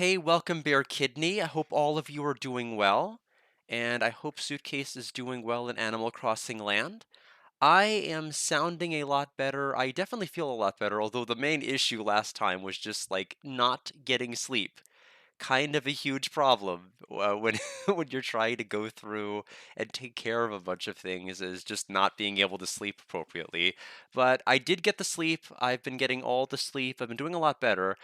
Hey, welcome, Bear Kidney. I hope all of you are doing well, and I hope Suitcase is doing well in Animal Crossing Land. I am sounding a lot better. I definitely feel a lot better, although the main issue last time was just like not getting sleep. Kind of a huge problem when when you're trying to go through and take care of a bunch of things is just not being able to sleep appropriately. But I did get the sleep. I've been getting all the sleep. I've been doing a lot better.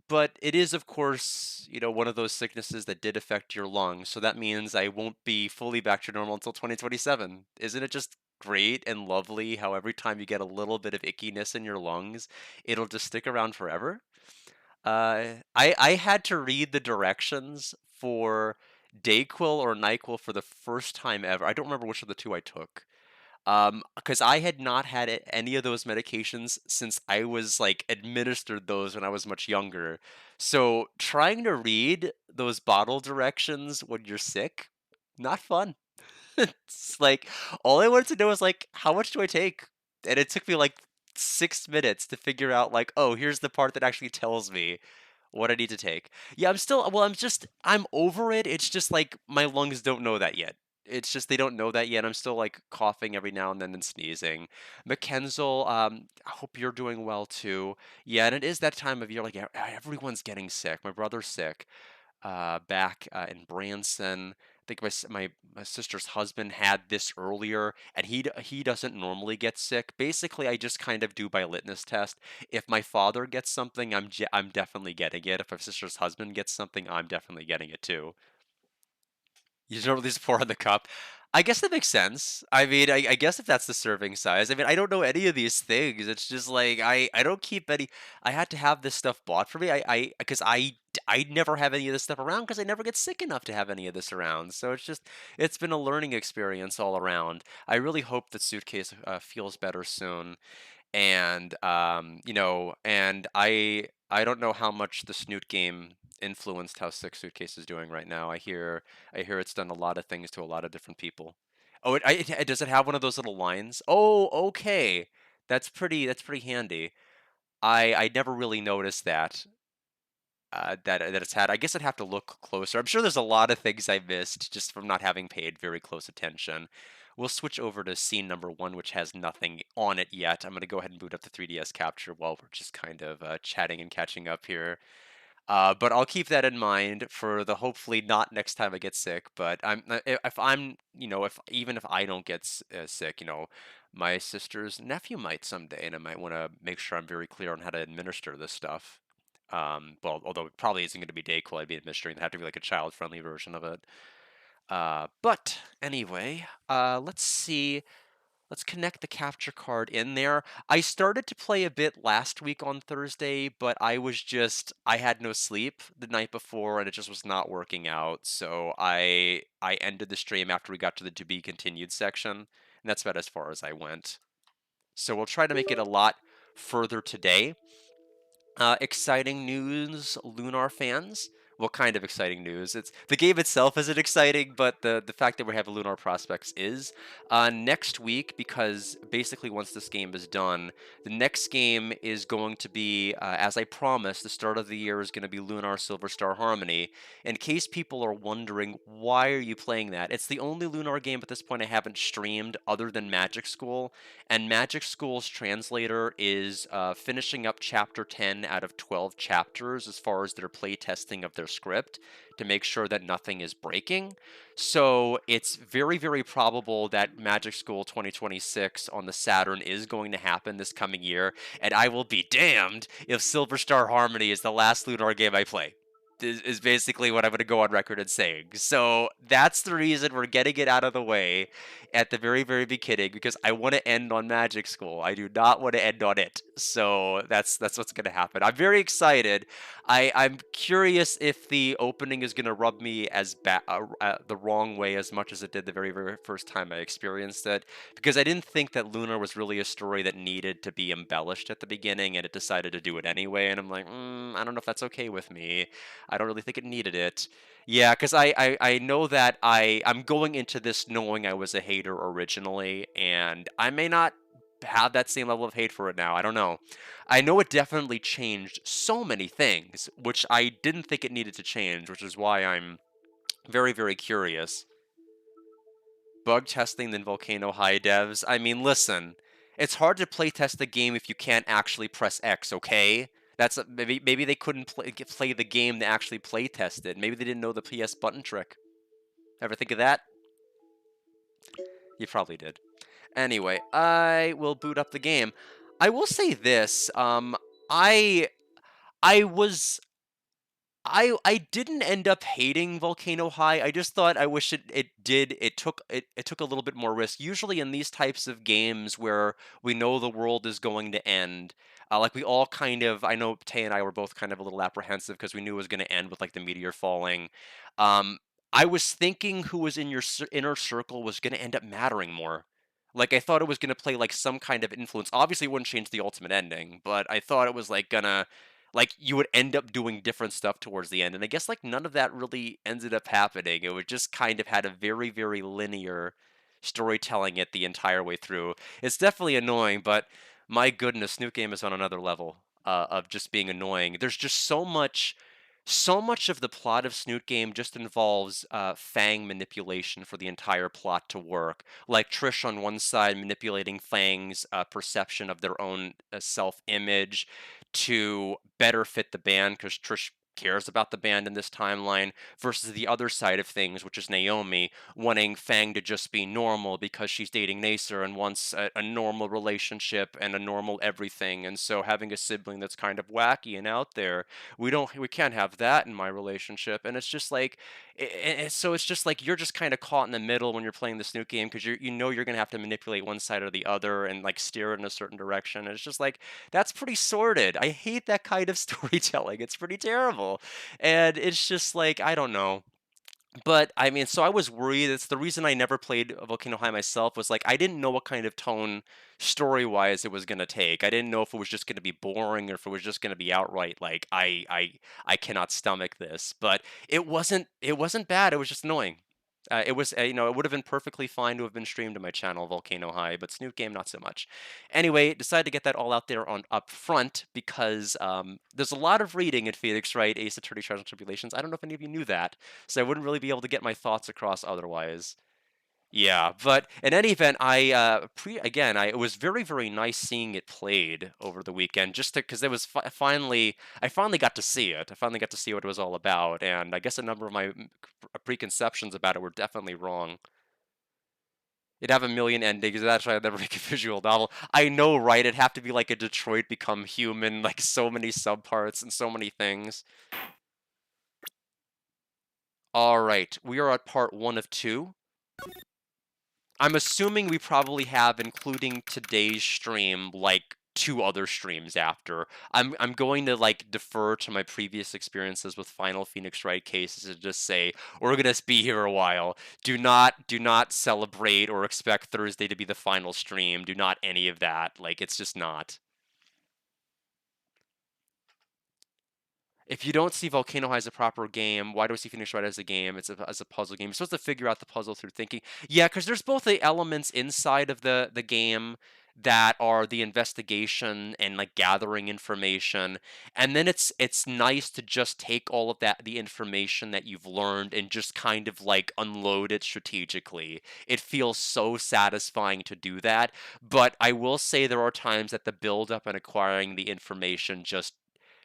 But it is, of course, one of those sicknesses that did affect your lungs. So that means I won't be fully back to normal until 2027. Isn't it just great and lovely how every time you get a little bit of ickiness in your lungs, it'll just stick around forever? I had to read the directions for Dayquil or NyQuil for the first time ever. I don't remember which of the two I took. Because I had not had any of those medications since I was like administered those when I was much younger. So trying to read those bottle directions when you're sick, not fun. It's like all I wanted to know was like, how much do I take? And it took me like 6 minutes to figure out like, oh, here's the part that actually tells me what I need to take. Yeah, I'm over it. It's just like my lungs don't know that yet. It's just they don't know that yet. I'm still like coughing every now and then and sneezing. Mackenzel, I hope you're doing well too. Yeah, and it is that time of year. Like everyone's getting sick. My brother's sick back in Branson. I think my sister's husband had this earlier, and he doesn't normally get sick. Basically, I just kind of do by litmus test. If my father gets something, I'm definitely getting it. If my sister's husband gets something, I'm definitely getting it too. You don't really just pour on the cup. I guess that makes sense. I mean, I guess if that's the serving size. I mean, I don't know any of these things. It's just like I don't keep any. I had to have this stuff bought for me. Because I never have any of this stuff around because I never get sick enough to have any of this around. So it's been a learning experience all around. I really hope that Suitcase feels better soon. And and I don't know how much the Snoot game influenced how Six Suitcase is doing right now. I hear it's done a lot of things to a lot of different people. Oh, does it have one of those little lines? Oh, okay. That's pretty handy. I never really noticed that it's had. I guess I'd have to look closer. I'm sure there's a lot of things I missed just from not having paid very close attention. We'll switch over to scene number one, which has nothing on it yet. I'm going to go ahead and boot up the 3DS capture while we're just kind of chatting and catching up here. But I'll keep that in mind for the hopefully not next time I get sick. But if I'm, if even if I don't get sick, my sister's nephew might someday, and I might want to make sure I'm very clear on how to administer this stuff. Well, although it probably isn't going to be Dayquil I'd be administering, it'd have to be like a child-friendly version of it. But anyway, let's see. Let's connect the capture card in there. I started to play a bit last week on Thursday, but I had no sleep the night before and it just was not working out. So I ended the stream after we got to the to be continued section, and that's about as far as I went. So we'll try to make it a lot further today. Exciting news, Lunar fans. Well, kind of exciting news. It's the game itself isn't exciting, but the fact that we have Lunar prospects is. Next week, because basically once this game is done, the next game is going to be, as I promised, the start of the year is going to be Lunar Silver Star Harmony. In case people are wondering, why are you playing that? It's the only Lunar game at this point I haven't streamed other than Magic School, and Magic School's translator is finishing up chapter 10 out of 12 chapters as far as their playtesting of their script to make sure that nothing is breaking. So it's very, very probable that Magic School 2026 on the Saturn is going to happen this coming year, and I will be damned if Silver Star Harmony is the last Lunar game I play. Is basically what I'm going to go on record as saying. So that's the reason we're getting it out of the way at the very, very beginning because I want to end on Magic School. I do not want to end on it. So that's what's going to happen. I'm very excited. I'm curious if the opening is going to rub me the wrong way as much as it did the very, very first time I experienced it because I didn't think that Lunar was really a story that needed to be embellished at the beginning, and it decided to do it anyway. And I'm like, I don't know if that's okay with me. I don't really think it needed it. Yeah, because I know that I'm going into this knowing I was a hater originally, and I may not. have that same level of hate for it now. I don't know. I know it definitely changed so many things, which I didn't think it needed to change, which is why I'm very, very curious. Bug testing than Volcano High devs. I mean, listen, it's hard to playtest the game if you can't actually press X, okay? Maybe they couldn't play the game to actually playtest it. Maybe they didn't know the PS button trick. Ever think of that? You probably did. Anyway, I will boot up the game. I will say this, I I was I didn't end up hating Volcano High. I just thought I wish it took a little bit more risk. Usually in these types of games where we know the world is going to end, like we all kind of I know Tay and I were both kind of a little apprehensive because we knew it was going to end with like the meteor falling. Um, I was thinking who was in your inner circle was going to end up mattering more. Like I thought it was going to play like some kind of influence. Obviously, it wouldn't change the ultimate ending, but I thought it was like gonna like you would end up doing different stuff towards the end. And I guess like none of that really ended up happening. It would just kind of had a very, very linear storytelling it the entire way through. It's definitely annoying, but my goodness, Snoot Game is on another level of just being annoying. There's just so much of the plot of Snoot Game just involves Fang manipulation for the entire plot to work. Like Trish on one side manipulating Fang's perception of their own self-image to better fit the band because Trish cares about the band in this timeline versus the other side of things, which is Naomi wanting Fang to just be normal because she's dating Nacer and wants a normal relationship and a normal everything. And so having a sibling that's kind of wacky and out there, we can't have that in my relationship. And it's just like so it's just like you're just kind of caught in the middle when you're playing the Snoot game because you know you're gonna have to manipulate one side or the other and like steer it in a certain direction. And it's just like that's pretty sordid. I hate that kind of storytelling. It's pretty terrible. And it's just like I don't know. But I mean, so I was worried. It's the reason I never played Volcano High myself was like I didn't know what kind of tone story-wise it was gonna take. I didn't know if it was just gonna be boring or if it was just gonna be outright like I cannot stomach this. But it wasn't bad. It was just annoying. It was you know it would have been perfectly fine to have been streamed to my channel Volcano High, but Snoot Game not so much. Anyway, decided to get that all out there on up front because there's a lot of reading in Phoenix Wright, Ace Attorney Trials and Tribulations. I don't know if any of you knew that, so I wouldn't really be able to get my thoughts across otherwise. Yeah, but in any event, it was very very nice seeing it played over the weekend, just because it was finally I finally got to see it. I finally got to see what it was all about, and I guess a number of my preconceptions about it were definitely wrong. It'd have a million endings. That's why I'd never make a visual novel. I know, right? It'd have to be like a Detroit Become Human, like so many subparts and so many things. All right, we are at part 1 of 2. I'm assuming we probably have, including today's stream, like 2 other streams after. I'm going to like defer to my previous experiences with Final Phoenix Wright cases and just say we're gonna be here a while. Do not celebrate or expect Thursday to be the final stream. Do not any of that. Like it's just not. If you don't see Volcano High as a proper game, why do we see Phoenix Wright as a game? It's as a puzzle game. You're supposed to figure out the puzzle through thinking. Yeah, because there's both the elements inside of the game that are the investigation and like gathering information, and then it's nice to just take all of that the information that you've learned and just kind of like unload it strategically. It feels so satisfying to do that, but I will say there are times that the build up and acquiring the information just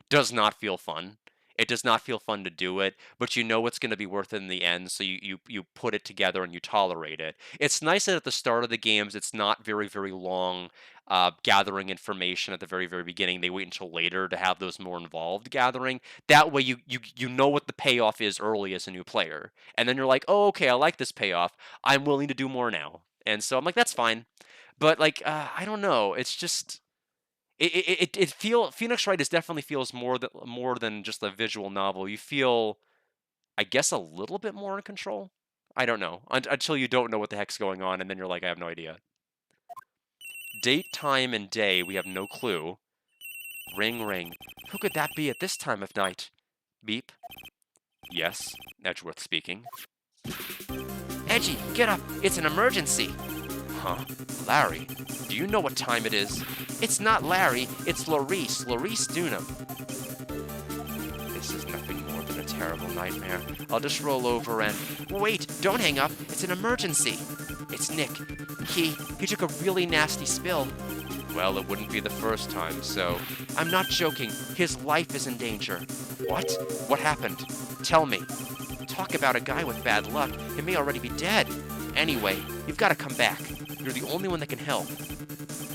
does not feel fun. It does not feel fun to do it, but you know it's going to be worth it in the end, so you put it together and you tolerate it. It's nice that at the start of the games, it's not very, very long gathering information at the very, very beginning. They wait until later to have those more involved gathering. That way you know what the payoff is early as a new player. And then you're like, oh, okay, I like this payoff. I'm willing to do more now. And so I'm like, that's fine. But like, I don't know. It's just it feel Phoenix Wright is definitely feels more than just a visual novel. You feel, I guess, a little bit more in control. I don't know until you don't know what the heck's going on, and then you're like, I have no idea. Date, time, and day we have no clue. Ring, ring. Who could that be at this time of night? Beep. Yes, Edgeworth speaking. Edgy, get up! It's an emergency. Huh? Larry, do you know what time it is? It's not Larry, it's Larice Dunham. This is nothing more than a terrible nightmare. I'll just roll over and... Wait, don't hang up. It's an emergency. It's Nick. He took a really nasty spill. Well, it wouldn't be the first time, so... I'm not joking. His life is in danger. What? What happened? Tell me. Talk about a guy with bad luck. He may already be dead. Anyway, you've got to come back. You're the only one that can help.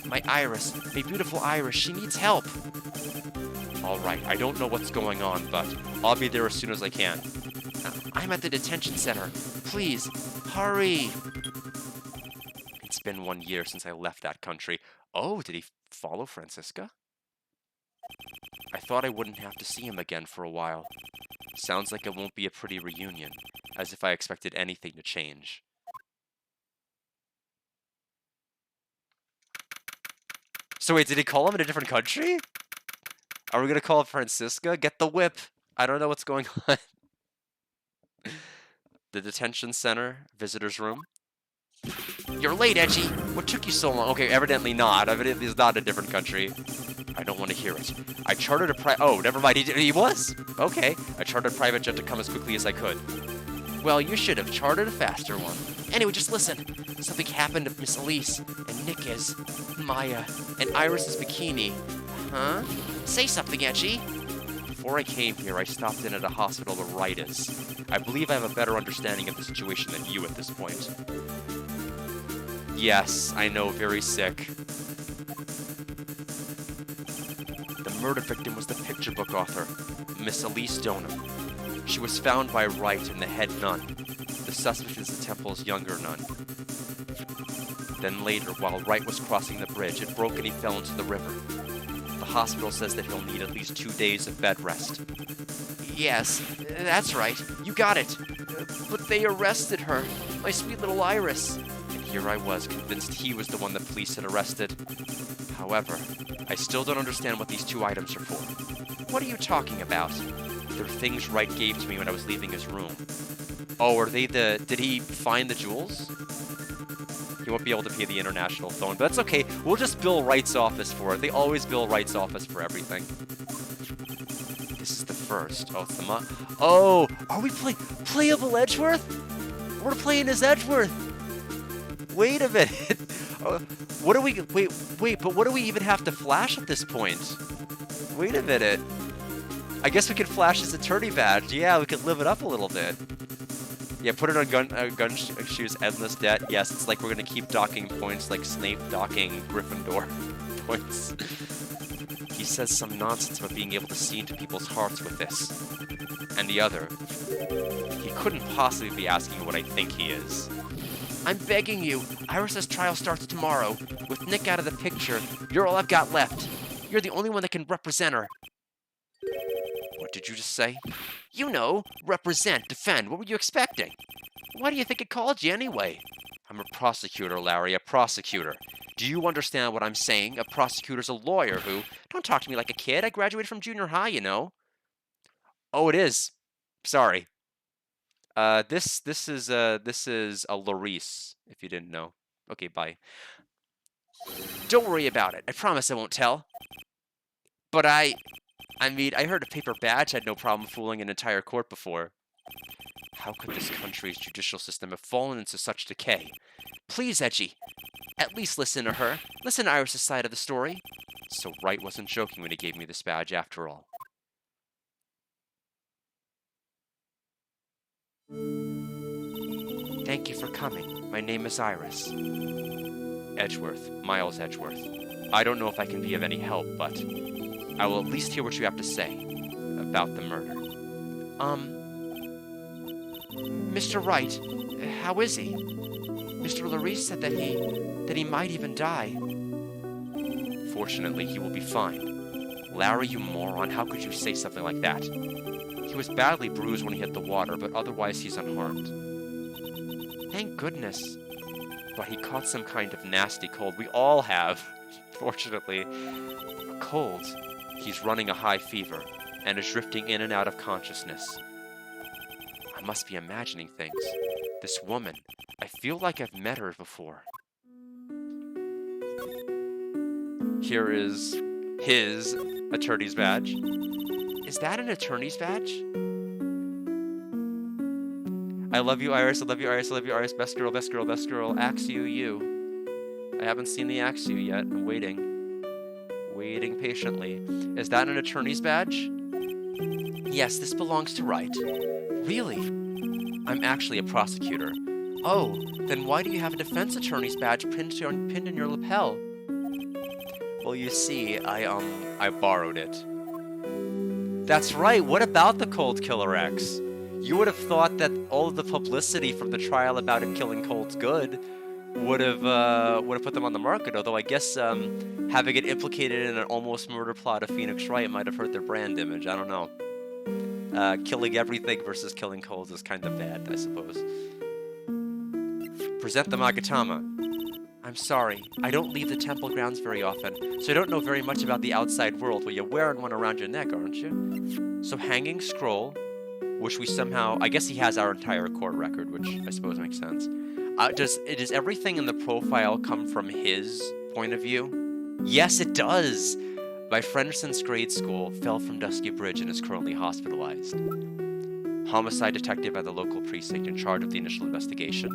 My Iris, my beautiful Iris, she needs help. All right, I don't know what's going on, but I'll be there as soon as I can. I'm at the detention center. Please, hurry. It's been 1 year since I left that country. Oh, did he follow Francisca? I thought I wouldn't have to see him again for a while. Sounds like it won't be a pretty reunion, as if I expected anything to change. So wait, did he call him in a different country? Are we gonna call Francisca? Get the whip! I don't know what's going on. The detention center, visitor's room. You're late, Edgy! What took you so long? Okay, evidently not. Evidently he's not in a different country. I don't want to hear it. I chartered a oh, never mind, he was! Okay, I chartered a private jet to come as quickly as I could. Well, you should have chartered a faster one. Anyway, just listen. Something happened to Miss Elise, and Nick is... Maya, and Iris's bikini. Huh? Say something, Edgy. Before I came here, I stopped in at a hospital where Wright is. I believe I have a better understanding of the situation than you at this point. Yes, I know, very sick. The murder victim was the picture book author, Miss Elise Donham. She was found by Wright and the head nun. The suspect is the temple's younger nun. Then later, while Wright was crossing the bridge, it broke and he fell into the river. The hospital says that he'll need at least 2 days of bed rest. Yes, that's right. You got it. But they arrested her. My sweet little Iris. And here I was, convinced he was the one the police had arrested. However, I still don't understand what these 2 items are for. What are you talking about? They're things Wright gave to me when I was leaving his room. Oh, are they the... Did he find the jewels? He won't be able to pay the international phone, but that's okay. We'll just bill Wright's office for it. They always bill Wright's office for everything. This is the first. Oh, it's the Oh, are we playable Edgeworth? We're playing as Edgeworth. Wait a minute. What do we... Wait, but what do we even have to flash at this point? Wait a minute. I guess we could flash his attorney badge. Yeah, we could live it up a little bit. Yeah, put it on gun shoes, endless debt. Yes, it's like we're gonna keep docking points like Snape docking Gryffindor points. He says some nonsense about being able to see into people's hearts with this. And the other, he couldn't possibly be asking what I think he is. I'm begging you, Iris's trial starts tomorrow. With Nick out of the picture, you're all I've got left. You're the only one that can represent her. What did you just say? You know, represent, defend. What were you expecting? Why do you think it called you anyway? I'm a prosecutor, Larry, a prosecutor. Do you understand what I'm saying? A prosecutor's a lawyer who... Don't talk to me like a kid. I graduated from junior high, you know. Oh, it is. Sorry. This is a Larice, if you didn't know. Okay, bye. Don't worry about it. I promise I won't tell. But I mean, I heard a paper badge had no problem fooling an entire court before. How could this country's judicial system have fallen into such decay? Please, Edgy, at least listen to her. Listen to Iris' side of the story. So Wright wasn't joking when he gave me this badge after all. Thank you for coming. My name is Iris. Edgeworth, Miles Edgeworth. I don't know if I can be of any help, but I will at least hear what you have to say about the murder. Mr. Wright, how is he? Mr. Larice said that he might even die. Fortunately, he will be fine. Larry, you moron, how could you say something like that? He was badly bruised when he hit the water, but otherwise he's unharmed. Thank goodness. But he caught some kind of nasty cold. We all have, fortunately. A cold. He's running a high fever, and is drifting in and out of consciousness. I must be imagining things. This woman, I feel like I've met her before. here is his attorney's badge. Is that an attorney's badge? I love you, Iris. I love you, Iris. I love you, Iris. Best girl, best girl, best girl. Axew, you. I haven't seen the Axew yet. I'm waiting. Waiting patiently. Is that an attorney's badge? Yes, this belongs to Wright. Really? I'm actually a prosecutor. Oh, then why do you have a defense attorney's badge pinned in your lapel? Well, you see, I borrowed it. That's right. What about the Cold Killer X? You would have thought that all of the publicity from the trial about him killing Cold's Good would have put them on the market. Although I guess having it implicated in an almost murder plot of Phoenix Wright might have hurt their brand image. I don't know. Killing everything versus killing Cold is kind of bad, I suppose. Present the Magatama. I'm sorry, I don't leave the temple grounds very often, so I don't know very much about the outside world. Well, you're wearing one around your neck, aren't you? So hanging scroll, which we somehow... I guess he has our entire court record, which I suppose makes sense. Does everything in the profile come from his point of view? Yes, it does! My friend since grade school fell from Dusky Bridge and is currently hospitalized. Homicide detective at the local precinct in charge of the initial investigation.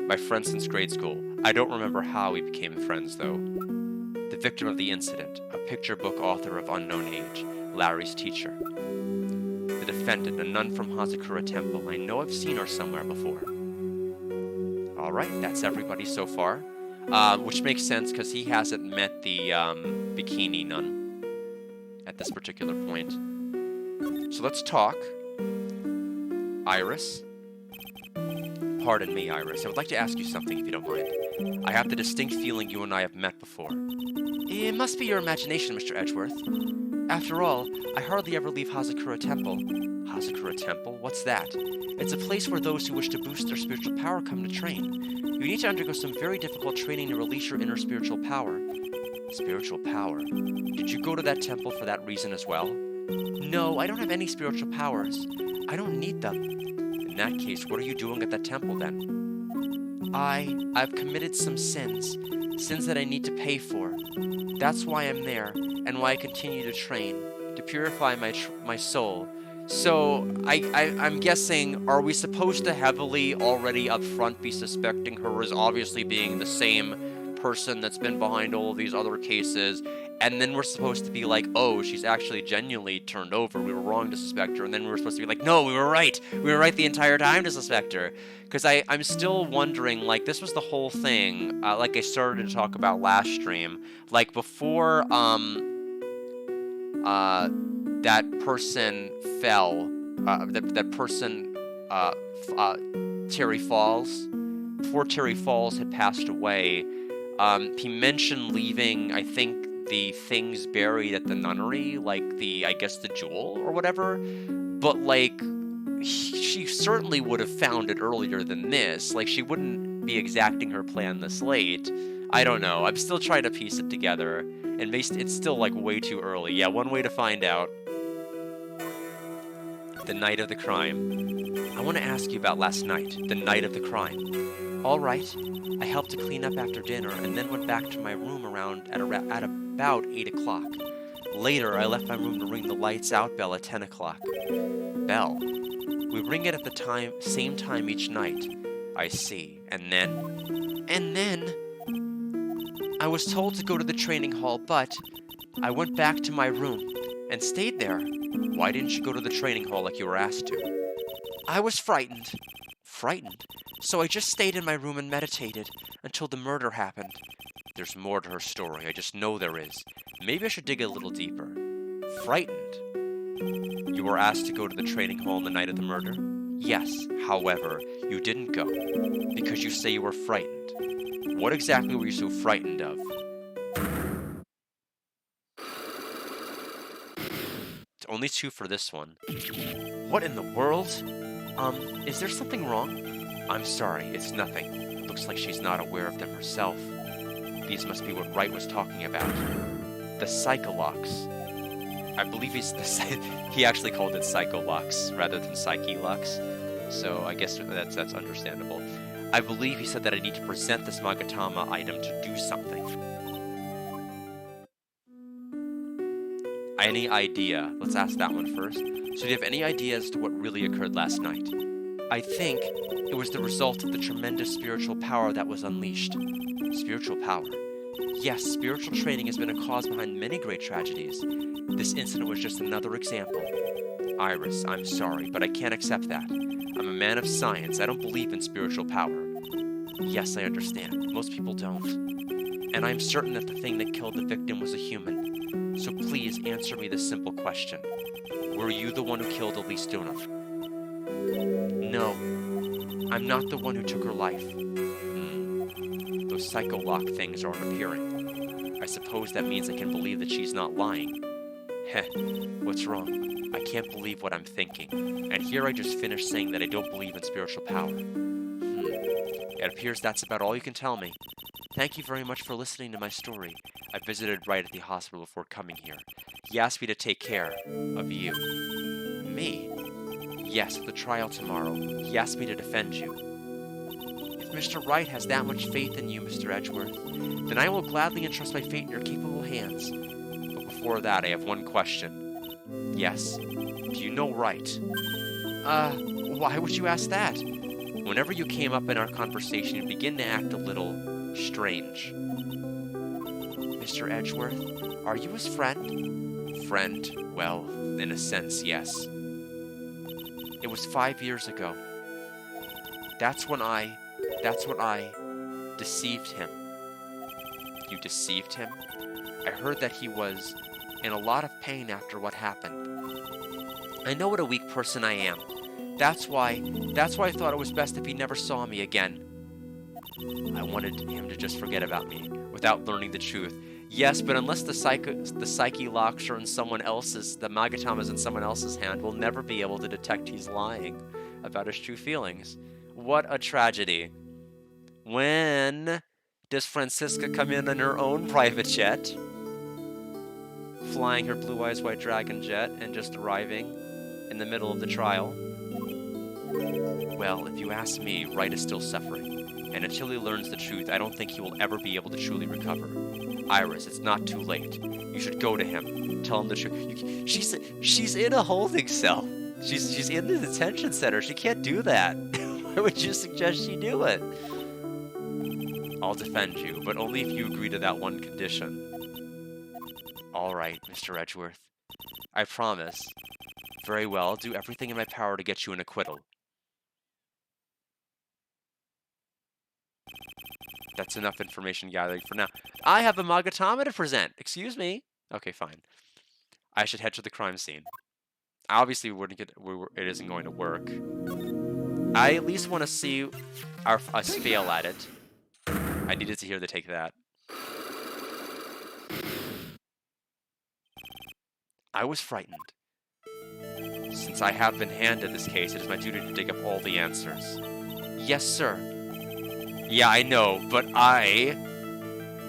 My friend since grade school. I don't remember how we became friends, though. The victim of the incident, a picture book author of unknown age, Larry's teacher. The defendant, a nun from Hazakura Temple. I know I've seen her somewhere before. Alright, that's everybody so far. Which makes sense, because he hasn't met the bikini nun at this particular point. So let's talk. Iris. Pardon me, Iris. I would like to ask you something, if you don't mind. I have the distinct feeling you and I have met before. It must be your imagination, Mr. Edgeworth. After all, I hardly ever leave Hazakura Temple. Hazakura Temple? What's that? It's a place where those who wish to boost their spiritual power come to train. You need to undergo some very difficult training to release your inner spiritual power. Spiritual power? Did you go to that temple for that reason as well? No, I don't have any spiritual powers. I don't need them. In that case, what are you doing at that temple then? I've committed some sins. Sins that I need to pay for. That's why I'm there, and why I continue to train. To purify my soul. So, I'm guessing, are we supposed to heavily already up front be suspecting her as obviously being the same person that's been behind all of these other cases, and then we're supposed to be like, oh, she's actually genuinely turned over, we were wrong to suspect her, and then we were supposed to be like, no, we were right the entire time to suspect her, because I'm still wondering, like, this was the whole thing, like I started to talk about last stream, like, before, that person fell, Terry Falls, before Terry Falls had passed away, he mentioned leaving, I think, the things buried at the nunnery, like I guess the jewel or whatever, but, like, she certainly would have found it earlier than this, like, she wouldn't be exacting her plan this late. I don't know, I'm still trying to piece it together, and it's still, like, way too early. Yeah, one way to find out. The night of the crime. I want to ask you about last night, the night of the crime. All right. I helped to clean up after dinner and then went back to my room at about 8 o'clock. Later, I left my room to ring the lights out bell at 10 o'clock. Bell? We ring it at the same time each night. I see. And then? And then... I was told to go to the training hall, but I went back to my room and stayed there. Why didn't you go to the training hall like you were asked to? I was frightened. Frightened? So I just stayed in my room and meditated until the murder happened. There's more to her story, I just know there is. Maybe I should dig a little deeper. Frightened? You were asked to go to the training hall on the night of the murder? Yes, however, you didn't go, because you say you were frightened. What exactly were you so frightened of? It's only 2 for this one. What in the world? Is there something wrong? I'm sorry, it's nothing. Looks like she's not aware of them herself. These must be what Wright was talking about. The Psycholocks. I believe he actually called it Psycholocks rather than Psyche Locks. So I guess that's understandable. I believe he said that I need to present this Magatama item to do something. Any idea? Let's ask that one first. So do you have any idea as to what really occurred last night? I think it was the result of the tremendous spiritual power that was unleashed. Spiritual power? Yes, spiritual training has been a cause behind many great tragedies. This incident was just another example. Iris, I'm sorry, but I can't accept that. I'm a man of science. I don't believe in spiritual power. Yes, I understand. Most people don't. And I'm certain that the thing that killed the victim was a human. So please answer me this simple question. Were you the one who killed Elise Donov? No, I'm not the one who took her life. Those psycho-lock things aren't appearing. I suppose that means I can believe that she's not lying. Heh, what's wrong? I can't believe what I'm thinking. And here I just finished saying that I don't believe in spiritual power. It appears that's about all you can tell me. Thank you very much for listening to my story. I visited Wright at the hospital before coming here. He asked me to take care of you. Me? Yes, at the trial tomorrow. He asked me to defend you. If Mr. Wright has that much faith in you, Mr. Edgeworth, then I will gladly entrust my fate in your capable hands. But before that, I have one question. Yes? Do you know Wright? Why would you ask that? Whenever you came up in our conversation, you begin to act a little strange. Mr. Edgeworth, are you his friend? Friend? Well, in a sense, yes. It was 5 years ago. That's when I deceived him. You deceived him? I heard that he was in a lot of pain after what happened. I know what a weak person I am. That's why I thought it was best if he never saw me again. I wanted him to just forget about me without learning the truth. Yes, but unless the psyche locks are in someone else's, the Magatama is in someone else's hand, we'll never be able to detect he's lying about his true feelings. What a tragedy. When does Francisca come in her own private jet, flying her Blue Eyes White Dragon jet and just arriving in the middle of the trial? Well, if you ask me, Wright is still suffering, and until he learns the truth, I don't think he will ever be able to truly recover. Iris, it's not too late. You should go to him, tell him the truth. She's in a holding cell. She's in the detention center. She can't do that. Why would you suggest she do it? I'll defend you, but only if you agree to that one condition. All right, Mr. Edgeworth. I promise. Very well, I'll do everything in my power to get you an acquittal. That's enough information gathering for now. I have a Magatama to present. Excuse me. Okay, fine. I should head to the crime scene. Obviously, it isn't going to work. I at least want to see us fail at it. I needed to hear the take that. I was frightened. Since I have been handed this case, it is my duty to dig up all the answers. Yes, sir. Yeah, I know, but I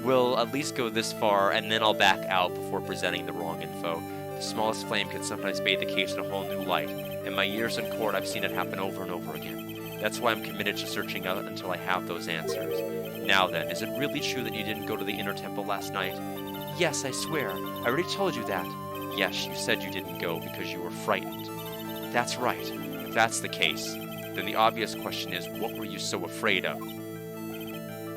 will at least go this far, and then I'll back out before presenting the wrong info. The smallest flame can sometimes bathe the case in a whole new light. In my years in court, I've seen it happen over and over again. That's why I'm committed to searching out until I have those answers. Now then, is it really true that you didn't go to the inner temple last night? Yes, I swear. I already told you that. Yes, you said you didn't go because you were frightened. That's right. If that's the case, then the obvious question is, what were you so afraid of?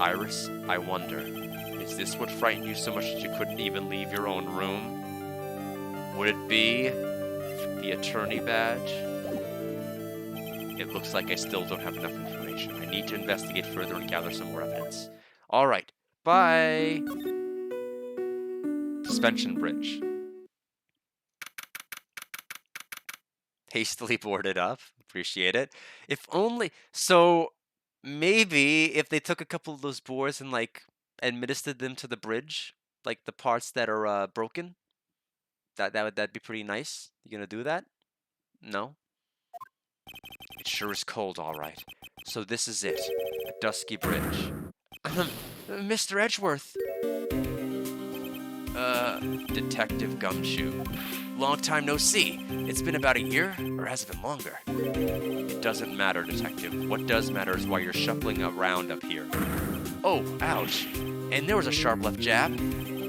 Iris, I wonder, is this what frightened you so much that you couldn't even leave your own room? Would it be the attorney badge? It looks like I still don't have enough information. I need to investigate further and gather some more evidence. All right, bye! Suspension bridge. Hastily boarded up. Appreciate it. If only... So, maybe if they took a couple of those boards and, like, administered them to the bridge, like the parts that are broken, that'd be pretty nice. You gonna do that? No? It sure is cold, all right. So this is it. A dusky bridge. Mr. Edgeworth. Detective Gumshoe. Long time no see. It's been about a year, or has it been longer? It doesn't matter, Detective. What does matter is why you're shuffling around up here. Oh, ouch. And there was a sharp left jab.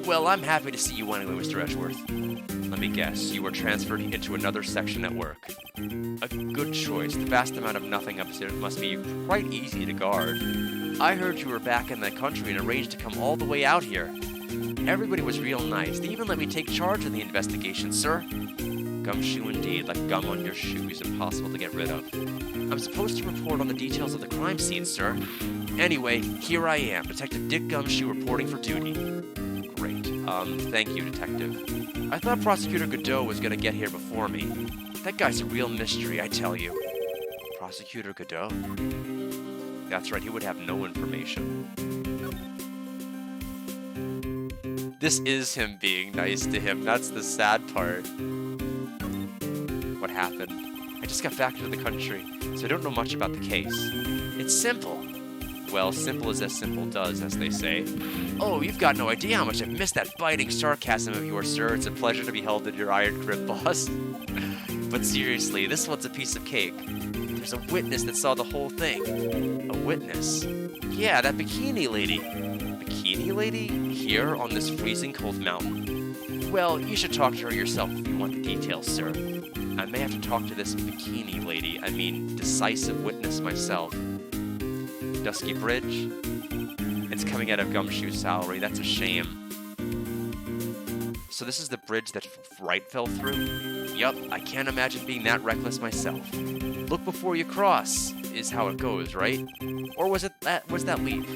Well, I'm happy to see you anyway, Mr. Edgeworth. Let me guess, you were transferred into another section at work. A good choice. The vast amount of nothing upstairs must be quite easy to guard. I heard you were back in the country and arranged to come all the way out here. Everybody was real nice. They even let me take charge of the investigation, sir. Gumshoe indeed, like gum on your shoes, impossible to get rid of. I'm supposed to report on the details of the crime scene, sir. Anyway, here I am, Detective Dick Gumshoe reporting for duty. Great. Thank you, Detective. I thought Prosecutor Godot was gonna get here before me. That guy's a real mystery, I tell you. Prosecutor Godot? That's right, he would have no information. This is him being nice to him. That's the sad part. What happened? I just got back to the country, so I don't know much about the case. It's simple. Well, simple as simple does, as they say. Oh, you've got no idea how much I've missed that biting sarcasm of yours, sir. It's a pleasure to be held at your iron grip, boss. But seriously, this one's a piece of cake. There's a witness that saw the whole thing. A witness? Yeah, that bikini lady. Bikini lady? Here on this freezing cold mountain? Well, you should talk to her yourself if you want the details, sir. I may have to talk to this bikini lady, decisive witness myself. Dusky Bridge? It's coming out of Gumshoe's salary, that's a shame. So this is the bridge that Wright fell through? Yup, I can't imagine being that reckless myself. Look before you cross, is how it goes, right? Or was that leap?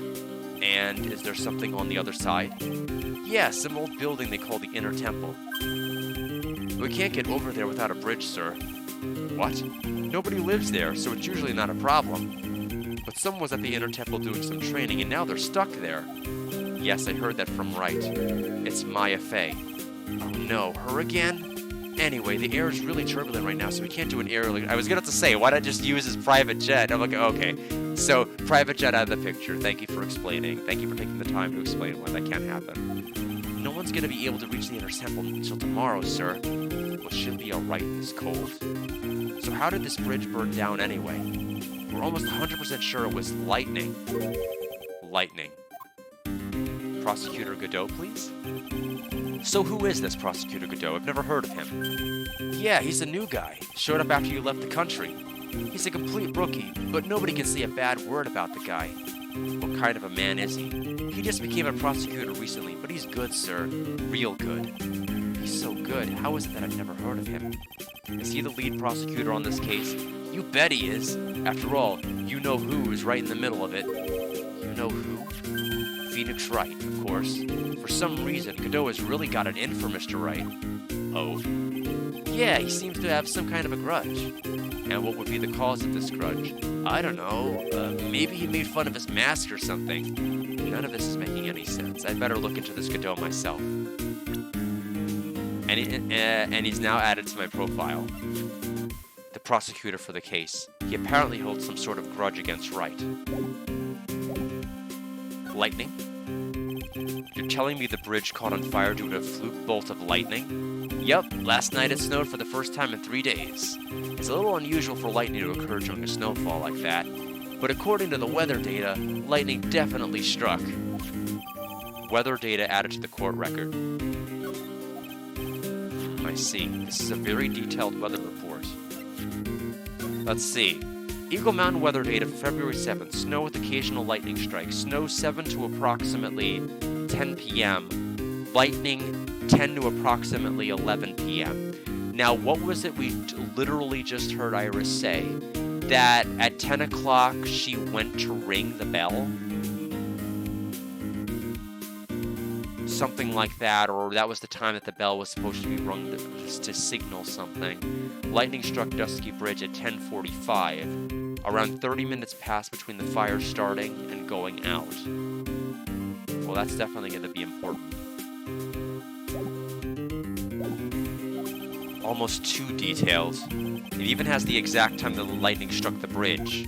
And is there something on the other side? Yeah, some old building they call the Inner Temple. We can't get over there without a bridge, sir. What? Nobody lives there, so it's usually not a problem. But someone was at the Inner Temple doing some training, and now they're stuck there. Yes, I heard that from Wright. It's Maya Fey. Oh no, her again? Anyway, the air is really turbulent right now, so we can't do an air... I was going to say, why not just use his private jet? I'm like, okay. So, private jet out of the picture. Thank you for explaining. Thank you for taking the time to explain why that can't happen. No one's going to be able to reach the Inner Temple until tomorrow, sir. Well, should be alright in this cold. So how did this bridge burn down anyway? We're almost 100% sure it was lightning. Lightning. Prosecutor Godot, please? So who is this Prosecutor Godot? I've never heard of him. Yeah, he's a new guy. Showed up after you left the country. He's a complete rookie, but nobody can say a bad word about the guy. What kind of a man is he? He just became a prosecutor recently, but he's good, sir. Real good. He's so good, how is it that I've never heard of him? Is he the lead prosecutor on this case? You bet he is. After all, you know who is right in the middle of it. You know who? Phoenix Wright, of course. For some reason, Godot has really got it in for Mr. Wright. Oh? Yeah, he seems to have some kind of a grudge. And what would be the cause of this grudge? I don't know. Maybe he made fun of his mask or something. None of this is making any sense. I'd better look into this Godot myself. And he's now added to my profile. The prosecutor for the case. He apparently holds some sort of grudge against Wright. Lightning? You're telling me the bridge caught on fire due to a fluke bolt of lightning? Yup, last night it snowed for the first time in 3 days. It's a little unusual for lightning to occur during a snowfall like that, but according to the weather data, lightning definitely struck. Weather data added to the court record. I see. This is a very detailed weather report. Let's see. Eagle Mountain weather data for February 7th. Snow with occasional lightning strikes. Snow 7 to approximately 10 p.m. Lightning 10 to approximately 11 p.m. Now, what was it we literally just heard Iris say? That at 10 o'clock she went to ring the bell? Something like that, or that was the time that the bell was supposed to be rung to signal something. Lightning struck Dusky Bridge at 10:45. Around 30 minutes passed between the fire starting and going out. Well, that's definitely going to be important. Almost 2 details. It even has the exact time that the lightning struck the bridge.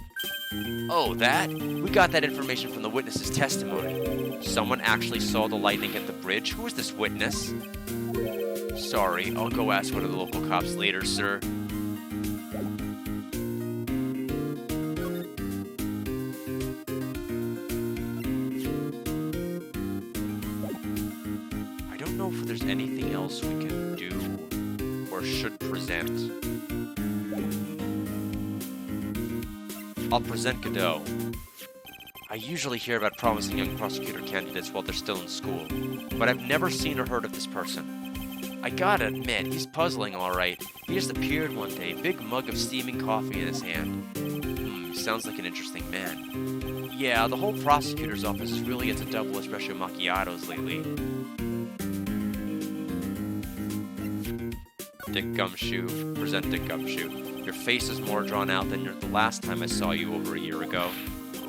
Oh, that? We got that information from the witness's testimony. Someone actually saw the lightning at the bridge? Who is this witness? Sorry, I'll go ask one of the local cops later, sir. I don't know if there's anything else we can do. or should present. I'll present Godot. I usually hear about promising young prosecutor candidates while they're still in school, but I've never seen or heard of this person. I gotta admit, he's puzzling alright. He just appeared one day, big mug of steaming coffee in his hand. Sounds like an interesting man. Yeah, the whole prosecutor's office is really into double espresso macchiatos lately. Dick Gumshoe. Present Dick Gumshoe. Your face is more drawn out than the last time I saw you over a year ago.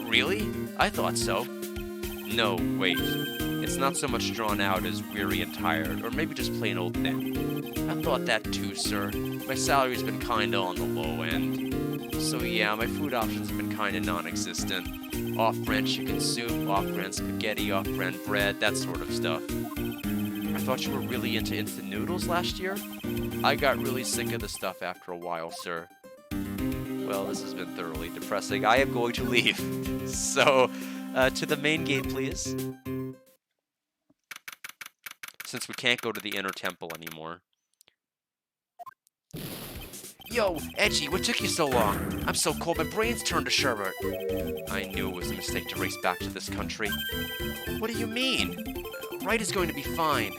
Really? I thought so. No, wait. It's not so much drawn out as weary and tired, or maybe just plain old thin. I thought that too, sir. My salary's been kinda on the low end. So yeah, my food options have been kinda non-existent. Off-brand chicken soup, off-brand spaghetti, off-brand bread, that sort of stuff. I thought you were really into instant noodles last year? I got really sick of the stuff after a while, sir. Well, this has been thoroughly depressing. I am going to leave. So, to the main gate, please. Since we can't go to the inner temple anymore. Yo, Edgy, what took you so long? I'm so cold, my brain's turned to sherbet. I knew it was a mistake to race back to this country. What do you mean? Wright is going to be fine.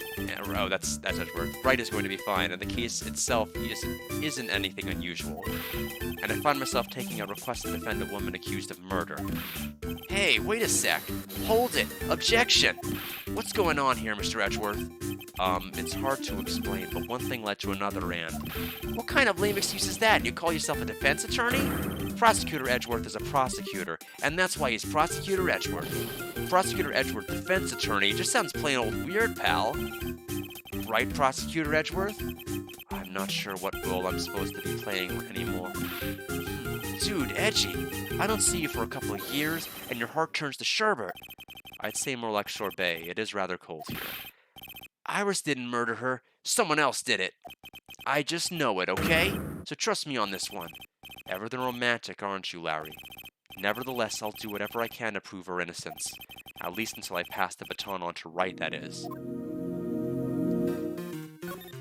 Oh, that's Edgeworth. Wright is going to be fine, and the case itself isn't anything unusual. And I find myself taking a request to defend a woman accused of murder. Hey, wait a sec. Hold it. Objection. What's going on here, Mr. Edgeworth? It's hard to explain, but one thing led to another, and... What kind of lame excuse is that? You call yourself a defense attorney? Prosecutor Edgeworth is a prosecutor, and that's why he's Prosecutor Edgeworth. Prosecutor Edgeworth, defense attorney, just sounds plain old weird, pal. Right, Prosecutor Edgeworth? I'm not sure what role I'm supposed to be playing anymore. Dude, Edgy, I don't see you for a couple of years, and your heart turns to sherbet. I'd say more like sorbet. It is rather cold here. Iris didn't murder her. Someone else did it. I just know it, okay? So trust me on this one. Ever the romantic, aren't you, Larry? Nevertheless, I'll do whatever I can to prove her innocence. At least until I pass the baton on to Wright, that is.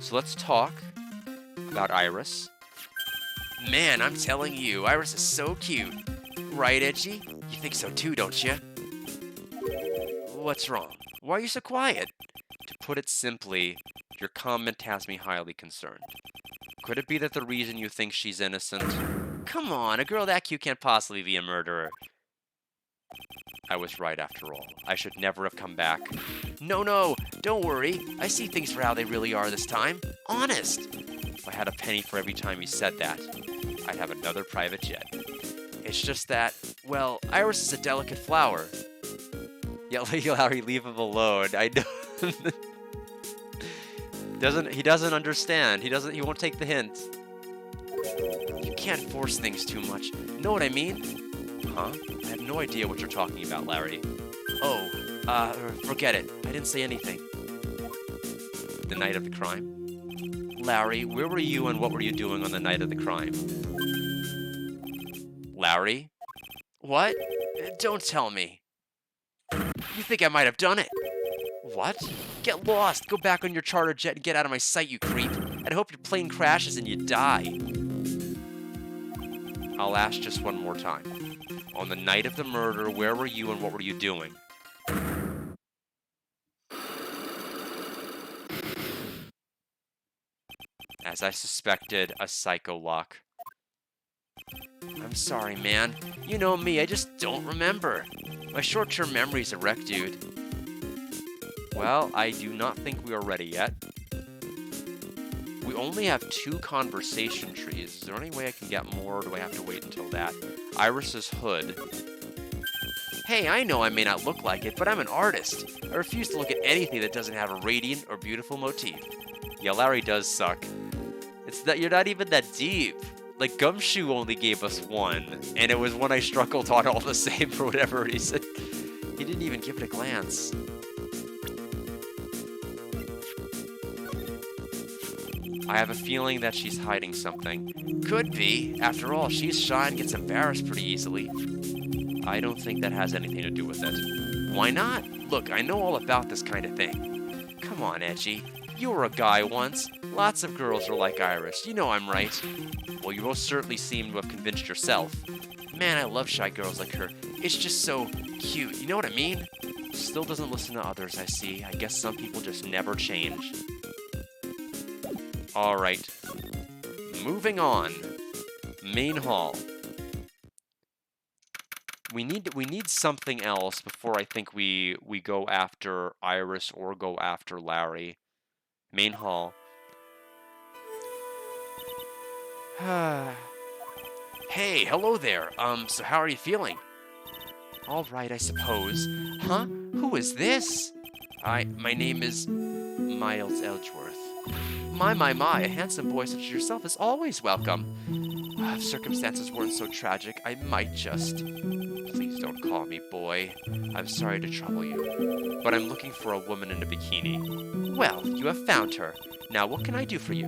So let's talk about Iris. Man, I'm telling you, Iris is so cute. Right, Edgy? You think so too, don't you? What's wrong? Why are you so quiet? To put it simply, your comment has me highly concerned. Could it be that the reason you think she's innocent? Come on, a girl that cute can't possibly be a murderer. I was right after all. I should never have come back. No, don't worry. I see things for how they really are this time. Honest. If I had a penny for every time you said that, I'd have another private jet. It's just that, well, Iris is a delicate flower. Yeah, Larry, leave him alone. I know. He doesn't understand. He won't take the hint. You can't force things too much. Know what I mean? Huh? I have no idea what you're talking about, Larry. Oh, forget it. I didn't say anything. The night of the crime? Larry, where were you and what were you doing on the night of the crime? Larry? What? Don't tell me. You think I might have done it? What? Get lost! Go back on your charter jet and get out of my sight, you creep! And I hope your plane crashes and you die! I'll ask just one more time. On the night of the murder, where were you and what were you doing? As I suspected, a psycho lock. I'm sorry, man. You know me, I just don't remember. My short-term memory's a wreck, dude. Well, I do not think we are ready yet. We only have 2 conversation trees. Is there any way I can get more, or do I have to wait until that? Iris's hood. Hey, I know I may not look like it, but I'm an artist. I refuse to look at anything that doesn't have a radiant or beautiful motif. Yeah, Larry does suck. It's that you're not even that deep. Like, Gumshoe only gave us 1, and it was one I struggled on all the same for whatever reason. He didn't even give it a glance. I have a feeling that she's hiding something. Could be. After all, she's shy and gets embarrassed pretty easily. I don't think that has anything to do with it. Why not? Look, I know all about this kind of thing. Come on, Edgy. You were a guy once. Lots of girls are like Iris. You know I'm right. Well, you most certainly seem to have convinced yourself. Man, I love shy girls like her. It's just so cute. You know what I mean? Still doesn't listen to others, I see. I guess some people just never change. Alright. Moving on. Main hall. We need something else before I think we go after Iris or go after Larry. Main hall. Hey, hello there. So how are you feeling? All right, I suppose. Huh? Who is this? My name is Miles Edgeworth. My, a handsome boy such as yourself is always welcome. If circumstances weren't so tragic, I might just... Please don't call me boy. I'm sorry to trouble you, but I'm looking for a woman in a bikini. Well, you have found her. Now, what can I do for you?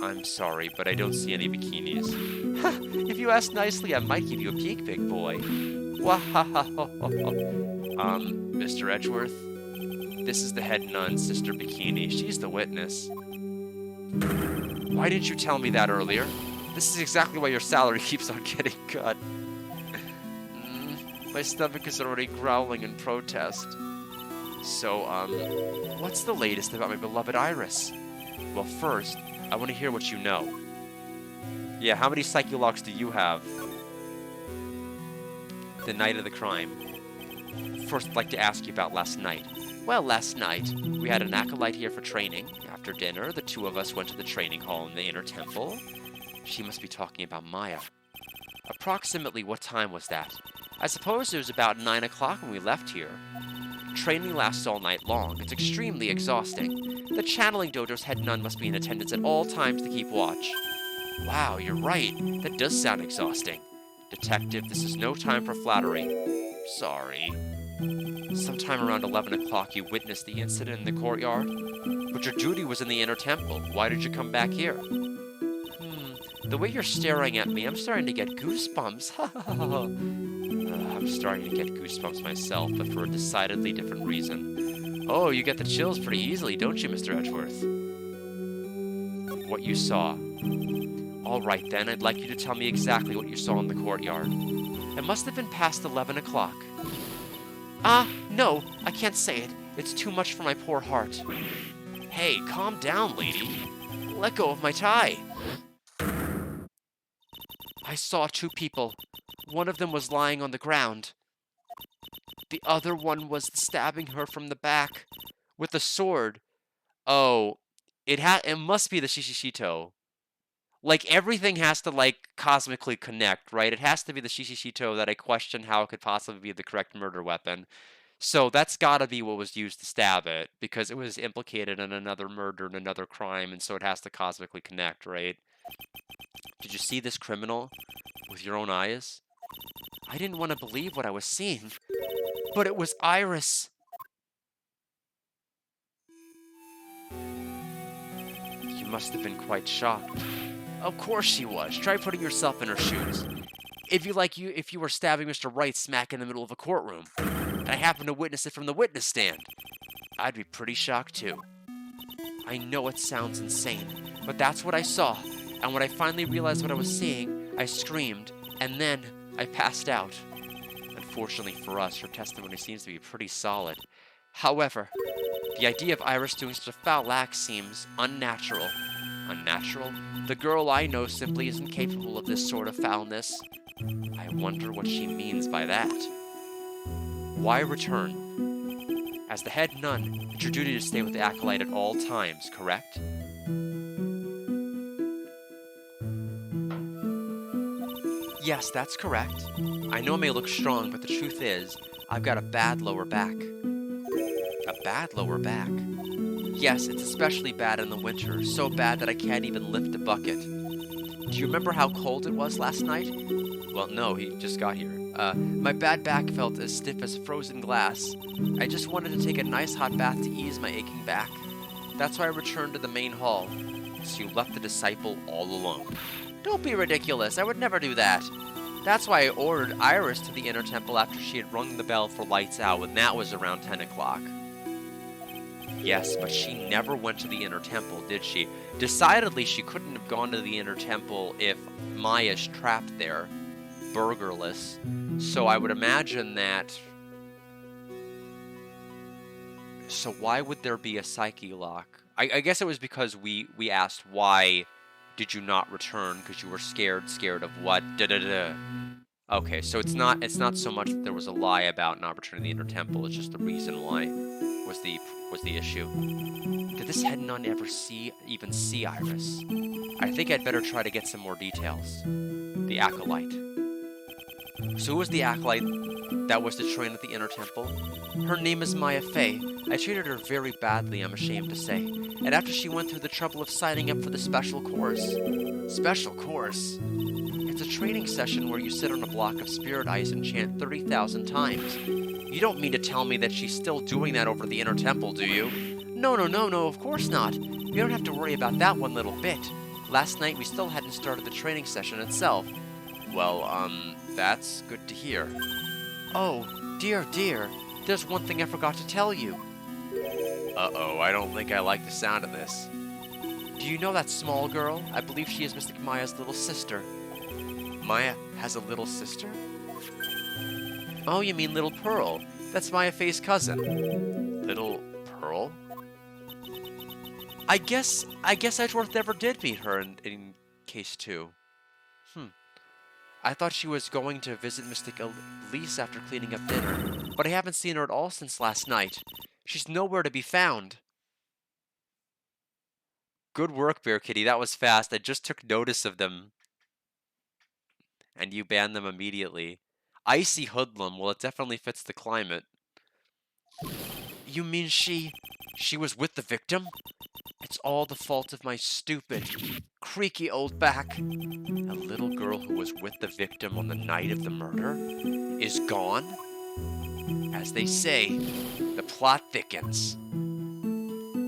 I'm sorry, but I don't see any bikinis. If you ask nicely, I might give you a peek, big boy. Mr. Edgeworth, this is the head nun, Sister Bikini. She's the witness. Why didn't you tell me that earlier? This is exactly why your salary keeps on getting cut. My stomach is already growling in protest. So, what's the latest about my beloved Iris? Well, first, I want to hear what you know. Yeah, how many psychologs do you have? The night of the crime. First, I'd like to ask you about last night. Well, last night, we had an acolyte here for training. After dinner, the two of us went to the training hall in the inner temple. She must be talking about Maya. Approximately what time was that? I suppose it was about 9 o'clock when we left here. Training lasts all night long. It's extremely exhausting. The channeling dojo's head nun must be in attendance at all times to keep watch. Wow, you're right. That does sound exhausting. Detective, this is no time for flattery. Sorry. Sometime around 11 o'clock, you witnessed the incident in the courtyard? But your duty was in the inner temple. Why did you come back here? The way you're staring at me, I'm starting to get goosebumps. I'm starting to get goosebumps myself, but for a decidedly different reason. Oh, you get the chills pretty easily, don't you, Mr. Edgeworth? What you saw. All right, then, I'd like you to tell me exactly what you saw in the courtyard. It must have been past 11 o'clock. No, I can't say it. It's too much for my poor heart. Hey, calm down, lady. Let go of my tie. I saw two people. One of them was lying on the ground. The other one was stabbing her from the back with a sword. Oh, it must be the Shishishito. Like, everything has to, like, cosmically connect, right? It has to be the Shishishito that I question how it could possibly be the correct murder weapon. So that's gotta be what was used to stab it, because it was implicated in another murder and another crime, and so it has to cosmically connect, right? Did you see this criminal with your own eyes? I didn't want to believe what I was seeing, but it was Iris. You must have been quite shocked. Of course she was. Try putting yourself in her shoes. If you were stabbing Mr. Wright smack in the middle of a courtroom, and I happened to witness it from the witness stand, I'd be pretty shocked too. I know it sounds insane, but that's what I saw. And when I finally realized what I was seeing, I screamed, and then I passed out. Unfortunately for us, her testimony seems to be pretty solid. However, the idea of Iris doing such a foul act seems unnatural. Unnatural? The girl I know simply isn't capable of this sort of foulness. I wonder what she means by that. Why return? As the head nun, it's your duty to stay with the acolyte at all times, correct? Yes, that's correct. I know it may look strong, but the truth is, I've got a bad lower back. A bad lower back? Yes, it's especially bad in the winter, so bad that I can't even lift a bucket. Do you remember how cold it was last night? Well, no, he just got here. My bad back felt as stiff as frozen glass. I just wanted to take a nice hot bath to ease my aching back. That's why I returned to the main hall. So you left the disciple all alone. Don't be ridiculous, I would never do that. That's why I ordered Iris to the inner temple after she had rung the bell for lights out, and that was around 10 o'clock. Yes, but she never went to the inner temple, did she? Decidedly, she couldn't have gone to the inner temple if Maya's trapped there, burgerless. So I would imagine that... So why would there be a psyche lock? I guess it was because we asked why did you not return, because you were scared of what? Da-da-da. Okay, so it's not so much that there was a lie about not returning the inner temple, it's just the reason why was the issue. Did this head nun ever even see Iris? I think I'd better try to get some more details. The acolyte. So who was the acolyte that was to train at the inner temple? Her name is Maya Fey. I treated her very badly, I'm ashamed to say. And after she went through the trouble of signing up for the special course. Special course? It's a training session where you sit on a block of spirit ice and chant 30,000 times. You don't mean to tell me that she's still doing that over the inner temple, do you? No, of course not. You don't have to worry about that one little bit. Last night we still hadn't started the training session itself. Well, that's good to hear. Oh, dear, there's one thing I forgot to tell you. Uh-oh, I don't think I like the sound of this. Do you know that small girl? I believe she is Mystic Maya's little sister. Maya has a little sister? Oh, you mean Little Pearl. That's Maya Fey's cousin. Little Pearl? I guess Edgeworth never did meet her in Case 2. I thought she was going to visit Mystic Elise after cleaning up dinner, but I haven't seen her at all since last night. She's nowhere to be found. Good work, Bear Kitty. That was fast. I just took notice of them. And you banned them immediately. Icy hoodlum. Well, it definitely fits the climate. You mean she was with the victim? It's all the fault of my stupid, creaky old back. A little girl who was with the victim on the night of the murder is gone? As they say, the plot thickens.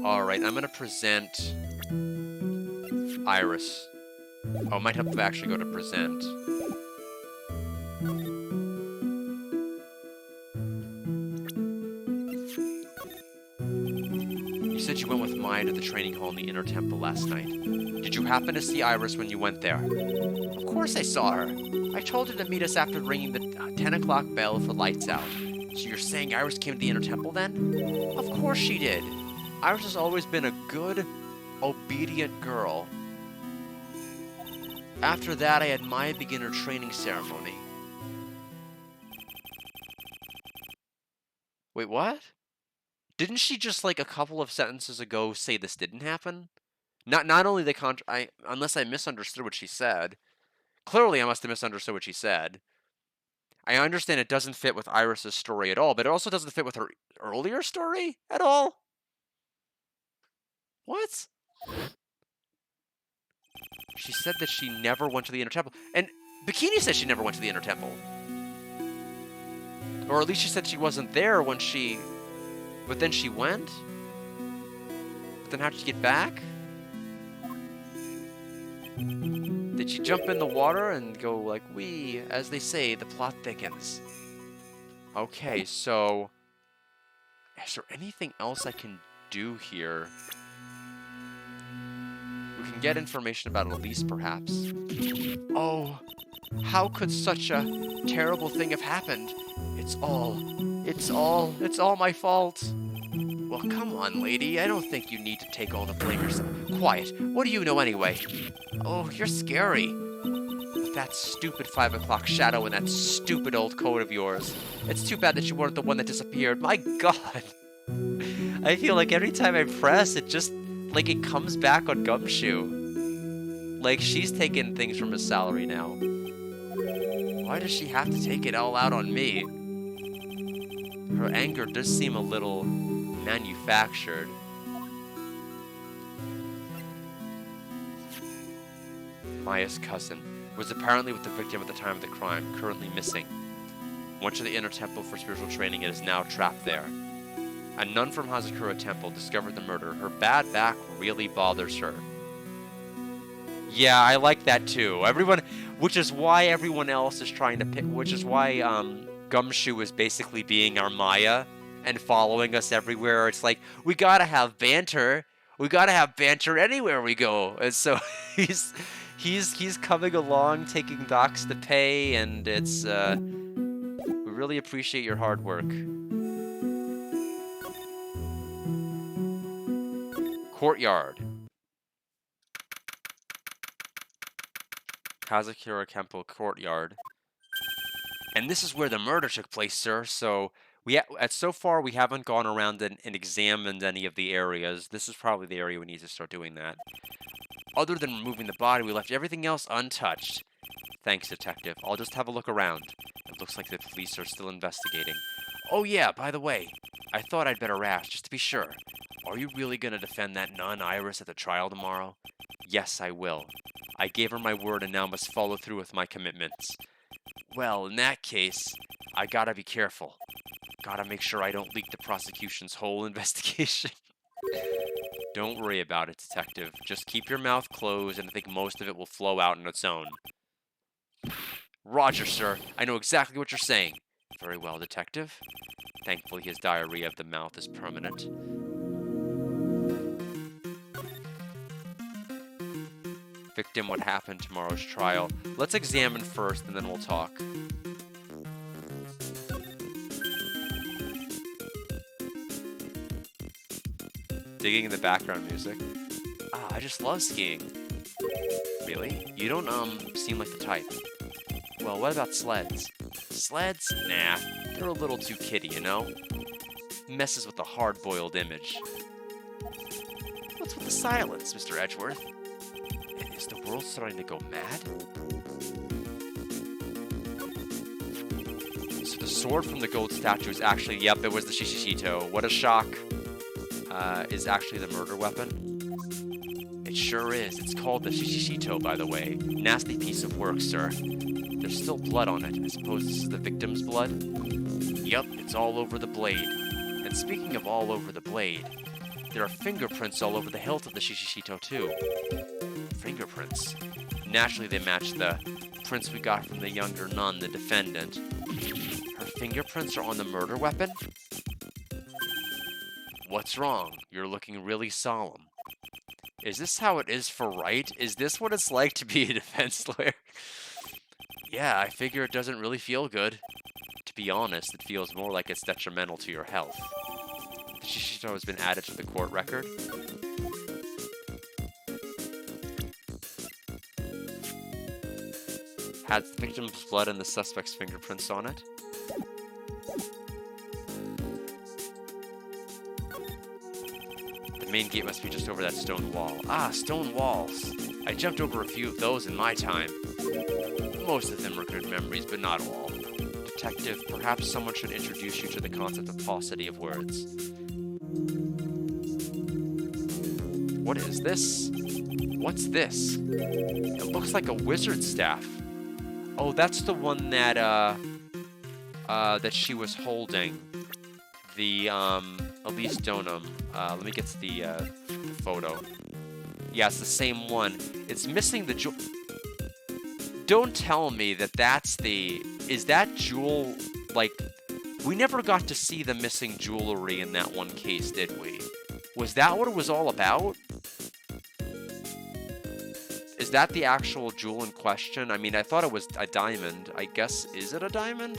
Alright, I'm gonna present Iris. Oh, it might help if I actually go to present. You said you went with Maya to the training hall in the inner temple last night. Did you happen to see Iris when you went there? Of course I saw her. I told her to meet us after ringing the 10 o'clock bell for lights out. So you're saying Iris came to the inner temple then? Of course she did. Iris has always been a good, obedient girl. After that, I had Maya begin her training ceremony. Wait, what? Didn't she just, like, a couple of sentences ago say this didn't happen? Not only the unless I misunderstood what she said. Clearly, I must have misunderstood what she said. I understand it doesn't fit with Iris's story at all, but it also doesn't fit with her earlier story at all? What? She said that she never went to the inner temple. And Bikini said she never went to the inner temple. Or at least she said she wasn't there when she... But then she went? But then how did she get back? Did she jump in the water and go like, wee? As they say, the plot thickens. Okay, so... Is there anything else I can do here? We can get information about Elise, perhaps. Oh, how could such a terrible thing have happened? It's all my fault. Well, come on, lady. I don't think you need to take all the blame yourself. Quiet. What do you know anyway? Oh, you're scary. With that stupid 5 o'clock shadow and that stupid old coat of yours. It's too bad that you weren't the one that disappeared. My God. I feel like every time I press, it just, like, it comes back on Gumshoe. Like, she's taking things from his salary now. Why does she have to take it all out on me? Her anger does seem a little manufactured. Maya's cousin was apparently with the victim at the time of the crime, currently missing. Went to the inner temple for spiritual training and is now trapped there. A nun from Hazakura Temple discovered the murder. Her bad back really bothers her. Yeah, I like that too. Which is why everyone else is trying to pick, which is why Gumshoe is basically being our Maya, and following us everywhere. It's like, we gotta have banter. We gotta have banter anywhere we go. And so he's coming along, taking docs to pay, and it's we really appreciate your hard work. Courtyard. Kazakura Kempo Courtyard. And this is where the murder took place, sir. So so far we haven't gone around and examined any of the areas. This is probably the area we need to start doing that. Other than removing the body, we left everything else untouched. Thanks, detective. I'll just have a look around. It looks like the police are still investigating. Oh yeah, by the way, I thought I'd better ask, just to be sure. Are you really gonna defend that nun, Iris, at the trial tomorrow? Yes, I will. I gave her my word and now must follow through with my commitments. Well, in that case, I gotta be careful. Gotta make sure I don't leak the prosecution's whole investigation. Don't worry about it, detective. Just keep your mouth closed and I think most of it will flow out on its own. Roger, sir. I know exactly what you're saying. Very well, detective. Thankfully, his diarrhea of the mouth is permanent. Victim, what happened tomorrow's trial? Let's examine first, and then we'll talk. Digging the background music. Ah, I just love skiing. Really? You don't, seem like the type. Well, what about sleds? Sleds? Nah, they're a little too kiddie, you know? Messes with the hard-boiled image. What's with the silence, Mr. Edgeworth? Is the world starting to go mad? So the sword from the gold statue is actually, yep, it was the Shishishito. What a shock. Is actually the murder weapon. It sure is. It's called the Shishishito, by the way. Nasty piece of work, sir. There's still blood on it. I suppose this is the victim's blood? Yup, it's all over the blade. And speaking of all over the blade, there are fingerprints all over the hilt of the Shishishito, too. Fingerprints. Naturally, they match the prints we got from the younger nun, the defendant. Her fingerprints are on the murder weapon? What's wrong? You're looking really solemn. Is this how it is for Wright? Is this what it's like to be a defense lawyer? Yeah, I figure it doesn't really feel good. To be honest, it feels more like it's detrimental to your health. The Shishito has been added to the court record. Has the victim's blood and the suspect's fingerprints on it? The main gate must be just over that stone wall. Ah, stone walls. I jumped over a few of those in my time. Most of them are good memories, but not all. Detective, perhaps someone should introduce you to the concept of paucity of words. What is this? What's this? It looks like a wizard staff. Oh, that's the one that, that she was holding. The, Elise Donum. Let me get to the photo. Yeah, it's the same one. It's missing the jewel. Don't tell me that that's the... Is that jewel, like... We never got to see the missing jewelry in that one case, did we? Was that what it was all about? Is that the actual jewel in question? I mean, I thought it was a diamond. I guess, is it a diamond?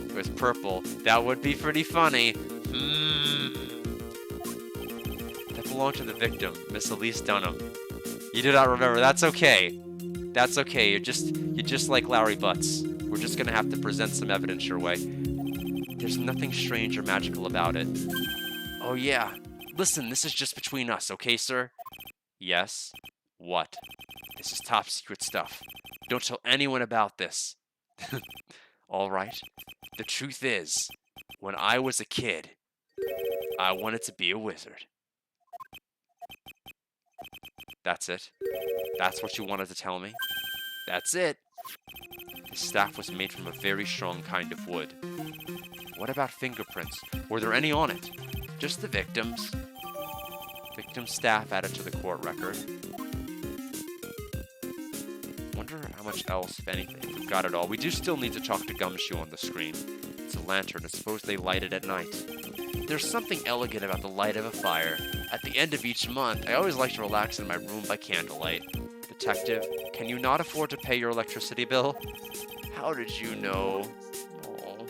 It was purple. That would be pretty funny. That belonged to the victim, Miss Elise Dunham. You do not remember. That's okay. That's okay. You're just like Larry Butts. We're just gonna have to present some evidence your way. There's nothing strange or magical about it. Oh yeah. Listen, this is just between us, okay, sir? Yes? What? This is top secret stuff. Don't tell anyone about this. All right. The truth is, when I was a kid, I wanted to be a wizard. That's it? That's what you wanted to tell me? That's it. The staff was made from a very strong kind of wood. What about fingerprints? Were there any on it? Just the victim's. Victim's staff added to the court record. wonder how much else, if anything. We've got it all. We do still need to talk to Gumshoe on the screen. It's a lantern. I suppose they light it at night. There's something elegant about the light of a fire. At the end of each month, I always like to relax in my room by candlelight. Detective, can you not afford to pay your electricity bill? How did you know? Oh.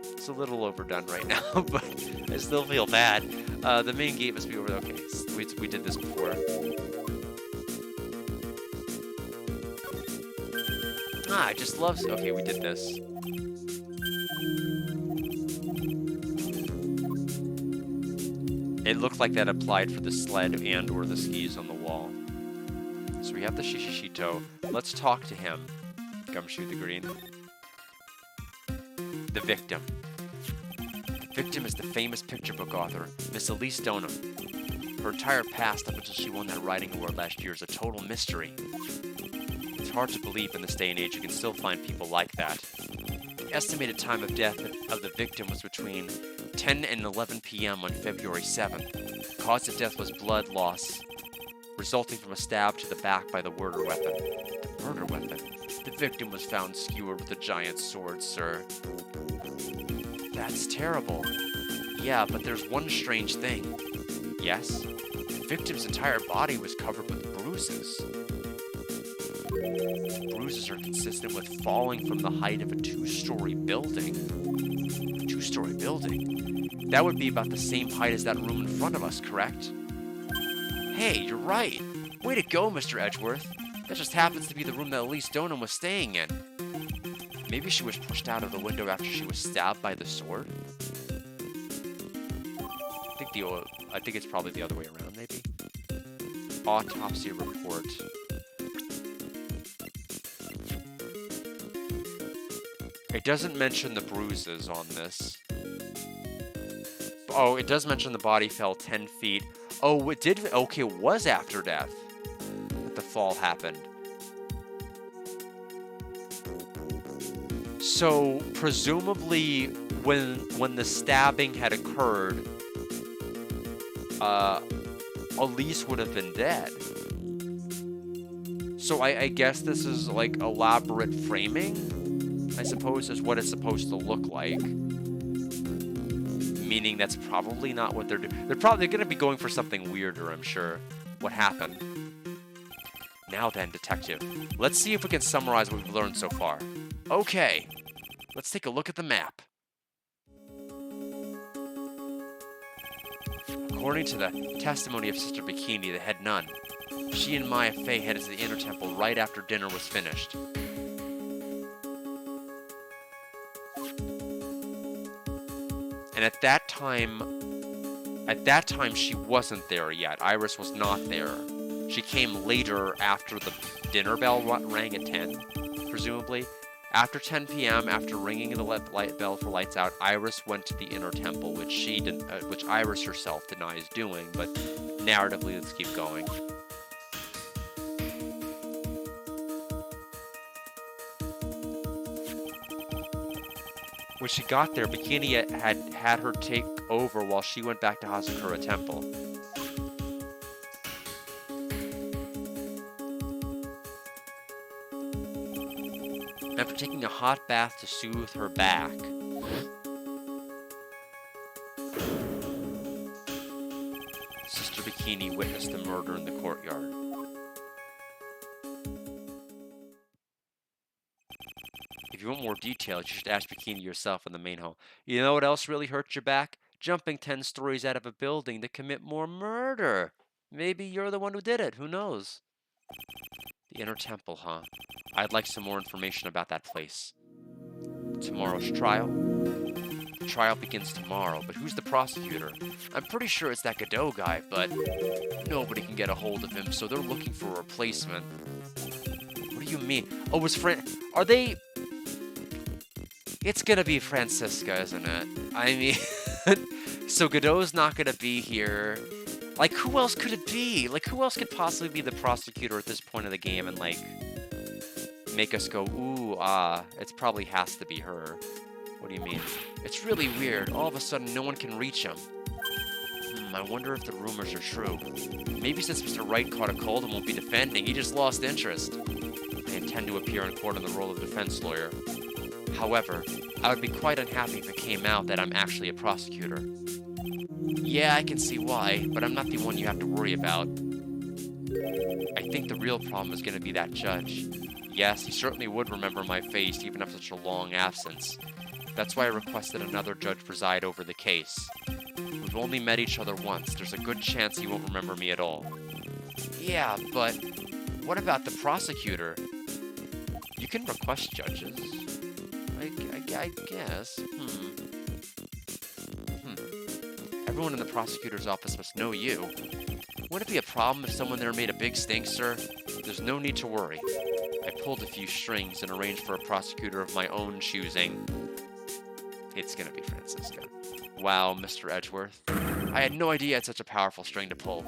It's a little overdone right now, but I still feel bad. The main gate must be over there. Okay, we did this before. I just love... Okay, we did this. It looked like that applied for the sled and or the skis on the wall. So we have the Shishishito. Let's talk to him. Gumshoe the Green. The victim. The victim is the famous picture book author, Miss Elise Donham. Her entire past up until she won that writing award last year is a total mystery. It's hard to believe in this day and age you can still find people like that. The estimated time of death of the victim was between 10 and 11 p.m. on February 7th. The cause of death was blood loss, resulting from a stab to the back by the murder weapon. The murder weapon? The victim was found skewered with a giant sword, sir. That's terrible. Yeah, but there's one strange thing. Yes? The victim's entire body was covered with bruises. Bruises are consistent with falling from the height of a two-story building. A two-story building? That would be about the same height as that room in front of us, correct? Hey, you're right. Way to go, Mr. Edgeworth. That just happens to be the room that Elise Donham was staying in. Maybe she was pushed out of the window after she was stabbed by the sword? I think it's probably the other way around, maybe. Autopsy report. It doesn't mention the bruises on this. Oh, it does mention the body fell 10 feet. Oh, it did. Okay, it was after death that the fall happened. So, presumably, when the stabbing had occurred, Elise would have been dead. So I guess this is like elaborate framing, I suppose, is what it's supposed to look like. Meaning that's probably not what they're doing. They're going to be going for something weirder, I'm sure. What happened? Now then, detective, let's see if we can summarize what we've learned so far. Okay, let's take a look at the map. According to the testimony of Sister Bikini, the head nun, she and Maya Fey headed to the inner temple right after dinner was finished. And at that time she wasn't there yet. Iris was not there. She came later after the dinner bell rang at 10, presumably. After 10 p.m., after ringing the light bell for lights out, Iris went to the inner temple, which Iris herself denies doing, but narratively, let's keep going. When she got there, Bikini had her take over while she went back to Hazakura Temple. After taking a hot bath to soothe her back, Sister Bikini witnessed the murder in the courtyard. If you want more details, you should ask Bikini yourself in the main hall. You know what else really hurts your back? Jumping 10 stories out of a building to commit more murder. Maybe you're the one who did it. Who knows? The inner temple, huh? I'd like some more information about that place. Tomorrow's trial? The trial begins tomorrow, but who's the prosecutor? I'm pretty sure it's that Godot guy, but nobody can get a hold of him, so they're looking for a replacement. What do you mean? Oh, are they... It's gonna be Francisca, isn't it? I mean... So Godot's not gonna be here. Like, who else could it be? Like, who else could possibly be the prosecutor at this point of the game and, like, make us go, ooh, it probably has to be her. What do you mean? It's really weird. All of a sudden, no one can reach him. I wonder if the rumors are true. Maybe since Mr. Wright caught a cold and won't be defending, he just lost interest. I intend to appear in court in the role of defense lawyer. However, I would be quite unhappy if it came out that I'm actually a prosecutor. Yeah, I can see why, but I'm not the one you have to worry about. I think the real problem is going to be that judge. Yes, he certainly would remember my face even after such a long absence. That's why I requested another judge preside over the case. We've only met each other once. There's a good chance he won't remember me at all. Yeah, but what about the prosecutor? You can request judges. I guess. Everyone in the prosecutor's office must know you. Would it be a problem if someone there made a big stink, sir? There's no need to worry. I pulled a few strings and arranged for a prosecutor of my own choosing. It's gonna be Francisca. Wow, Mr. Edgeworth. I had no idea I had such a powerful string to pull.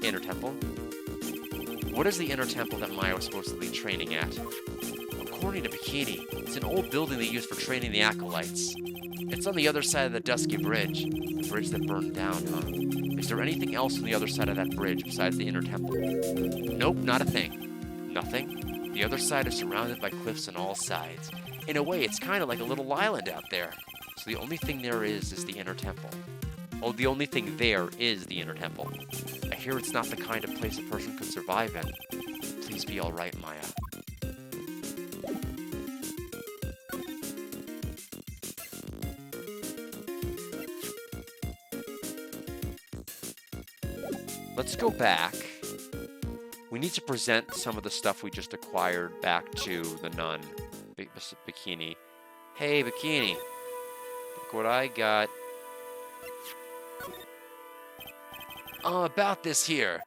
Inner Temple? What is the Inner Temple that Maya was supposedly training at? According to Bikini, it's an old building they use for training the acolytes. It's on the other side of the Dusky Bridge, the bridge that burned down, huh? Is there anything else on the other side of that bridge besides the Inner Temple? Nope, not a thing. Nothing? The other side is surrounded by cliffs on all sides. In a way, it's kind of like a little island out there. So the only thing there is the Inner Temple. Oh, the only thing there is the Inner Temple. I hear it's not the kind of place a person could survive in. Please be alright, Maya. Let's go back. We need to present some of the stuff we just acquired back to the nun, Bikini. Hey, Bikini. Look what I got. About this here.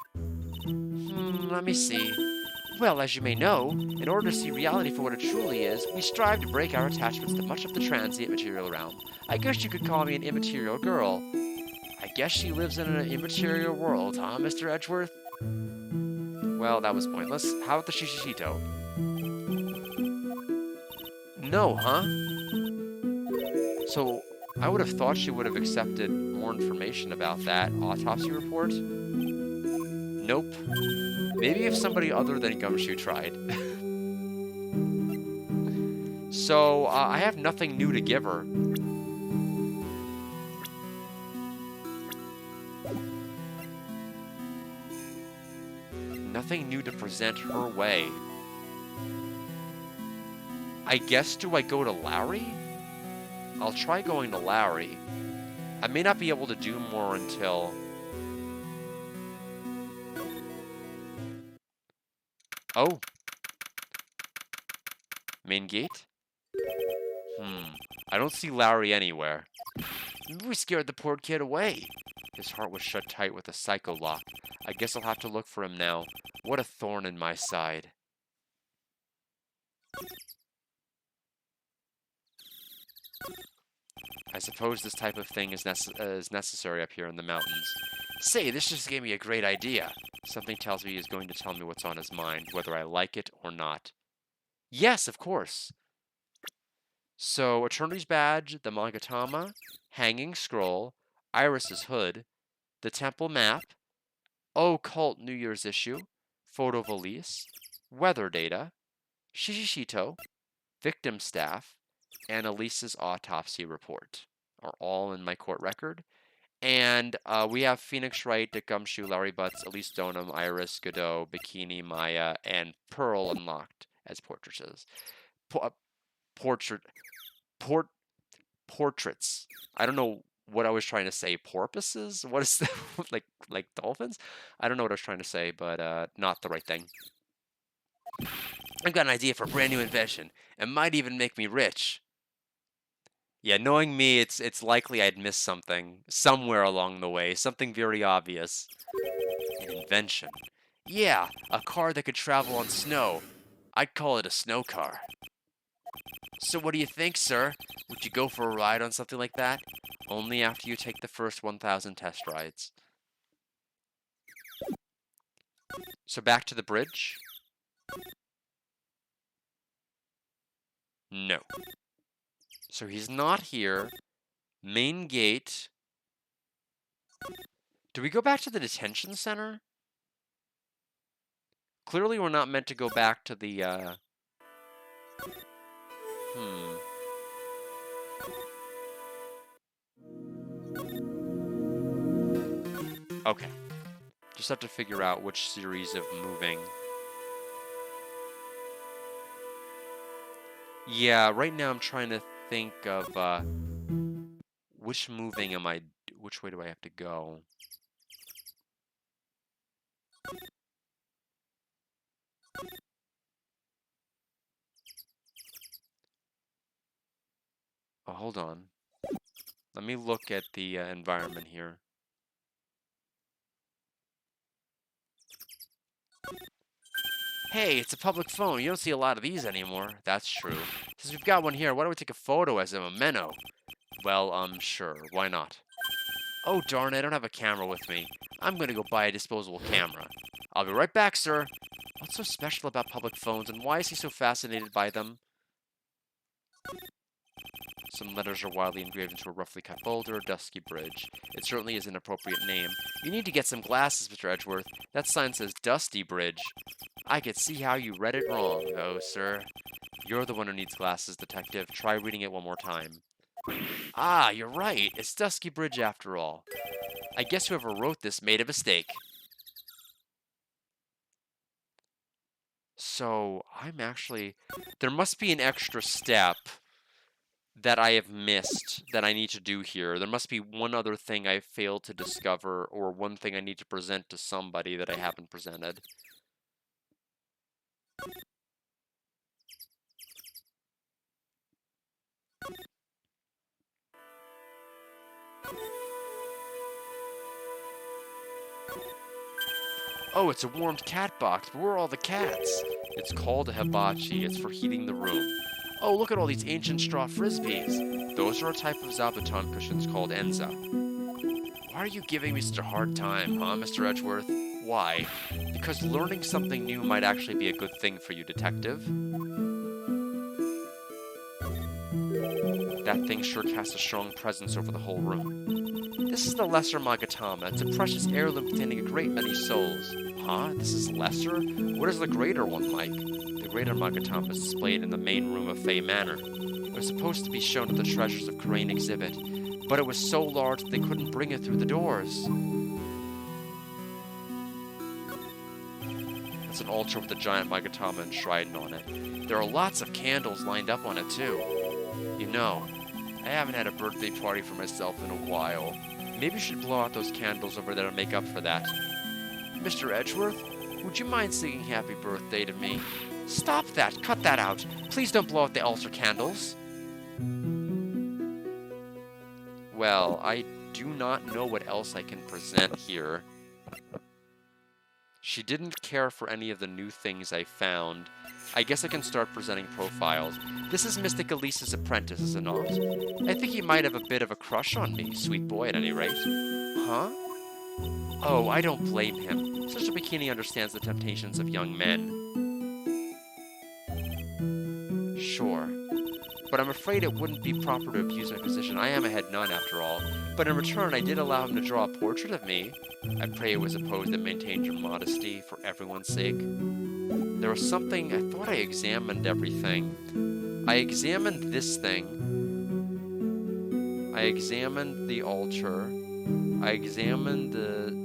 Let me see. Well, as you may know, in order to see reality for what it truly is, we strive to break our attachments to much of the transient material realm. I guess you could call me an immaterial girl. I guess she lives in an immaterial world, huh, Mr. Edgeworth? Well, that was pointless. How about the Shishishito? No, huh? So, I would have thought she would have accepted more information about that autopsy report. Nope. Maybe if somebody other than Gumshoe tried. So, I have nothing new to give her. Nothing new to present her way. I guess, do I go to Lowry? I'll try going to Lowry. I may not be able to do more until... Oh. Main gate? I don't see Lowry anywhere. Maybe we scared the poor kid away. His heart was shut tight with a psycho lock. I guess I'll have to look for him now. What a thorn in my side. I suppose this type of thing is necessary up here in the mountains. Say, this just gave me a great idea. Something tells me he's going to tell me what's on his mind, whether I like it or not. Yes, of course. So, Attorney's Badge, the Monogatama, Hanging Scroll, Iris's Hood, the Temple Map, Occult New Year's Issue, Photo Valise, Weather Data, Shishishito, Victim Staff, and Elise's Autopsy Report are all in my court record. And we have Phoenix Wright, Dick Gumshoe, Larry Butts, Elise Donham, Iris, Godot, Bikini, Maya, and Pearl unlocked as portraits. Portraits. I don't know what I was trying to say. Porpoises? What is that? like dolphins? I don't know what I was trying to say, but not the right thing. I've got an idea for a brand new invention. It might even make me rich. Yeah, knowing me, it's likely I'd miss something somewhere along the way, something very obvious. An invention. Yeah, a car that could travel on snow. I'd call it a snow car. So what do you think, sir? Would you go for a ride on something like that? Only after you take the first 1,000 test rides. So back to the bridge? No. So he's not here. Main gate. Do we go back to the detention center? Clearly, we're not meant to go back to the, hmm. Okay. Just have to figure out which series of moving. Yeah, right now I'm trying to think of, which moving am I, which way do I have to go? Oh, hold on. Let me look at the environment here. Hey, it's a public phone. You don't see a lot of these anymore. That's true. Since we've got one here, why don't we take a photo as a memento? Well, sure. Why not? Oh, darn, I don't have a camera with me. I'm gonna go buy a disposable camera. I'll be right back, sir. What's so special about public phones, and why is he so fascinated by them? Some letters are wildly engraved into a roughly cut boulder, Dusky Bridge. It certainly is an appropriate name. You need to get some glasses, Mr. Edgeworth. That sign says Dusty Bridge. I could see how you read it wrong, though, sir. You're the one who needs glasses, detective. Try reading it one more time. Ah, you're right. It's Dusky Bridge after all. I guess whoever wrote this made a mistake. So, there must be an extra step that I have missed that I need to do here. There must be one other thing I failed to discover, or one thing I need to present to somebody that I haven't presented. Oh, it's a warmed cat box, but where are all the cats? It's called a hibachi. It's for heating the room. Oh, look at all these ancient straw frisbees. Those are a type of zabuton cushions called enza. Why are you giving me such a hard time, huh, Mr. Edgeworth? Why? Because learning something new might actually be a good thing for you, detective. That thing sure casts a strong presence over the whole room. This is the Lesser Magatama. It's a precious heirloom containing a great many souls. Huh? This is lesser? What is the greater one like? The greater Magatama is displayed in the main room of Fey Manor. It was supposed to be shown at the Treasures of Crane exhibit, but it was so large that they couldn't bring it through the doors. It's an altar with a giant Magatama enshrined on it. There are lots of candles lined up on it, too. You know, I haven't had a birthday party for myself in a while. Maybe you should blow out those candles over there to make up for that. Mr. Edgeworth, would you mind singing happy birthday to me? Stop that! Cut that out! Please don't blow out the altar candles! Well, I do not know what else I can present here. She didn't care for any of the new things I found. I guess I can start presenting profiles. This is Mystic Elise's apprentice, is it not? I think he might have a bit of a crush on me, sweet boy at any rate. Huh? Oh, I don't blame him. Such a bikini understands the temptations of young men. Sure. But I'm afraid it wouldn't be proper to abuse my position. I am a head nun, after all. But in return, I did allow him to draw a portrait of me. I pray it was a pose that maintained your modesty for everyone's sake. There was something, I thought I examined everything. I examined this thing. I examined the altar. I examined the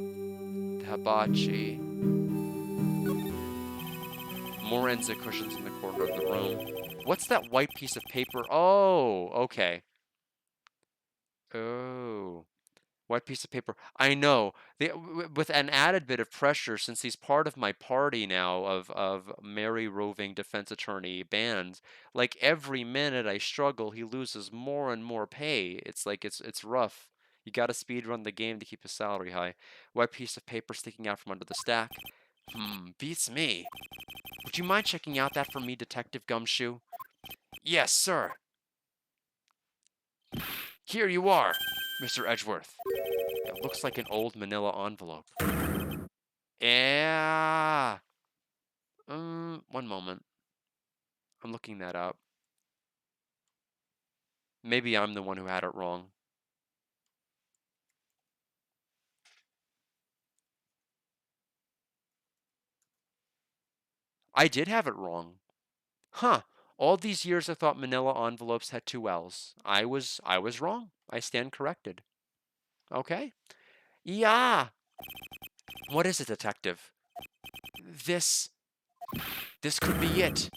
hibachi. More Enza cushions in the corner of the room. What's that white piece of paper? Oh, okay. Oh. White piece of paper. I know. With an added bit of pressure, since he's part of my party now of merry roving defense attorney bands, like every minute I struggle, he loses more and more pay. It's like it's rough. You gotta speed run the game to keep his salary high. White piece of paper sticking out from under the stack. Beats me. Would you mind checking out that for me, Detective Gumshoe? Yes, sir. Here you are, Mr. Edgeworth. It looks like an old manila envelope. Yeah. One moment. I'm looking that up. Maybe I'm the one who had it wrong. I did have it wrong. Huh. All these years I thought manila envelopes had two L's. I was wrong. I stand corrected. Okay. Yeah. What is it, detective? This this could be it.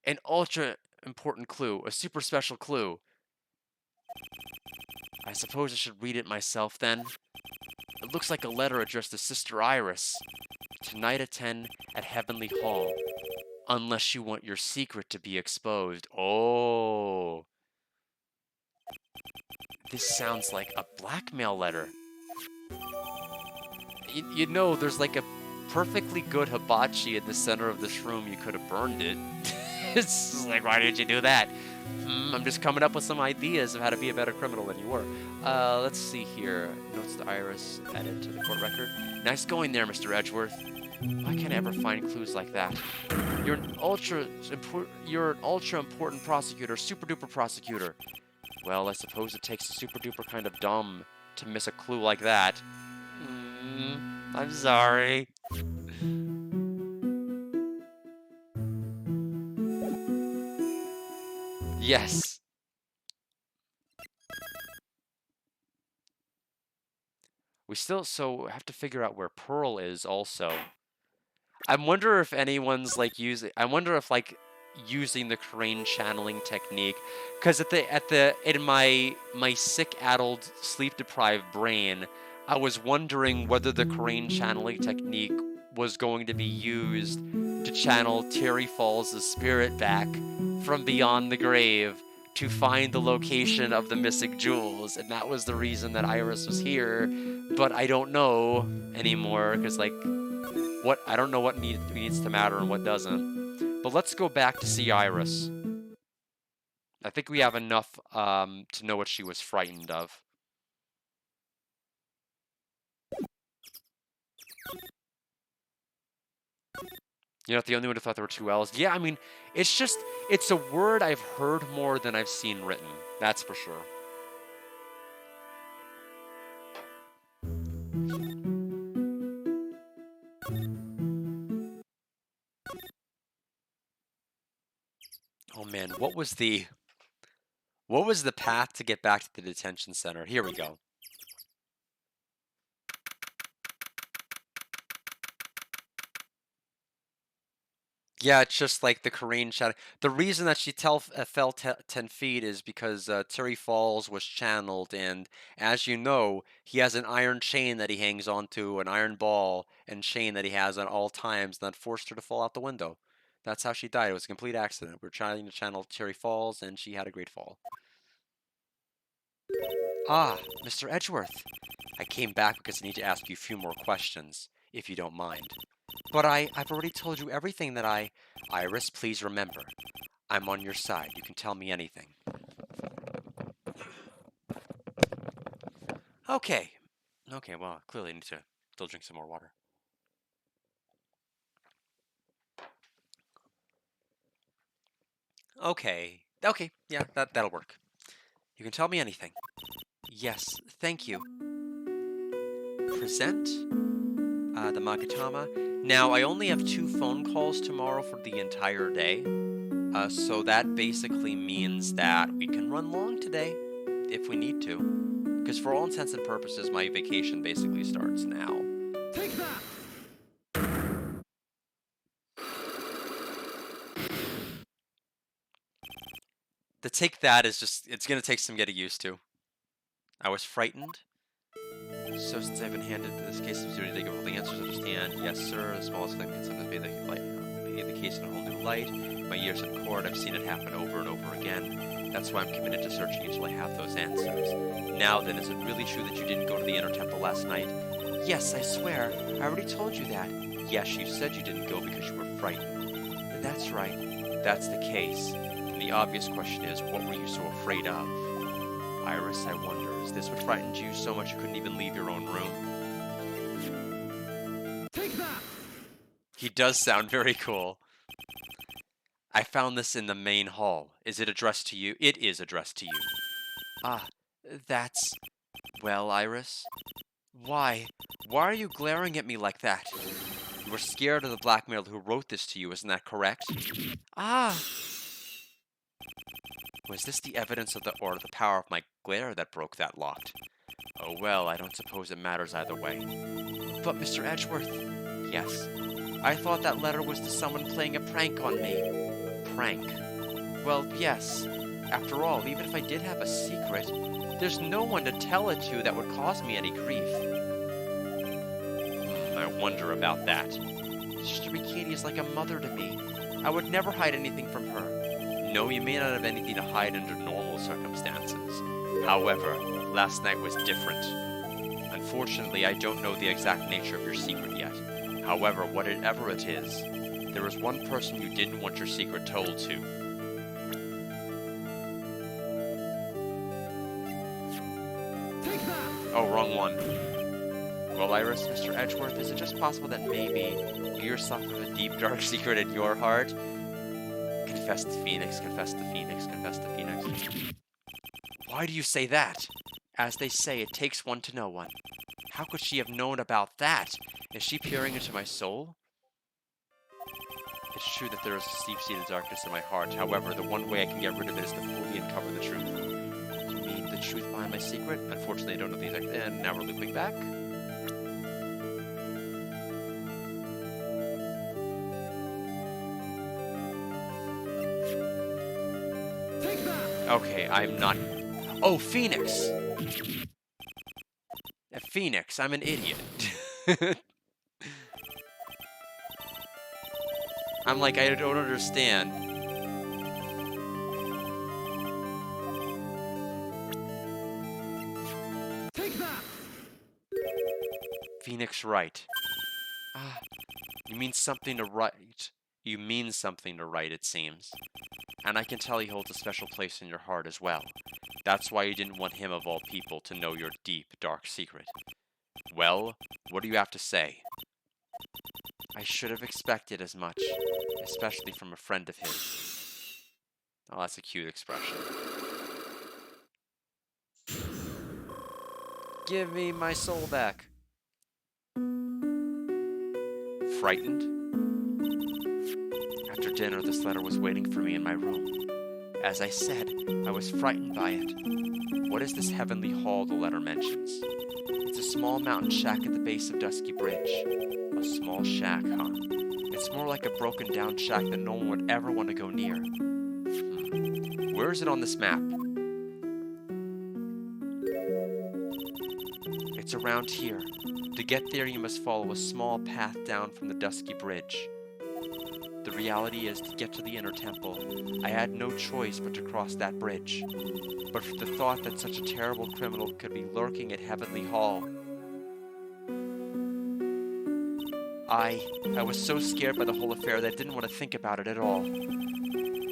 An ultra important clue, a super special clue. I suppose I should read it myself then. It looks like a letter addressed to Sister Iris. Tonight at 10 at Heavenly Hall. Unless you want your secret to be exposed. Oh. This sounds like a blackmail letter. You know, there's like a perfectly good hibachi in the center of this room. You could have burned it. It's like, why did you do that? I'm just coming up with some ideas of how to be a better criminal than you were. Let's see here. Notes to Iris, added to the court record. Nice going there, Mr. Edgeworth. Why can't I ever find clues like that? You're an ultra important prosecutor, super duper prosecutor. Well, I suppose it takes a super duper kind of dumb to miss a clue like that. I'm sorry. Yes. We still have to figure out where Pearl is also. I wonder if anyone's like using the crane channeling technique, because in my sick, addled, sleep deprived brain, I was wondering whether the crane channeling technique was going to be used to channel Terry Falls' spirit back from beyond the grave to find the location of the missing jewels, and that was the reason that Iris was here. But I don't know anymore, because I don't know what needs to matter and what doesn't. But let's go back to see Iris. I think we have enough to know what she was frightened of. You're not the only one who thought there were two L's. Yeah, I mean, it's a word I've heard more than I've seen written. That's for sure. Oh man, what was the path to get back to the detention center? Here we go. Yeah, it's just like the Korean shadow. The reason that she fell 10 feet is because Terry Falls was channeled, and as you know, he has an iron chain that he hangs onto, an iron ball and chain that he has at all times, and that forced her to fall out the window. That's how she died. It was a complete accident. We were trying to channel Terry Falls, and she had a great fall. Ah, Mr. Edgeworth. I came back because I need to ask you a few more questions, if you don't mind. But I've already told you everything that Iris, please remember. I'm on your side. You can tell me anything. Okay. Okay, well, clearly I need to still drink some more water. Okay. Okay, yeah, that'll work. You can tell me anything. Yes, thank you. Present the Magatama. Now, I only have 2 phone calls tomorrow for the entire day. So that basically means that we can run long today if we need to. Because for all intents and purposes, my vacation basically starts now. Take that! The take that is it's going to take some getting used to. I was frightened. So since I've been handed this case of duty, they give all the answers, understand. Yes, sir. The smallest thing can sometimes be the case in a whole new light. My years in court, I've seen it happen over and over again. That's why I'm committed to searching until I have those answers. Now then, is it really true that you didn't go to the Inner Temple last night? Yes, I swear. I already told you that. Yes, you said you didn't go because you were frightened. That's right. If that's the case, then the obvious question is, what were you so afraid of? Iris, I wonder, is this what frightened you so much you couldn't even leave your own room? Take that! He does sound very cool. I found this in the main hall. Is it addressed to you? It is addressed to you. Ah, that's... Well, Iris? Why? Why are you glaring at me like that? You were scared of the blackmailer who wrote this to you, isn't that correct? Ah! Was this the evidence of the power of my glare that broke that lock? Oh well, I don't suppose it matters either way. But Mr. Edgeworth, yes, I thought that letter was to someone playing a prank on me. Prank? Well, yes. After all, even if I did have a secret, there's no one to tell it to that would cause me any grief. I wonder about that. Sister Bikini is like a mother to me. I would never hide anything from her. No, you may not have anything to hide under normal circumstances. However, last night was different. Unfortunately, I don't know the exact nature of your secret yet. However, whatever it is, there is one person you didn't want your secret told to. Take that! Oh, wrong one. Well, Iris, Mr. Edgeworth, is it just possible that maybe you yourself have a deep, dark secret in your heart? Confess to Phoenix, confess to Phoenix, confess to Phoenix. Why do you say that? As they say, it takes one to know one. How could she have known about that? Is she peering into my soul? It's true that there is a deep-seated darkness in my heart. However, the one way I can get rid of it is to fully uncover the truth. You mean the truth behind my secret? Unfortunately, I don't know the exact... And now we're looping back. Take that! Okay, I'm not... Oh, Phoenix! Phoenix, I'm an idiot. I'm like, I don't understand. Take that! Phoenix Wright. Ah, you mean something to write. You mean something to write, it seems. And I can tell he holds a special place in your heart as well. That's why you didn't want him, of all people, to know your deep, dark secret. Well, what do you have to say? I should have expected as much, especially from a friend of his. Oh, that's a cute expression. Give me my soul back. Frightened? After dinner, this letter was waiting for me in my room. As I said, I was frightened by it. What is this heavenly hall the letter mentions? It's a small mountain shack at the base of Dusky Bridge. A small shack, huh? It's more like a broken down shack that no one would ever want to go near. Where is it on this map? It's around here. To get there, you must follow a small path down from the Dusky Bridge. The reality is, to get to the Inner Temple, I had no choice but to cross that bridge. But for the thought that such a terrible criminal could be lurking at Heavenly Hall, I was so scared by the whole affair that I didn't want to think about it at all.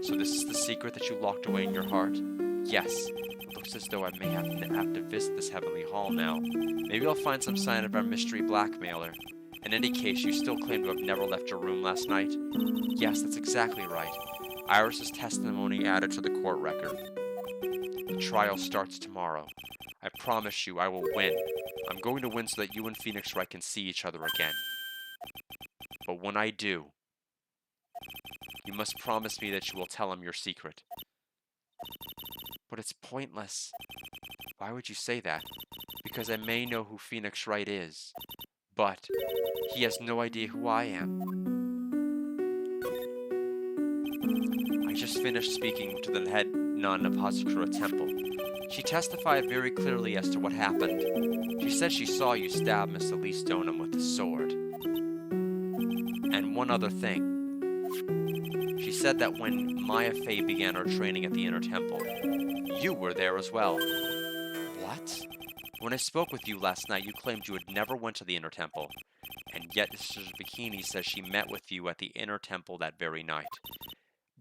So this is the secret that you locked away in your heart? Yes. It looks as though I may have to visit this Heavenly Hall now. Maybe I'll find some sign of our mystery blackmailer. In any case, you still claim to have never left your room last night? Yes, that's exactly right. Iris's testimony added to the court record. The trial starts tomorrow. I promise you I will win. I'm going to win so that you and Phoenix Wright can see each other again. But when I do, you must promise me that you will tell him your secret. But it's pointless. Why would you say that? Because I may know who Phoenix Wright is, but he has no idea who I am. I just finished speaking to the head nun of Hazakura Temple. She testified very clearly as to what happened. She said she saw you stab Miss Elise Stoneham with a sword. And one other thing. She said that when Maya Fey began her training at the Inner Temple, you were there as well. What? When I spoke with you last night, you claimed you had never went to the Inner Temple. And yet Sister Bikini says she met with you at the Inner Temple that very night.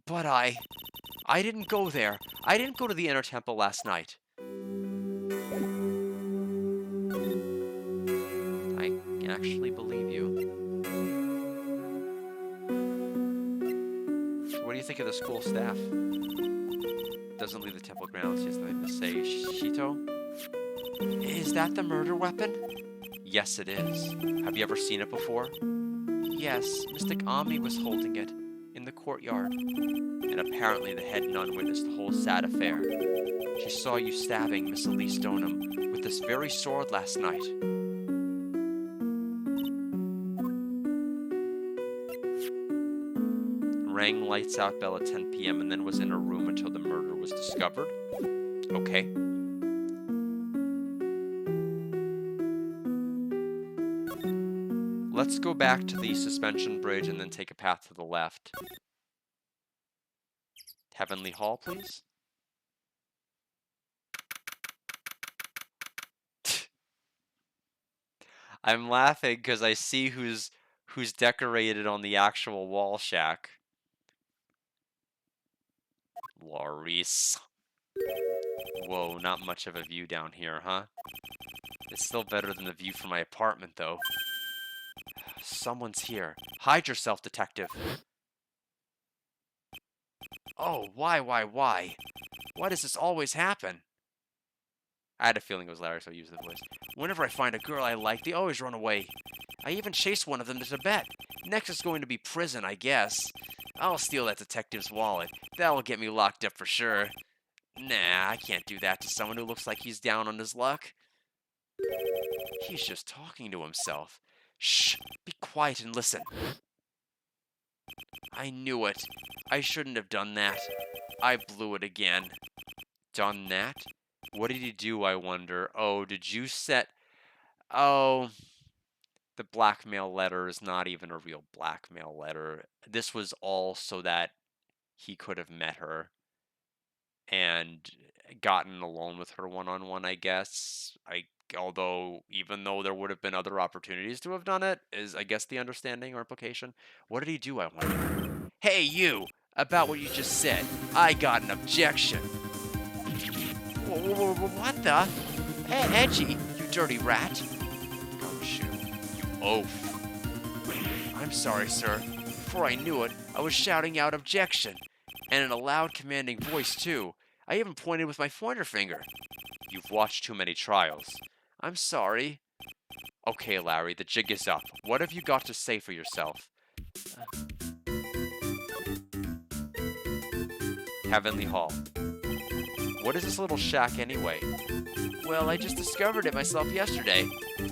But I didn't go there. I didn't go to the Inner Temple last night. I actually believe you. What do you think of the school staff? Doesn't leave the temple grounds. He has nothing to say. Shito? Is that the murder weapon? Yes, it is. Have you ever seen it before? Yes, Mystic Ami was holding it in the courtyard, and apparently the head nun witnessed the whole sad affair. She saw you stabbing Miss Elise Stoneham with this very sword last night. Rang lights out bell at 10 p.m. and then was in her room until the murder was discovered. Okay. Let's go back to the suspension bridge and then take a path to the left. Heavenly Hall, please. I'm laughing because I see who's decorated on the actual wall shack. Laurice. Whoa, not much of a view down here, huh? It's still better than the view from my apartment, though. Someone's here. Hide yourself, detective. Oh, why? Why does this always happen? I had a feeling it was Larry, so I used the voice. Whenever I find a girl I like, they always run away. I even chased one of them to Tibet. Next is going to be prison, I guess. I'll steal that detective's wallet. That'll get me locked up for sure. Nah, I can't do that to someone who looks like he's down on his luck. He's just talking to himself. Shh, be quiet and listen. I knew it. I shouldn't have done that. I blew it again. Done that? What did he do, I wonder? Oh, did you set... Oh, the blackmail letter is not even a real blackmail letter. This was all so that he could have met her and gotten alone with her one-on-one, I guess. Although, even though there would have been other opportunities to have done it, is, I guess, the understanding or implication. What did he do, I wonder? Hey, you! About what you just said. I got an objection. What the? Hey, Edgy, you dirty rat. Gumshoe, you oaf. I'm sorry, sir. Before I knew it, I was shouting out objection. And in a loud, commanding voice, too. I even pointed with my pointer finger. You've watched too many trials. I'm sorry. Okay, Larry, the jig is up. What have you got to say for yourself? Heavenly Hall. What is this little shack anyway? Well, I just discovered it myself yesterday.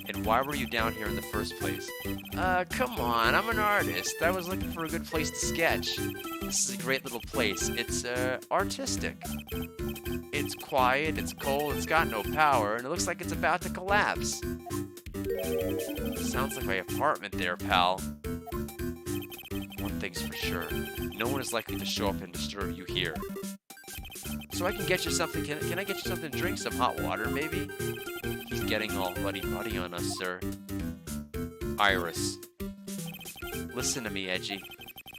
And why were you down here in the first place? Come on, I'm an artist. I was looking for a good place to sketch. This is a great little place. It's, artistic. It's quiet, it's cold, it's got no power, and it looks like it's about to collapse. Sounds like my apartment there, pal. One thing's for sure. No one is likely to show up and disturb you here. So I can get you something, can I get you something to drink? Some hot water, maybe? He's getting all buddy-buddy on us, sir. Iris. Listen to me, Edgy.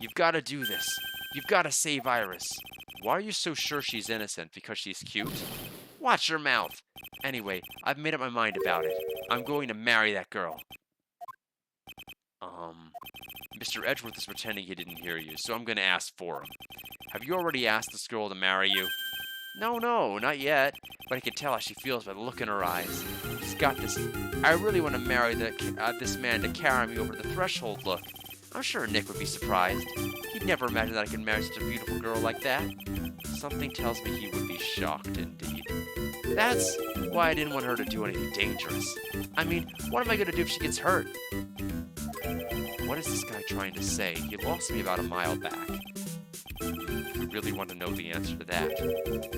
You've got to do this. You've got to save Iris. Why are you so sure she's innocent? Because she's cute? Watch your mouth. Anyway, I've made up my mind about it. I'm going to marry that girl. Mr. Edgeworth is pretending he didn't hear you, so I'm going to ask for him. Have you already asked this girl to marry you? No, not yet. But I can tell how she feels by the look in her eyes. She's got this, I really want to marry this man to carry me over the threshold look. I'm sure Nick would be surprised. He'd never imagine that I could marry such a beautiful girl like that. Something tells me he would be shocked indeed. That's why I didn't want her to do anything dangerous. I mean, what am I going to do if she gets hurt? What is this guy trying to say? He lost me about a mile back. We really want to know the answer to that.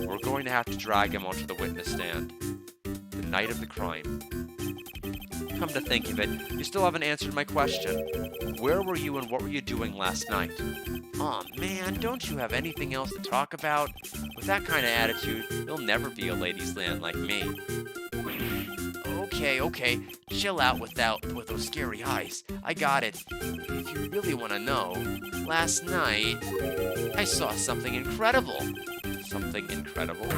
We're going to have to drag him onto the witness stand. The night of the crime. Come to think of it, you still haven't answered my question. Where were you and what were you doing last night? Aw, man, don't you have anything else to talk about? With that kind of attitude, you'll never be a ladies' man like me. Okay, chill out with those scary eyes. I got it. If you really want to know, last night, I saw something incredible. Something incredible?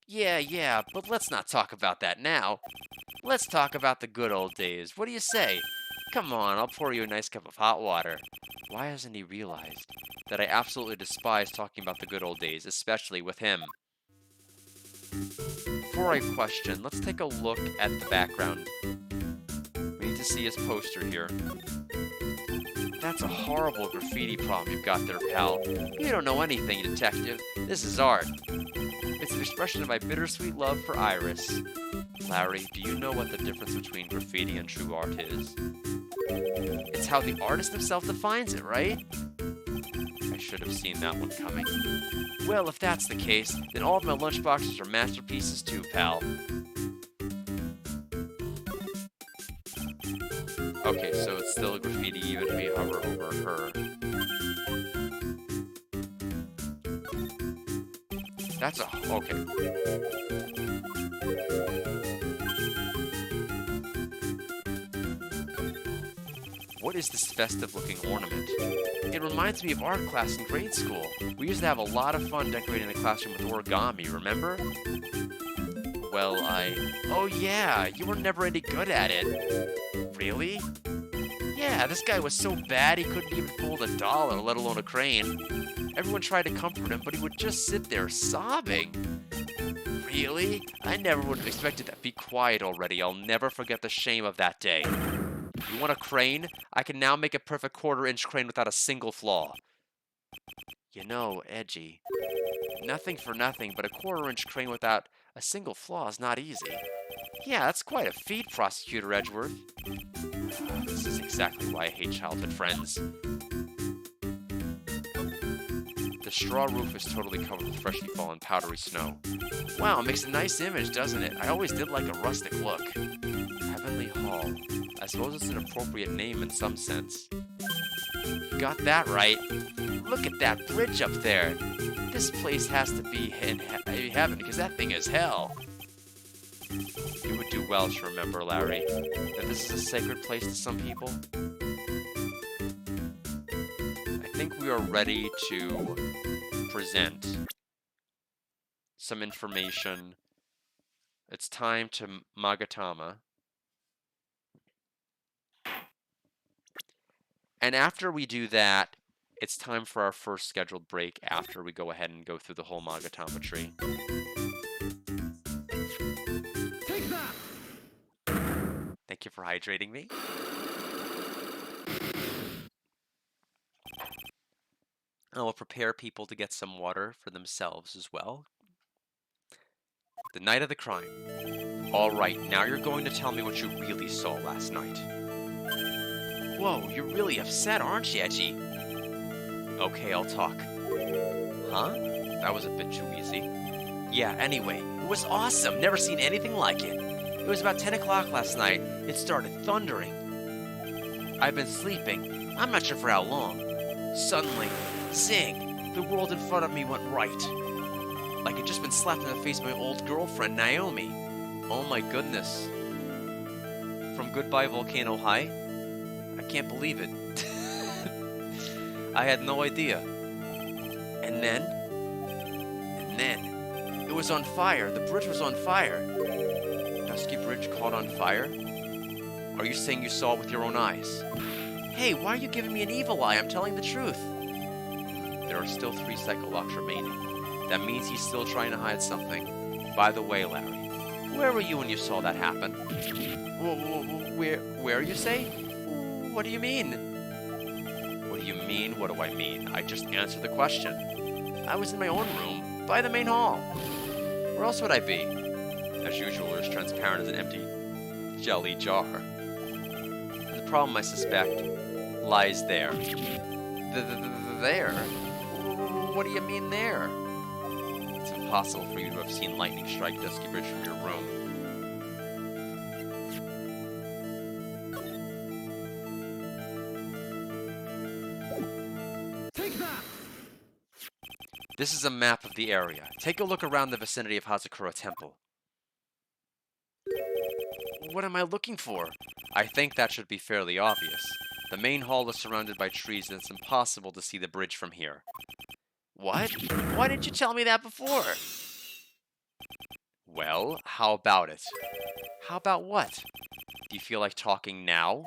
Yeah, but let's not talk about that now. Let's talk about the good old days. What do you say? Come on, I'll pour you a nice cup of hot water. Why hasn't he realized that I absolutely despise talking about the good old days, especially with him? before I question, let's take a look at the background. We need to see his poster here. That's a horrible graffiti problem you've got there, pal. You don't know anything, detective. This is art. It's an expression of my bittersweet love for Iris. Larry, do you know what the difference between graffiti and true art is? It's how the artist himself defines it, right? I should have seen that one coming. Well, if that's the case, then all of my lunchboxes are masterpieces too, pal. Okay, so it's still a graffiti even if we hover over her. That's a... okay. What is this festive-looking ornament? It reminds me of art class in grade school. We used to have a lot of fun decorating the classroom with origami, remember? Well, oh yeah, you were never any good at it. Really? Yeah, this guy was so bad he couldn't even fold a dollar, let alone a crane. Everyone tried to comfort him, but he would just sit there sobbing. Really? I never would have expected that. Be quiet already. I'll never forget the shame of that day. You want a crane? I can now make a perfect quarter-inch crane without a single flaw. You know, edgy. Nothing for nothing, but a quarter-inch crane without a single flaw is not easy. Yeah, that's quite a feat, Prosecutor Edgeworth. This is exactly why I hate childhood friends. The straw roof is totally covered with freshly fallen powdery snow. Wow, it makes a nice image, doesn't it? I always did like a rustic look. Heavenly Hall. I suppose it's an appropriate name in some sense. Got that right. Look at that bridge up there. This place has to be in heaven because that thing is hell. You would do well to remember, Larry, that this is a sacred place to some people. I think we are ready to present some information. It's time to Magatama. And after we do that, it's time for our first scheduled break after we go ahead and go through the whole Magatama tree. Take that! Thank you for hydrating me. I will prepare people to get some water for themselves as well. The night of the crime. All right, now you're going to tell me what you really saw last night. Whoa, you're really upset, aren't you, Edgy? Okay, I'll talk. Huh? That was a bit too easy. Yeah, anyway, it was awesome. Never seen anything like it. It was about 10 o'clock last night. It started thundering. I've been sleeping. I'm not sure for how long. Suddenly, zing! The world in front of me went right. Like I'd just been slapped in the face by my old girlfriend, Naomi. Oh my goodness. From Goodbye Volcano High? I can't believe it. I had no idea. And then, it was on fire. The bridge was on fire. Dusky Bridge caught on fire? Are you saying you saw it with your own eyes? Hey, why are you giving me an evil eye? I'm telling the truth. There are still 3 Psycholocks remaining. That means he's still trying to hide something. By the way, Larry, where were you when you saw that happen? Where you say? What do you mean? What do you mean? What do I mean? I just answered the question. I was in my own room, by the main hall. Where else would I be? As usual, you're as transparent as an empty jelly jar. The problem, I suspect, lies there. There? What do you mean there? It's impossible for you to have seen lightning strike Dusky Bridge from your room. Take that! This is a map of the area. Take a look around the vicinity of Hazakura Temple. What am I looking for? I think that should be fairly obvious. The main hall is surrounded by trees and it's impossible to see the bridge from here. What? Why didn't you tell me that before? Well, how about it? How about what? Do you feel like talking now?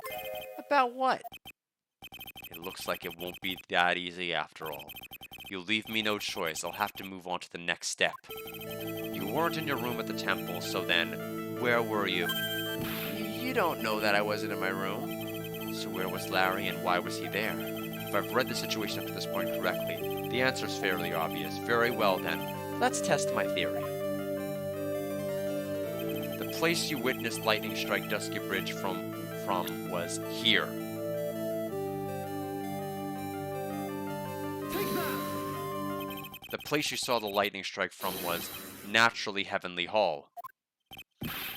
About what? It looks like it won't be that easy after all. You leave me no choice. I'll have to move on to the next step. You weren't in your room at the temple, so then, where were you? You don't know that I wasn't in my room. So where was Larry and why was he there? If I've read the situation up to this point correctly, the answer is fairly obvious. Very well then, let's test my theory. The place you witnessed lightning strike Dusky Bridge from was here. Take that! The place you saw the lightning strike from was naturally Heavenly Hall.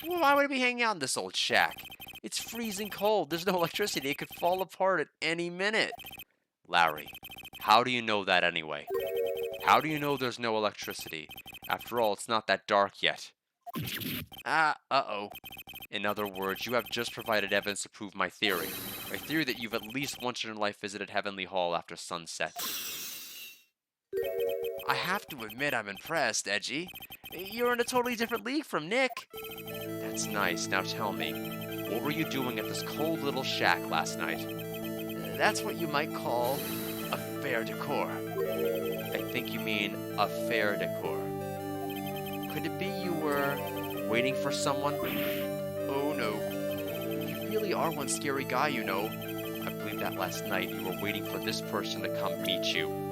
Well, why would I be hanging out in this old shack? It's freezing cold. There's no electricity. It could fall apart at any minute. Larry, how do you know that anyway? How do you know there's no electricity? After all, it's not that dark yet. Uh-oh. In other words, you have just provided evidence to prove my theory. My theory that you've at least once in your life visited Heavenly Hall after sunset. I have to admit I'm impressed, Edgy. You're in a totally different league from Nick. That's nice. Now tell me, what were you doing at this cold little shack last night? That's what you might call a fair decor. I think you mean a fair decor. Could it be you were waiting for someone? Oh no. You really are one scary guy, you know. I believe that last night you were waiting for this person to come meet you.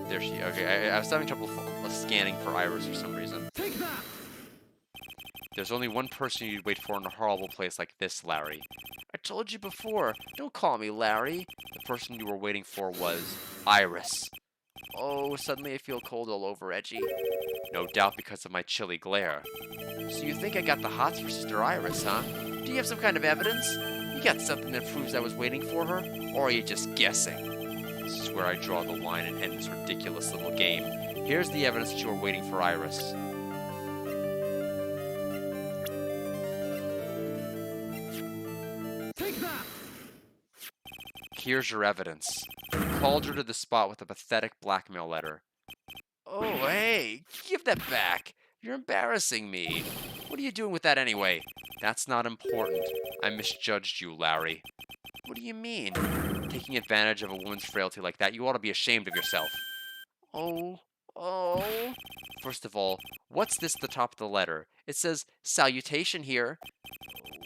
There she is. Okay, I was having trouble scanning for Iris for some reason. Take that! There's only one person you'd wait for in a horrible place like this, Larry. I told you before, don't call me Larry. The person you were waiting for was Iris. Oh, suddenly I feel cold all over, Edgy. No doubt because of my chilly glare. So you think I got the hots for Sister Iris, huh? Do you have some kind of evidence? You got something that proves I was waiting for her? Or are you just guessing? This is where I draw the line and end this ridiculous little game. Here's the evidence that you were waiting for Iris. Take that! Here's your evidence. You called her to the spot with a pathetic blackmail letter. Oh, hey, give that back. You're embarrassing me. What are you doing with that anyway? That's not important. I misjudged you, Larry. What do you mean? Taking advantage of a woman's frailty like that, you ought to be ashamed of yourself. Oh. First of all, what's this at the top of the letter? It says, salutation here.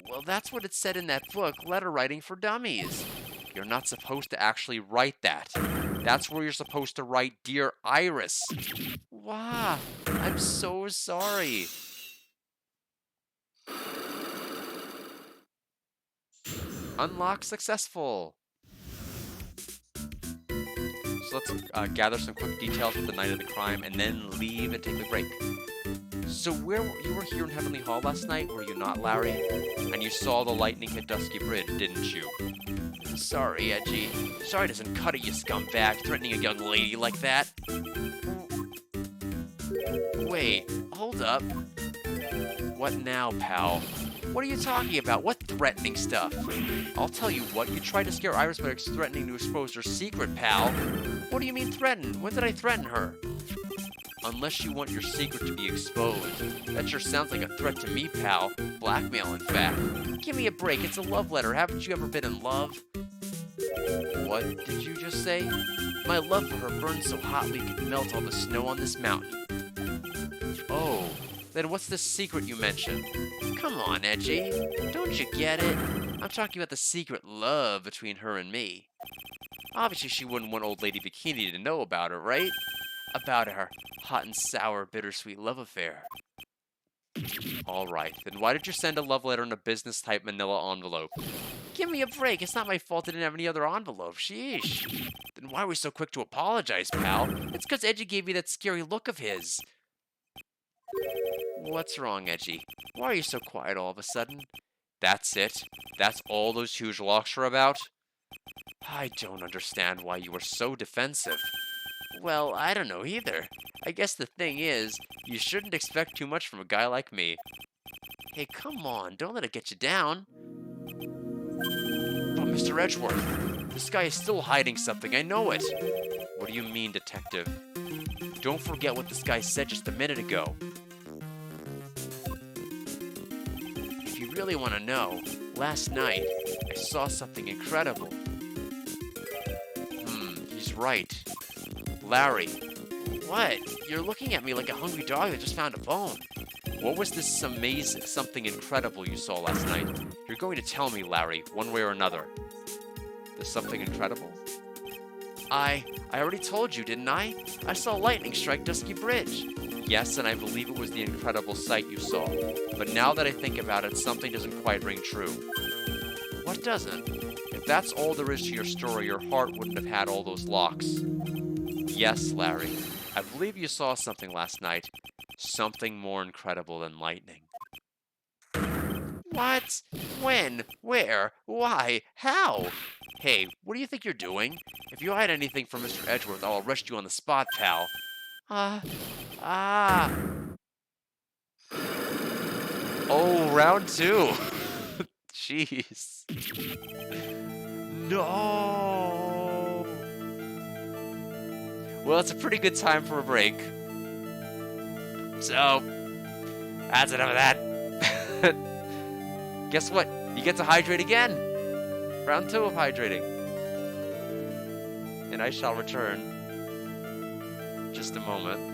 Well, that's what it said in that book, Letter Writing for Dummies. You're not supposed to actually write that. That's where you're supposed to write, Dear Iris. Wow, I'm so sorry. Unlock successful. So let's gather some quick details of the night of the crime and then leave and take a break. So you were here in Heavenly Hall last night, were you not, Larry? And you saw the lightning hit Dusky Bridge, didn't you? Sorry, Edgy. Sorry doesn't cut it, you scumbag, threatening a young lady like that. Wait, hold up. What now, pal? What are you talking about? What threatening stuff? I'll tell you what, you tried to scare Iris by threatening to expose her secret, pal. What do you mean threaten? When did I threaten her? Unless you want your secret to be exposed. That sure sounds like a threat to me, pal. Blackmail, in fact. Give me a break, it's a love letter. Haven't you ever been in love? What did you just say? My love for her burns so hotly it could melt all the snow on this mountain. Oh, then what's the secret you mentioned? Come on, Edgy. Don't you get it? I'm talking about the secret love between her and me. Obviously, she wouldn't want Old Lady Bikini to know about it, right? About our hot and sour, bittersweet love affair. Alright, then why did you send a love letter in a business-type manila envelope? Give me a break, it's not my fault I didn't have any other envelope, sheesh. Then why are we so quick to apologize, pal? It's because Edgy gave you that scary look of his. What's wrong, Edgy? Why are you so quiet all of a sudden? That's it? That's all those huge locks are about? I don't understand why you were so defensive. Well, I don't know either. I guess the thing is, you shouldn't expect too much from a guy like me. Hey, come on, don't let it get you down. But Mr. Edgeworth, this guy is still hiding something, I know it. What do you mean, detective? Don't forget what this guy said just a minute ago. If you really want to know, last night, I saw something incredible. He's right. Larry, what? You're looking at me like a hungry dog that just found a bone. What was this amazing, something incredible you saw last night? You're going to tell me, Larry, one way or another. There's something incredible? I already told you, didn't I? I saw lightning strike Dusky Bridge. Yes, and I believe it was the incredible sight you saw. But now that I think about it, something doesn't quite ring true. What doesn't? If that's all there is to your story, your heart wouldn't have had all those locks. Yes, Larry, I believe you saw something last night. Something more incredible than lightning. What? When? Where? Why? How? Hey, what do you think you're doing? If you hide anything from Mr. Edgeworth, I'll arrest you on the spot, pal. Ah, ah. Oh, round two. Jeez. No. Well, it's a pretty good time for a break. So, that's enough of that. Guess what? You get to hydrate again. Round two of hydrating. And I shall return. Just a moment.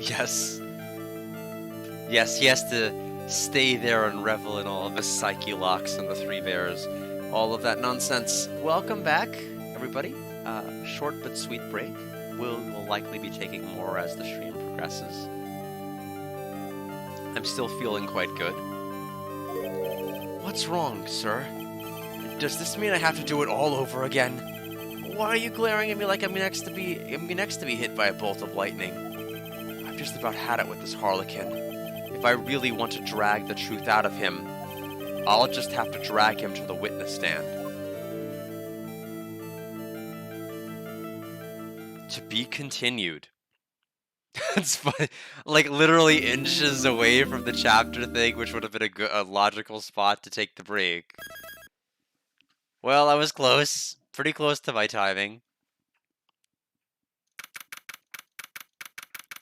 Yes. Yes, he has to stay there and revel in all of the Psyche locks and the three bears. All of that nonsense. Welcome back, everybody. Short but sweet break. We'll likely be taking more as the stream progresses. I'm still feeling quite good. What's wrong, sir? Does this mean I have to do it all over again? Why are you glaring at me like I'm next to be hit by a bolt of lightning? I've just about had it with this harlequin. If I really want to drag the truth out of him, I'll just have to drag him to the witness stand. To be continued. It's funny. Like literally inches away from the chapter thing, which would have been a logical spot to take the break. Well, I was close. Pretty close to my timing.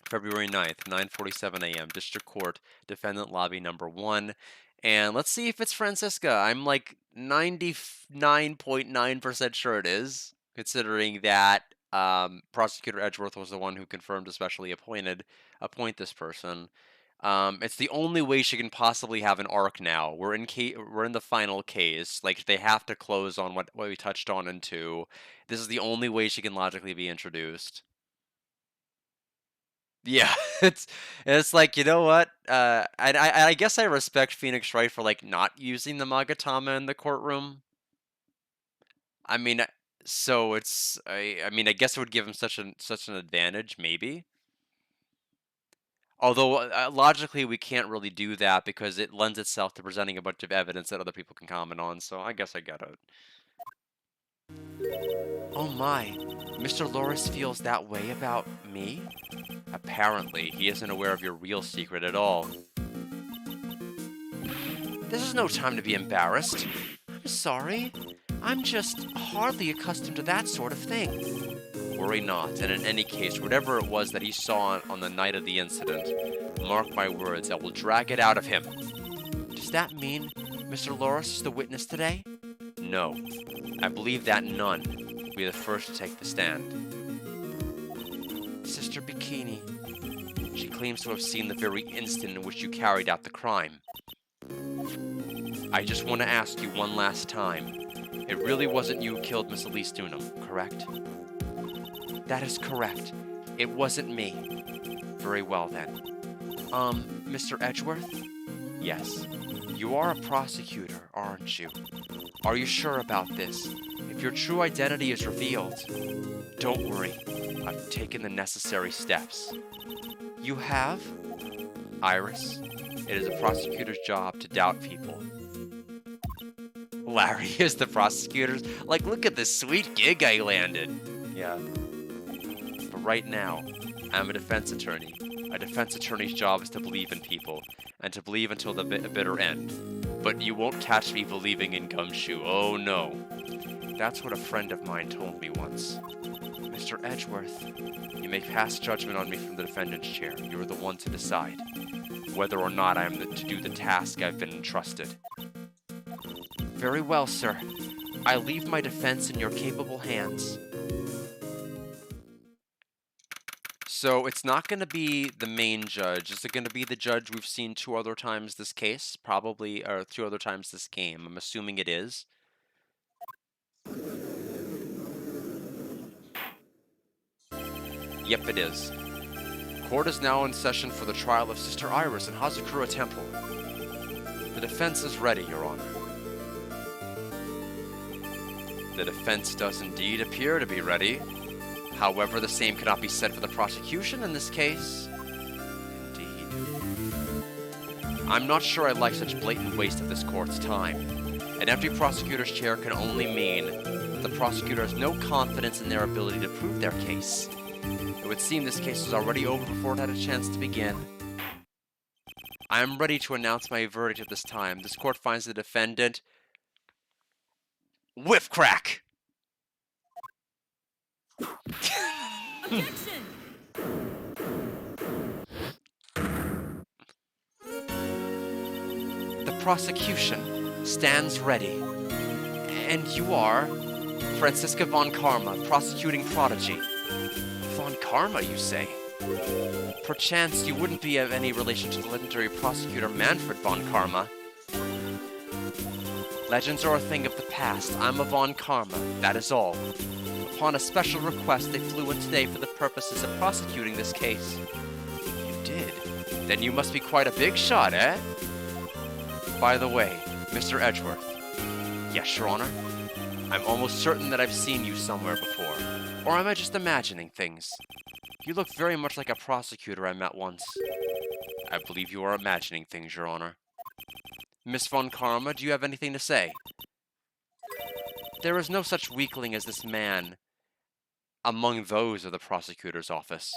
February 9th, 9:47 a.m. District Court, Defendant Lobby number 1. And let's see if it's Francisca. I'm like 99.9% sure it is, considering that Prosecutor Edgeworth was the one who confirmed to specially appoint this person. It's the only way she can possibly have an arc now. We're in the final case. Like they have to close on what we touched on in 2. This is the only way she can logically be introduced. Yeah, it's like, you know what? I guess I respect Phoenix Wright for like not using the Magatama in the courtroom. I mean, so I mean, I guess it would give him such an advantage, maybe. Although logically we can't really do that because it lends itself to presenting a bunch of evidence that other people can comment on. So I guess I get it. Oh my, Mr. Loris feels that way about me? Apparently, he isn't aware of your real secret at all. This is no time to be embarrassed. I'm sorry. I'm just hardly accustomed to that sort of thing. Worry not, and in any case, whatever it was that he saw on the night of the incident, mark my words, I will drag it out of him. Does that mean Mr. Loris is the witness today? No. I believe that none will be the first to take the stand. Sister Bikini. She claims to have seen the very instant in which you carried out the crime. I just want to ask you one last time. It really wasn't you who killed Miss Elise Dunham, correct? That is correct. It wasn't me. Very well then. Mr. Edgeworth? Yes. You are a prosecutor, aren't you? Are you sure about this? If your true identity is revealed, don't worry. I've taken the necessary steps. You have? Iris, it is a prosecutor's job to doubt people. Larry is the prosecutor's. Like, look at this sweet gig I landed. Yeah. But right now, I'm a defense attorney. A defense attorney's job is to believe in people, and to believe until the bitter end. But you won't catch me believing in Gumshoe, oh no. That's what a friend of mine told me once. Mr. Edgeworth, you may pass judgment on me from the defendant's chair. You are the one to decide whether or not I am to do the task I've been entrusted. Very well, sir. I leave my defense in your capable hands. So it's not going to be the main judge. Is it going to be the judge we've seen 2 other times this case? Probably, or 2 other times this game. I'm assuming it is. Yep, it is. Court is now in session for the trial of Sister Iris in Hazakura Temple. The defense is ready, Your Honor. The defense does indeed appear to be ready. However, the same cannot be said for the prosecution in this case. Indeed. I'm not sure I like such blatant waste of this court's time. An empty prosecutor's chair can only mean that the prosecutor has no confidence in their ability to prove their case. It would seem this case was already over before it had a chance to begin. I am ready to announce my verdict at this time. This court finds the defendant... Whiff crack! Objection! The prosecution stands ready. And you are Franziska von Karma, prosecuting prodigy. Von Karma, you say? Perchance you wouldn't be of any relation to the legendary prosecutor Manfred von Karma. Legends are a thing of the past. I'm a von Karma, that is all. Upon a special request, they flew in today for the purposes of prosecuting this case. You did? Then you must be quite a big shot, eh? By the way, Mr. Edgeworth. Yes, Your Honor? I'm almost certain that I've seen you somewhere before. Or am I just imagining things? You look very much like a prosecutor I met once. I believe you are imagining things, Your Honor. Miss von Karma, do you have anything to say? There is no such weakling as this man among those of the prosecutor's office.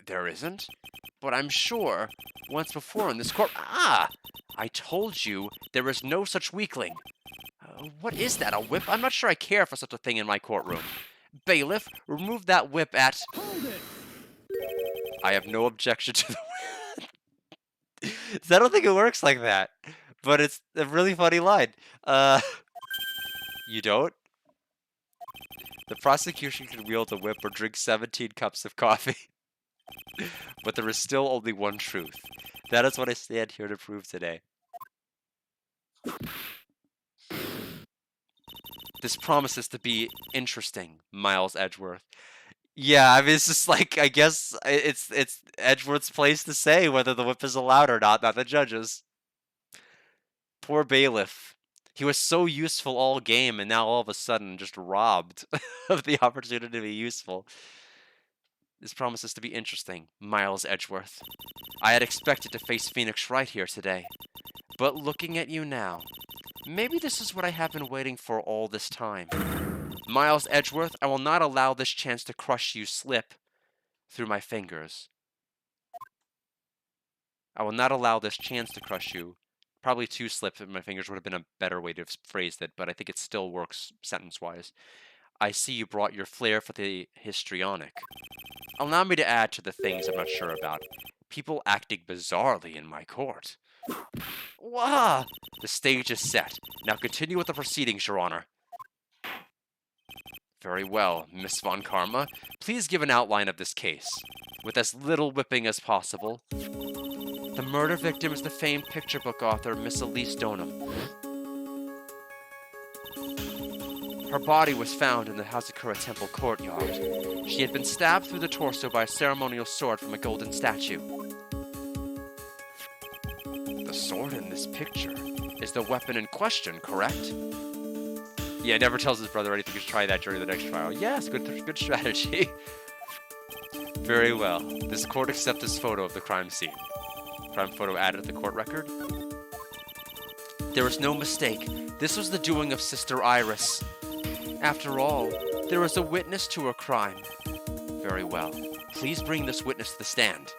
There isn't? But I'm sure, once before in this court... Ah! I told you there is no such weakling. What is that, a whip? I'm not sure I care for such a thing in my courtroom. Bailiff, remove that whip at... Hold it! I have no objection to the whip. I don't think it works like that. But it's a really funny line. You don't? The prosecution can wield a whip or drink 17 cups of coffee. But there is still only one truth. That is what I stand here to prove today. This promises to be interesting, Miles Edgeworth. Yeah, I mean, it's just like, I guess it's Edgeworth's place to say whether the whip is allowed or not the judges. Poor bailiff. He was so useful all game, and now all of a sudden just robbed of the opportunity to be useful. This promises to be interesting, Miles Edgeworth. I had expected to face Phoenix Wright here today, but looking at you now, maybe this is what I have been waiting for all this time. Miles Edgeworth, I will not allow this chance to crush you slip through my fingers. I will not allow this chance to crush you. Probably two slips of my fingers would have been a better way to have phrased it, but I think it still works sentence-wise. I see you brought your flair for the histrionic. Allow me to add to the things I'm not sure about. People acting bizarrely in my court. Wah! The stage is set. Now continue with the proceedings, Your Honor. Very well, Miss Von Karma. Please give an outline of this case, with as little whipping as possible. The murder victim is the famed picture book author, Miss Elise Donham. Her body was found in the Hazakura Temple courtyard. She had been stabbed through the torso by a ceremonial sword from a golden statue. The sword in this picture is the weapon in question, correct? Yeah, never tells his brother anything. Just try that during the next trial. Yes, good strategy. Very well. This court accepts this photo of the crime scene. Crime photo added to the court record. There was no mistake. This was the doing of Sister Iris. After all, there was a witness to her crime. Very well. Please bring this witness to the stand.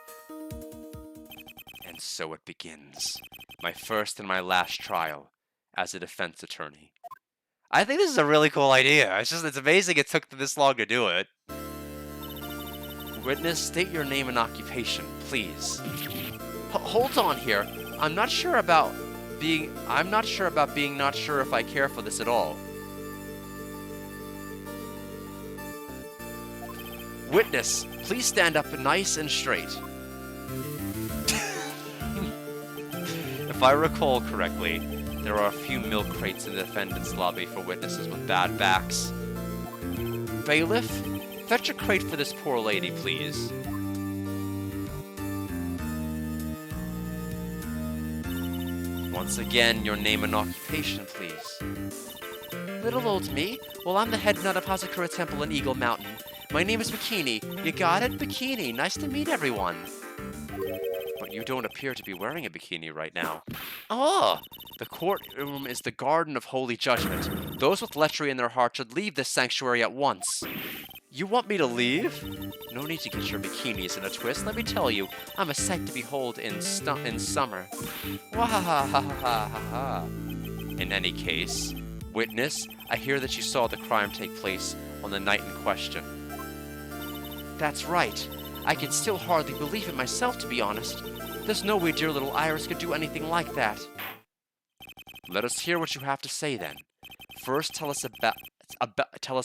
And so it begins. My first and my last trial as a defense attorney. I think this is a really cool idea. It's amazing it took this long to do it. Witness, state your name and occupation, please. Hold on here. I'm not sure about being not sure if I care for this at all. Witness, please stand up nice and straight. If I recall correctly, there are a few milk crates in the defendant's lobby for witnesses with bad backs. Bailiff, fetch a crate for this poor lady, please. Once again, your name and occupation, please. Little old me? Well, I'm the head nun of Hazakura Temple in Eagle Mountain. My name is Bikini. You got it? Bikini. Nice to meet everyone. But you don't appear to be wearing a bikini right now. Oh! The courtroom is the garden of holy judgment. Those with lechery in their hearts should leave this sanctuary at once. You want me to leave? No need to get your bikinis in a twist. Let me tell you, I'm a sight to behold in summer. Wahahahahaha. In any case, witness, I hear that you saw the crime take place on the night in question. That's right. I can still hardly believe it myself, to be honest. There's no way dear little Iris could do anything like that. Let us hear what you have to say, then. First, tell us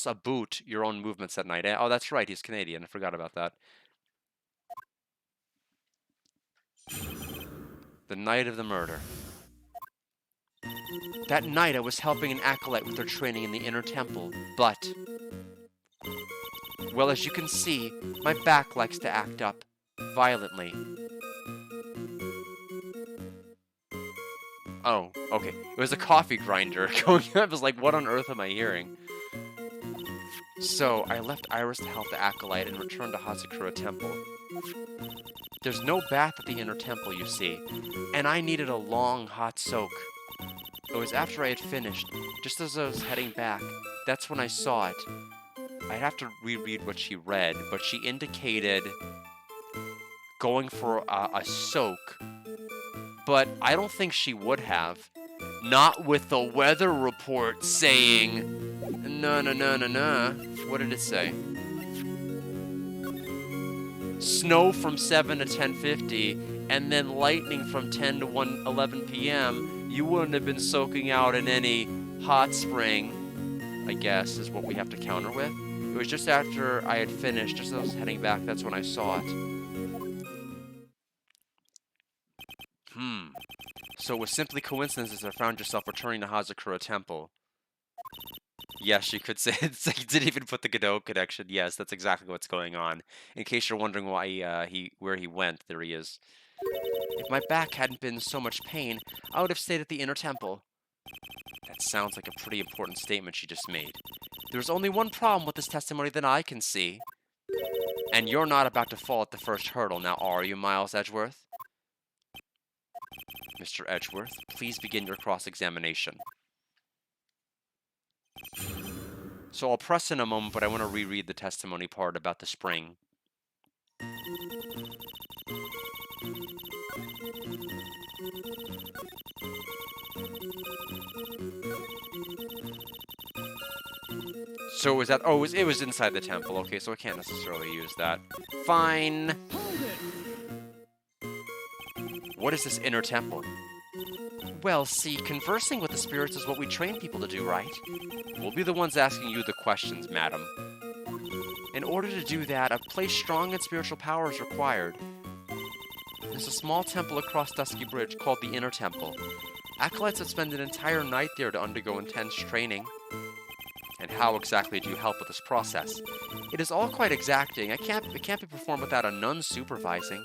about your own movements at night. Oh, that's right, he's Canadian. I forgot about that. The night of the murder. That night I was helping an acolyte with her training in the inner temple, but... well, as you can see, my back likes to act up violently. Oh, okay. It was a coffee grinder going on. I was like, what on earth am I hearing? So, I left Iris to help the acolyte and returned to Hazakura Temple. There's no bath at the inner temple, you see, and I needed a long, hot soak. It was after I had finished, just as I was heading back, that's when I saw it. I'd have to reread what she read, but she indicated going for a soak. But I don't think she would have. Not with the weather report saying, no. What did it say? Snow from 7 to 10:50, and then lightning from 10 to 11 p.m. You wouldn't have been soaking out in any hot spring, I guess, is what we have to counter with. It was just after I had finished, just as I was heading back, that's when I saw it. So it was simply coincidence that I found yourself returning to Hazakura Temple. Yes, you could say it's like you didn't even put the Godot connection. Yes, that's exactly what's going on. In case you're wondering why where he went, there he is. If my back hadn't been in so much pain, I would have stayed at the inner temple. That sounds like a pretty important statement she just made. There's only one problem with this testimony that I can see. And you're not about to fall at the first hurdle, now are you, Miles Edgeworth? Mr. Edgeworth, please begin your cross-examination. So I'll press in a moment, but I want to reread the testimony part about the spring. So was that? Oh, it was inside the temple. Okay, so I can't necessarily use that. Fine. What is this inner temple? Well, see, conversing with the spirits is what we train people to do, right? We'll be the ones asking you the questions, madam. In order to do that, a place strong in spiritual power is required. There's a small temple across Dusky Bridge called the Inner Temple. Acolytes have spent an entire night there to undergo intense training. And how exactly do you help with this process? It is all quite exacting. It can't be performed without a nun supervising.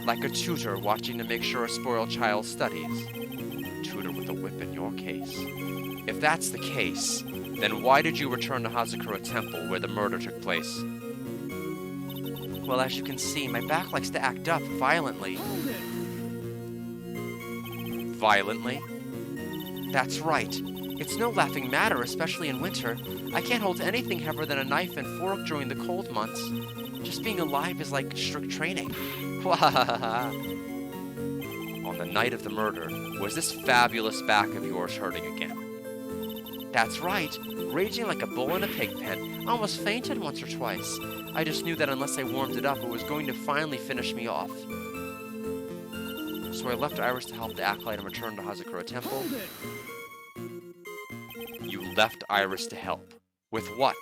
Like a tutor watching to make sure a spoiled child studies. Tutor with a whip in your case. If that's the case, then why did you return to Hazakura Temple where the murder took place? Well, as you can see, my back likes to act up violently. Violently? That's right. It's no laughing matter, especially in winter. I can't hold anything heavier than a knife and fork during the cold months. Just being alive is like strict training. On the night of the murder, was this fabulous back of yours hurting again? That's right. Raging like a bull in a pig pen. I almost fainted once or twice. I just knew that unless I warmed it up, it was going to finally finish me off. So I left Iris to help the acolyte and returned to Hazakura Temple. You left Iris to help. With what?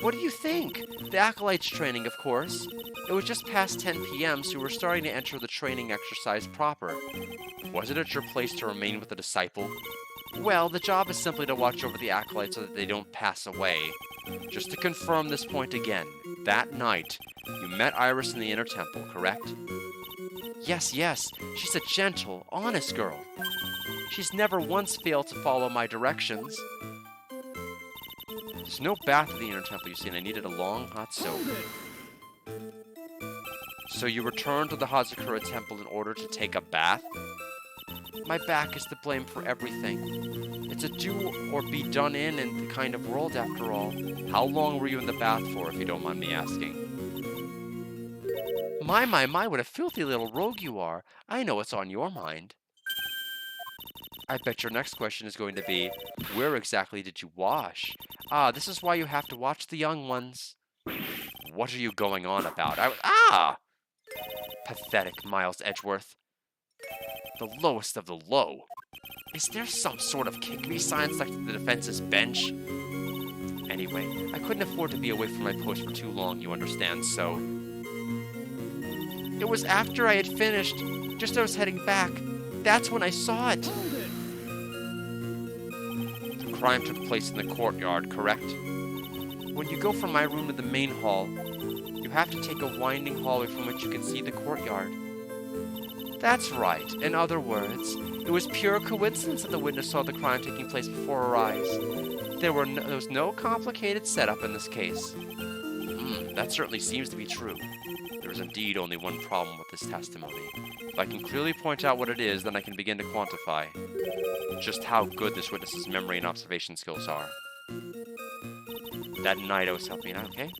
What do you think? The acolyte's training, of course. It was just past 10 p.m., so we were starting to enter the training exercise proper. Was it at your place to remain with the disciple? Well, the job is simply to watch over the acolytes so that they don't pass away. Just to confirm this point again, that night, you met Iris in the inner temple, correct? Yes, she's a gentle, honest girl. She's never once failed to follow my directions. There's no bath at the inner temple, you see, and I needed a long, hot soak. So you returned to the Hazakura Temple in order to take a bath? My back is to blame for everything. It's a do or be done in kind of world, after all. How long were you in the bath for, if you don't mind me asking? My, what a filthy little rogue you are. I know what's on your mind. I bet your next question is going to be, where exactly did you wash? Ah, this is why you have to watch the young ones. What are you going on about? Pathetic, Miles Edgeworth. The lowest of the low. Is there some sort of kick-me sign stuck to the defense's bench? Anyway, I couldn't afford to be away from my post for too long, you understand, so... It was after I had finished, just as I was heading back. That's when I saw it. The crime took place in the courtyard, correct? When you go from my room to the main hall, you have to take a winding hallway from which you can see the courtyard. That's right. In other words, it was pure coincidence that the witness saw the crime taking place before her eyes. There was no complicated setup in this case. That certainly seems to be true. There is indeed only one problem with this testimony. If I can clearly point out what it is, then I can begin to quantify just how good this witness's memory and observation skills are. That night I was helping out, okay?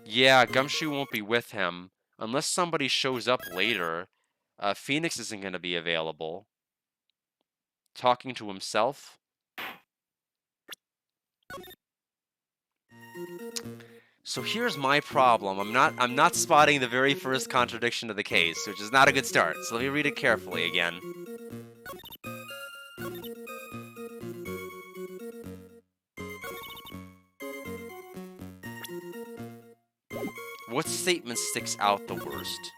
Yeah, Gumshoe won't be with him. Unless somebody shows up later, Phoenix isn't going to be available. Talking to himself? So here's my problem. I'm not spotting the very first contradiction of the case, which is not a good start. So let me read it carefully again. What statement sticks out the worst?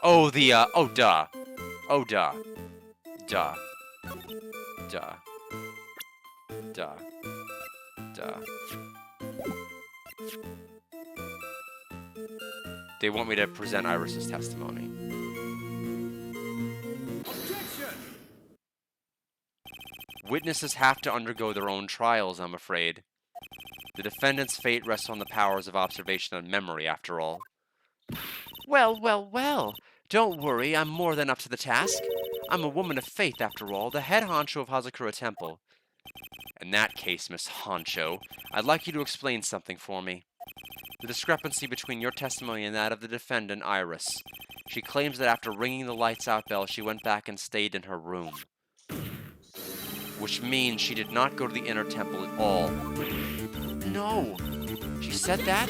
Oh, oh, duh. Oh, duh. Duh. Duh. Duh. Duh. They want me to present Iris's testimony. Objection! Witnesses have to undergo their own trials, I'm afraid. The defendant's fate rests on the powers of observation and memory, after all. Well, well, well. Don't worry, I'm more than up to the task. I'm a woman of faith, after all, the head honcho of Hazakura Temple. In that case, Miss Honcho, I'd like you to explain something for me. The discrepancy between your testimony and that of the defendant, Iris. She claims that after ringing the lights out bell, she went back and stayed in her room. Which means she did not go to the inner temple at all. No! She said that?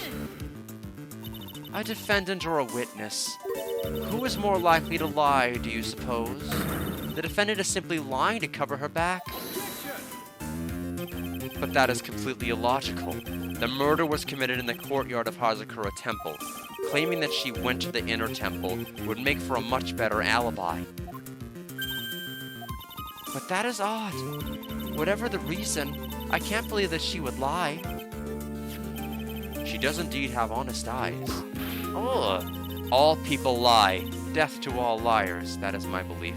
A defendant or a witness? Who is more likely to lie, do you suppose? The defendant is simply lying to cover her back. But that is completely illogical. The murder was committed in the courtyard of Hazakura Temple. Claiming that she went to the inner temple would make for a much better alibi. But that is odd. Whatever the reason, I can't believe that she would lie. She does indeed have honest eyes. Ugh. All people lie. Death to all liars, that is my belief.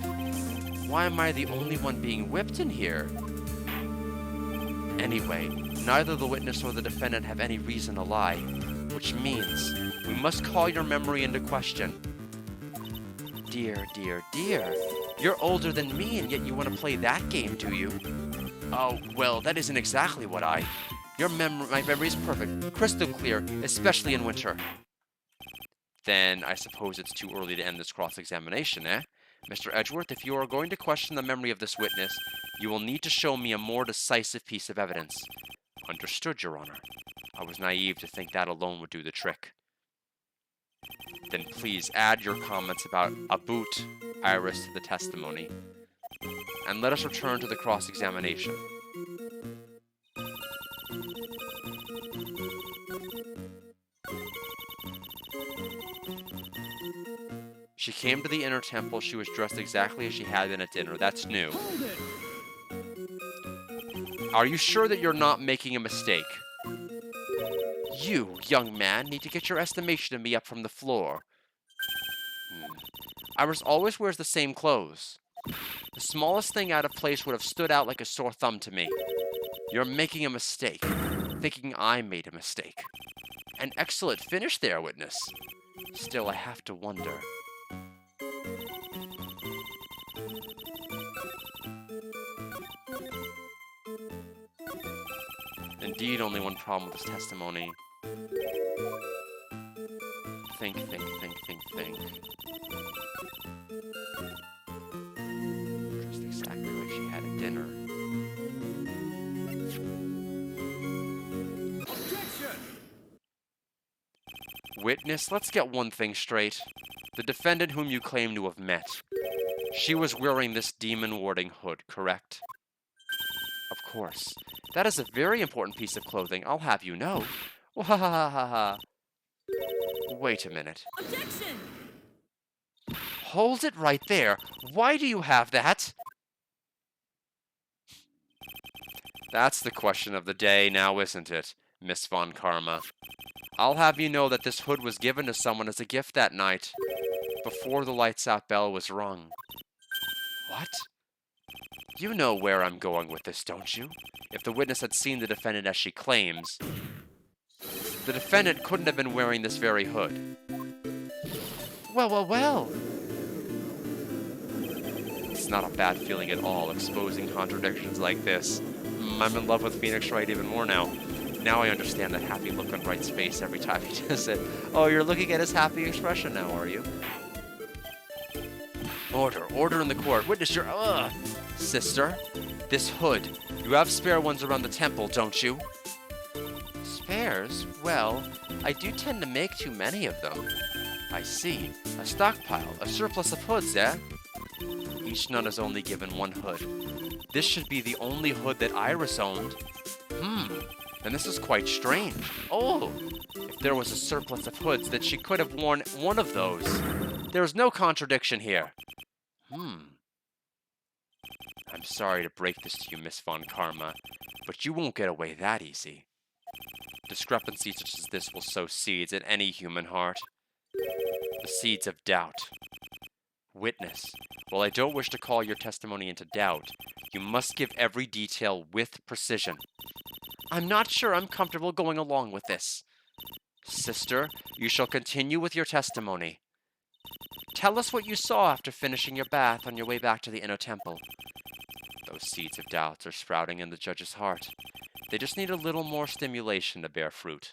Why am I the only one being whipped in here? Anyway, neither the witness or the defendant have any reason to lie, which means we must call your memory into question. Dear, dear, dear. You're older than me, and yet you want to play that game, do you? Oh, well, that isn't exactly what I... my memory is perfect, crystal clear, especially in winter. Then I suppose it's too early to end this cross-examination, eh? Mr. Edgeworth, if you are going to question the memory of this witness, you will need to show me a more decisive piece of evidence. Understood, Your Honor. I was naive to think that alone would do the trick. Then please add your comments about Abut Iris to the testimony, and let us return to the cross-examination. She came to the inner temple. She was dressed exactly as she had been at dinner. That's new. Hold it! Are you sure that you're not making a mistake? You, young man, need to get your estimation of me up from the floor. Iris always wears the same clothes. The smallest thing out of place would have stood out like a sore thumb to me. You're making a mistake, thinking I made a mistake. An excellent finish there, witness. Still, I have to wonder. Indeed, only one problem with this testimony. Think. Just exactly like she had at dinner. Objection! Witness, let's get one thing straight. The defendant whom you claim to have met. She was wearing this demon-warding hood, correct? Of course. That is a very important piece of clothing, I'll have you know. Wahahaha. Wait a minute. Objection! Hold it right there. Why do you have that? That's the question of the day now, isn't it, Miss Von Karma? I'll have you know that this hood was given to someone as a gift that night, before the lights-out bell was rung. What? You know where I'm going with this, don't you? If the witness had seen the defendant as she claims, the defendant couldn't have been wearing this very hood. Well. It's not a bad feeling at all, exposing contradictions like this. I'm in love with Phoenix Wright even more now. Now I understand that happy look on Wright's face every time he does it. Oh, you're looking at his happy expression now, are you? Order in the court. Witness your... Sister, this hood. You have spare ones around the temple, don't you? Spares? Well, I do tend to make too many of them. I see. A stockpile, a surplus of hoods, eh? Each nun is only given one hood. This should be the only hood that Iris owned. Then this is quite strange. Oh, if there was a surplus of hoods, then she could have worn one of those. There is no contradiction here. I'm sorry to break this to you, Miss Von Karma, but you won't get away that easy. Discrepancies such as this will sow seeds in any human heart. The seeds of doubt. Witness, while I don't wish to call your testimony into doubt, you must give every detail with precision. I'm not sure I'm comfortable going along with this. Sister, you shall continue with your testimony. Tell us what you saw after finishing your bath on your way back to the inner temple. Those seeds of doubts are sprouting in the judge's heart. They just need a little more stimulation to bear fruit.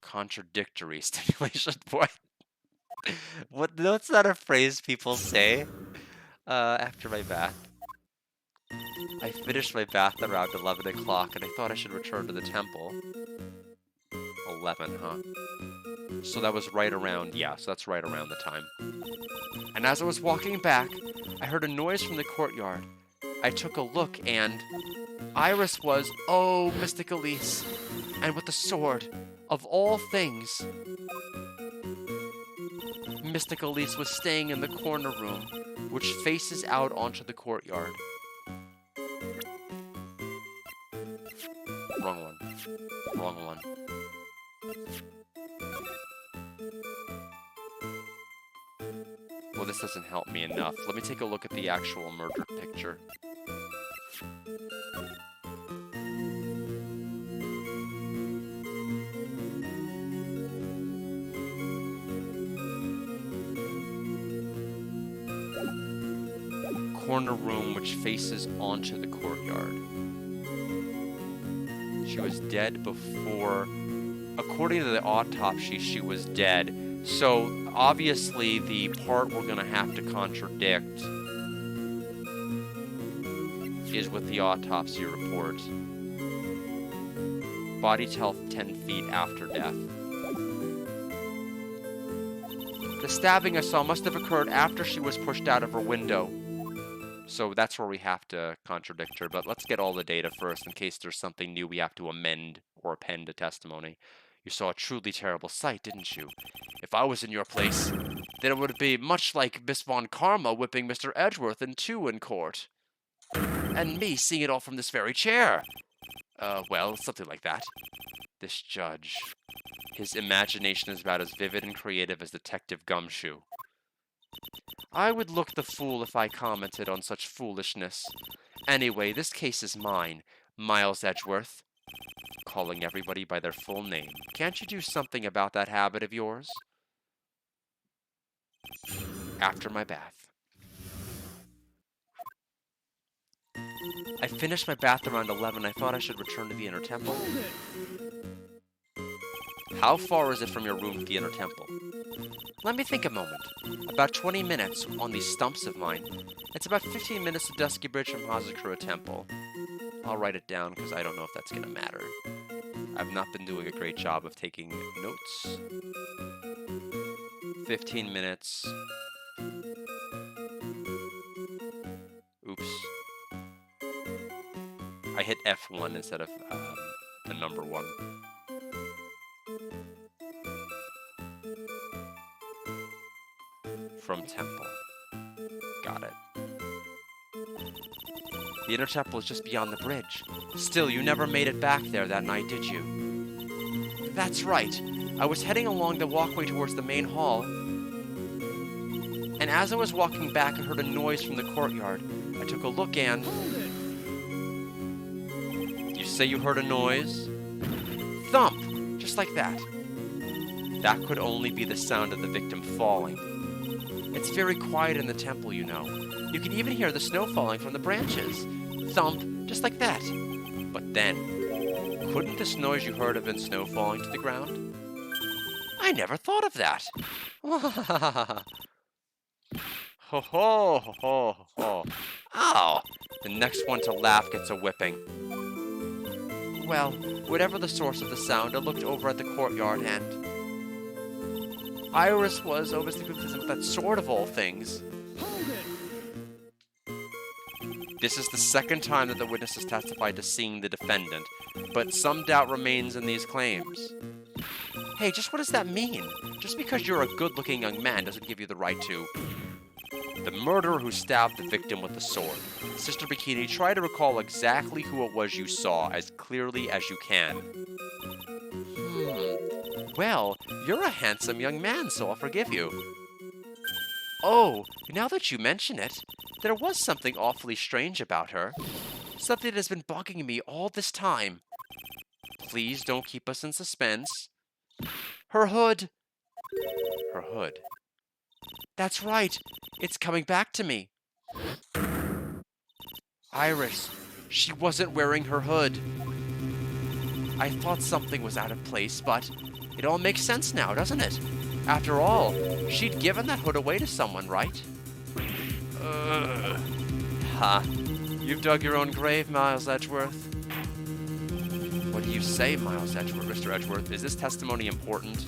Contradictory stimulation, boy. What's that a phrase people say? After my bath. I finished my bath around 11 o'clock, and I thought I should return to the temple. 11, huh? So that was right around, yeah, so that's right around the time. And as I was walking back, I heard a noise from the courtyard. I took a look, and Iris was, oh, Mystic Elise, and with the sword, of all things. Mystic Elise was staying in the corner room, which faces out onto the courtyard. Wrong one. Wrong one. Well, this doesn't help me enough. Let me take a look at the actual murder picture. Corner room which faces onto the courtyard. She was dead before, according to the autopsy, she was dead. So obviously the part we're going to have to contradict is with the autopsy report. Body health 10 feet after death. The stabbing I saw must have occurred after she was pushed out of her window. So that's where we have to contradict her, but let's get all the data first in case there's something new we have to amend or append to testimony. You saw a truly terrible sight, didn't you? If I was in your place, then it would be much like Miss Von Karma whipping Mr. Edgeworth in two in court. And me seeing it all from this very chair. Well, something like that. This judge. His imagination is about as vivid and creative as Detective Gumshoe. I would look the fool if I commented on such foolishness. Anyway, this case is mine, Miles Edgeworth. Calling everybody by their full name. Can't you do something about that habit of yours? After my bath. I finished my bath around 11. I thought I should return to the inner temple. How far is it from your room to the inner temple? Let me think a moment. About 20 minutes on these stumps of mine. It's about 15 minutes to Dusky Bridge from Hazakura Temple. I'll write it down because I don't know if that's going to matter. I've not been doing a great job of taking notes. 15 minutes. Oops. I hit F1 instead of the number 1. From temple. Got it. The inner temple is just beyond the bridge. Still, you never made it back there that night, did you? That's right. I was heading along the walkway towards the main hall, and as I was walking back, I heard a noise from the courtyard. I took a look and... You say you heard a noise? Thump! Just like that. That could only be the sound of the victim falling. It's very quiet in the temple, you know. You can even hear the snow falling from the branches. Thump, just like that. But then, couldn't this noise you heard have been snow falling to the ground? I never thought of that. Ho ho ho ho ho. Ow! The next one to laugh gets a whipping. Well, whatever the source of the sound, I looked over at the courtyard and... Iris was obviously with that sword of all things. Hold it! This is the second time that the witness has testified to seeing the defendant, but some doubt remains in these claims. Hey, just what does that mean? Just because you're a good-looking young man doesn't give you the right to... The murderer who stabbed the victim with the sword. Sister Bikini, try to recall exactly who it was you saw as clearly as you can. Well, you're a handsome young man, so I'll forgive you. Oh, now that you mention it, there was something awfully strange about her. Something that has been bugging me all this time. Please don't keep us in suspense. Her hood. Her hood. That's right. It's coming back to me. Iris, she wasn't wearing her hood. I thought something was out of place, but it all makes sense now, doesn't it? After all, she'd given that hood away to someone, right? Ha. You've dug your own grave, Miles Edgeworth. What do you say, Miles Edgeworth, Mr. Edgeworth? Is this testimony important?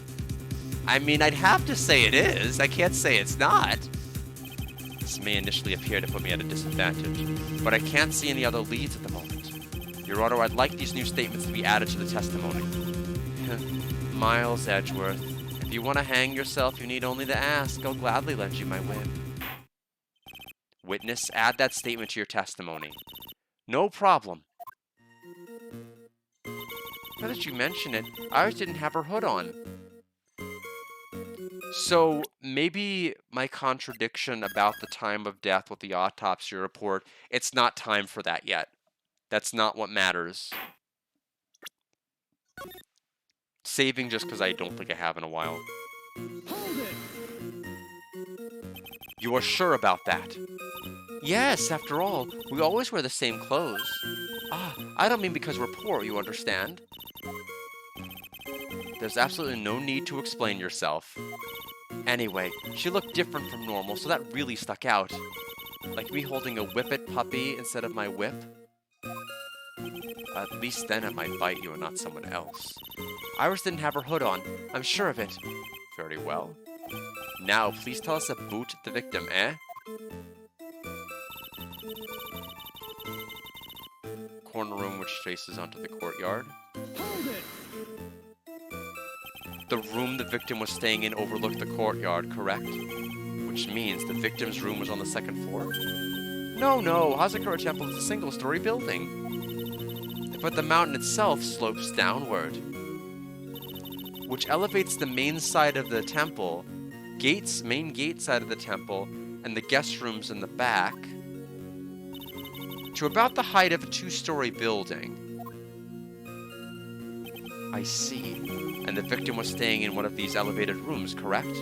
I mean, I'd have to say it is. I can't say it's not. This may initially appear to put me at a disadvantage, but I can't see any other leads at the moment. Your Honor, I'd like these new statements to be added to the testimony. Miles Edgeworth, if you want to hang yourself, you need only to ask. I'll gladly lend you my whip. Witness, add that statement to your testimony. No problem. Now that you mention it, Iris didn't have her hood on. So, maybe my contradiction about the time of death with the autopsy report, it's not time for that yet. That's not what matters. Saving just because I don't think I have in a while. Hold it! You are sure about that? Yes, after all, we always wear the same clothes. Ah, I don't mean because we're poor, you understand? There's absolutely no need to explain yourself. Anyway, she looked different from normal, so that really stuck out. Like me holding a whippet puppy instead of my whip. At least then it might bite you and not someone else. Iris didn't have her hood on. I'm sure of it. Very well. Now, please tell us about the victim, eh? Corner room which faces onto the courtyard. Hold it! The room the victim was staying in overlooked the courtyard, correct? Which means the victim's room was on the second floor? No, Hazakura Temple is a single-story building. But the mountain itself slopes downward, which elevates the main side of the temple, main gate side of the temple, and the guest rooms in the back, to about the height of a two-story building. I see. And the victim was staying in one of these elevated rooms, correct?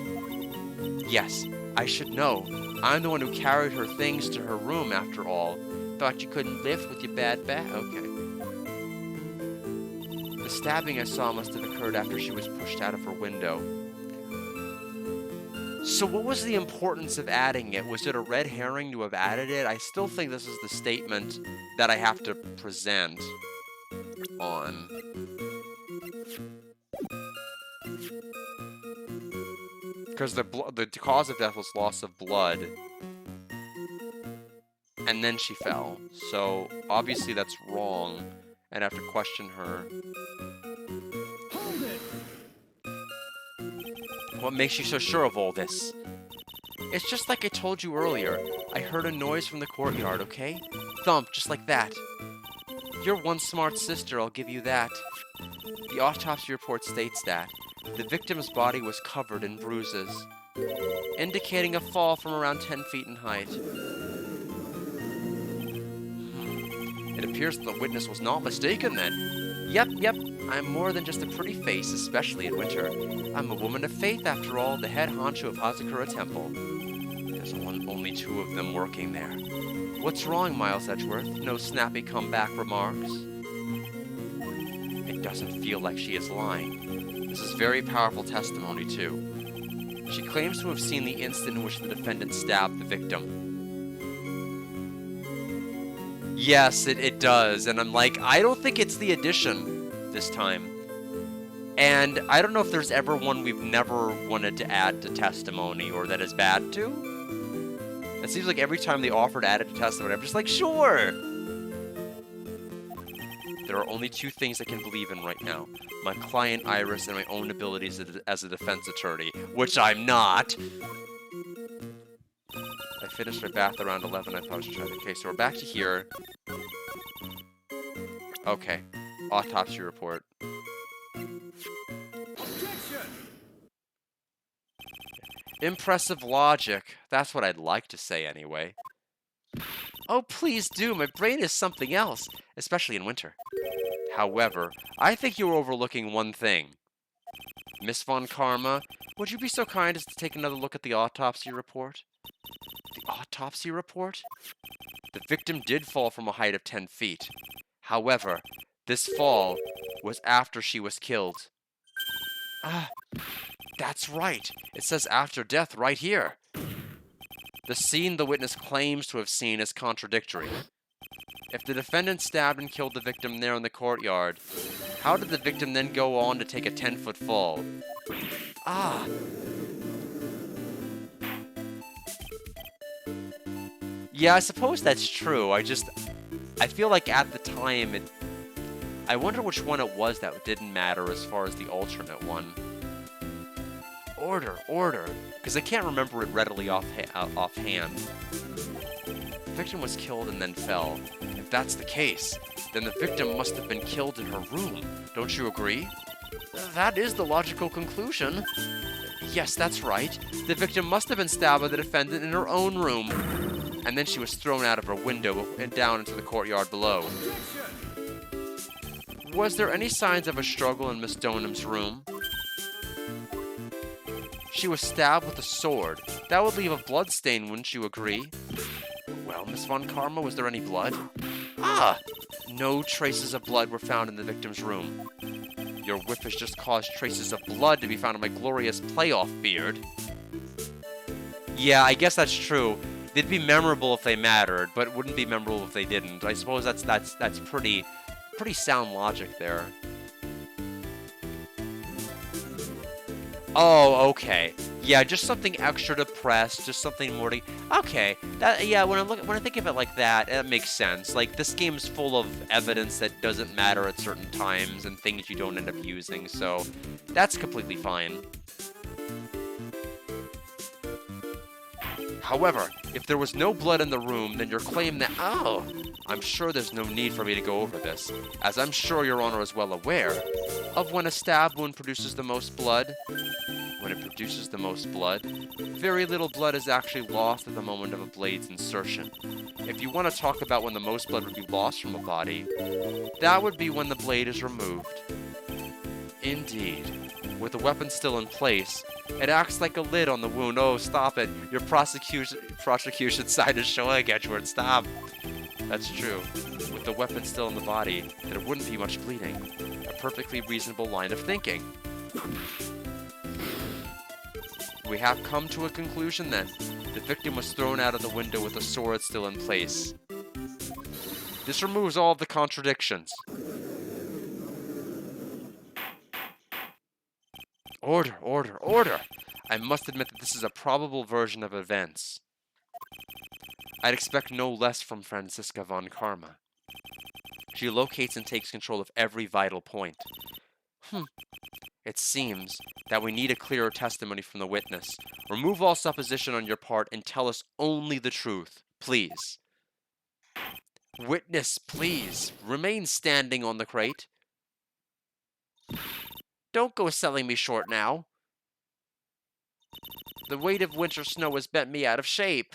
Yes, I should know. I'm the one who carried her things to her room, after all. Thought you couldn't lift with your bad back? Okay. The stabbing I saw must have occurred after she was pushed out of her window. So what was the importance of adding it? Was it a red herring to have added it? I still think this is the statement that I have to present on. Because the cause of death was loss of blood. And then she fell. So, obviously that's wrong. And I have to question her. Hold it! What makes you so sure of all this? It's just like I told you earlier. I heard a noise from the courtyard, okay? Thump, just like that. You're one smart sister, I'll give you that. The autopsy report states that the victim's body was covered in bruises, indicating a fall from around 10 feet in height. It appears that the witness was not mistaken then. Yep, I'm more than just a pretty face, especially in winter. I'm a woman of faith, after all, the head honcho of Hazakura Temple. There's only two of them working there. What's wrong, Miles Edgeworth? No snappy comeback remarks? It doesn't feel like she is lying. This is very powerful testimony, too. She claims to have seen the instant in which the defendant stabbed the victim. Yes, it does, and I'm like, I don't think it's the addition this time. And I don't know if there's ever one we've never wanted to add to testimony or that is bad to. It seems like every time they offer to add it to testimony, I'm just like, sure! There are only two things I can believe in right now. My client Iris and my own abilities as a defense attorney, which I'm not. I finished my bath around 11. I thought I should try. Okay, so we're back to here. Okay. Autopsy report. Objection! Impressive logic. That's what I'd like to say anyway. Oh, please do. My brain is something else, especially in winter. However, I think you're overlooking one thing. Miss Von Karma, would you be so kind as to take another look at the autopsy report? The autopsy report? The victim did fall from a height of 10 feet. However, this fall was after she was killed. Ah, that's right. It says after death right here. The scene the witness claims to have seen is contradictory. If the defendant stabbed and killed the victim there in the courtyard, how did the victim then go on to take a 10-foot fall? Ah. Yeah, I suppose that's true. I feel like at the time, I wonder which one it was that didn't matter as far as the alternate one. Order, because I can't remember it readily offhand. The victim was killed and then fell. If that's the case, then the victim must have been killed in her room. Don't you agree? That is the logical conclusion. Yes, that's right. The victim must have been stabbed by the defendant in her own room. And then she was thrown out of her window and down into the courtyard below. Was there any signs of a struggle in Miss Donham's room? She was stabbed with a sword. That would leave a blood stain, wouldn't you agree? Well, Miss Von Karma, was there any blood? Ah! No traces of blood were found in the victim's room. Your whip has just caused traces of blood to be found on my glorious playoff beard. Yeah, I guess that's true. They'd be memorable if they mattered, but wouldn't be memorable if they didn't. I suppose that's pretty sound logic there. Oh, okay. Yeah, just something extra to press, just something more to... Okay, yeah, when I think of it like that, it makes sense. Like, this game's full of evidence that doesn't matter at certain times and things you don't end up using, so that's completely fine. However, if there was no blood in the room, then your claim that... Oh, I'm sure there's no need for me to go over this, as I'm sure Your Honor is well aware of when a stab wound produces the most blood. When it produces the most blood, very little blood is actually lost at the moment of a blade's insertion. If you want to talk about when the most blood would be lost from a body, that would be when the blade is removed. Indeed. With the weapon still in place, it acts like a lid on the wound. Oh, stop it. Your prosecution side is showing Edgeworth. Stop. That's true. With the weapon still in the body, there wouldn't be much bleeding. A perfectly reasonable line of thinking. We have come to a conclusion then. The victim was thrown out of the window with the sword still in place. This removes all of the contradictions. Order! I must admit that this is a probable version of events. I'd expect no less from Franziska von Karma. She locates and takes control of every vital point. It seems that we need a clearer testimony from the witness. Remove all supposition on your part and tell us only the truth, please. Witness, please, remain standing on the crate. Don't go selling me short now. The weight of winter snow has bent me out of shape,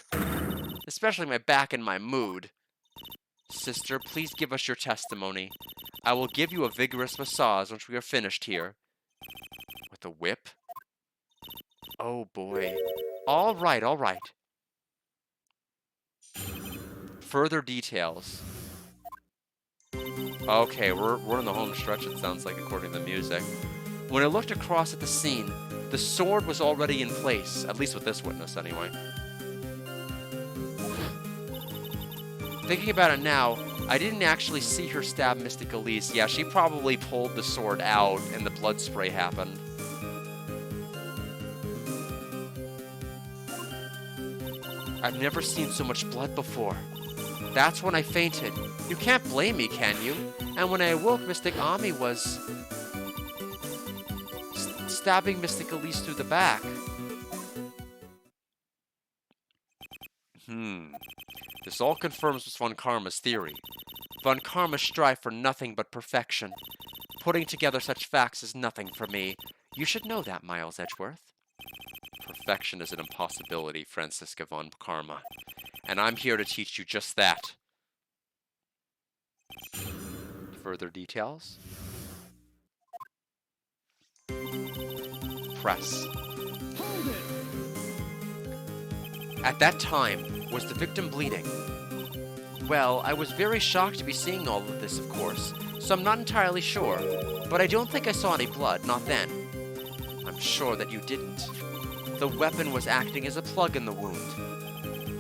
especially my back and my mood. Sister, please give us your testimony. I will give you a vigorous massage once we are finished here. With a whip? Oh boy. All right. Further details. Okay, we're in the home stretch, it sounds like, according to the music. When I looked across at the scene, the sword was already in place, at least with this witness anyway. Thinking about it now, I didn't actually see her stab Mystic Elise. Yeah, she probably pulled the sword out and the blood spray happened. I've never seen so much blood before. That's when I fainted. You can't blame me, can you? And when I awoke, Mystic Ami was stabbing Mystic Elise through the back. This all confirms Von Karma's theory. Von Karma strive for nothing but perfection. Putting together such facts is nothing for me. You should know that, Miles Edgeworth. Perfection is an impossibility, Franziska Von Karma. And I'm here to teach you just that. Further details? Press. Hold it. At that time, was the victim bleeding? Well, I was very shocked to be seeing all of this, of course, so I'm not entirely sure, but I don't think I saw any blood, not then. I'm sure that you didn't. The weapon was acting as a plug in the wound.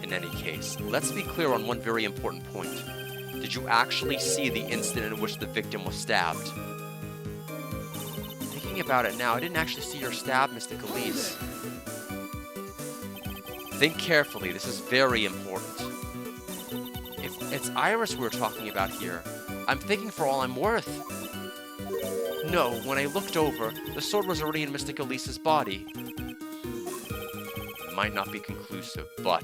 In any case, let's be clear on one very important point. Did you actually see the instant in which the victim was stabbed? Thinking about it now, I didn't actually see her stab Mystic Elise. Think carefully, this is very important. If it's Iris we're talking about here, I'm thinking for all I'm worth. No, when I looked over, the sword was already in Mystic Elise's body. It might not be conclusive, but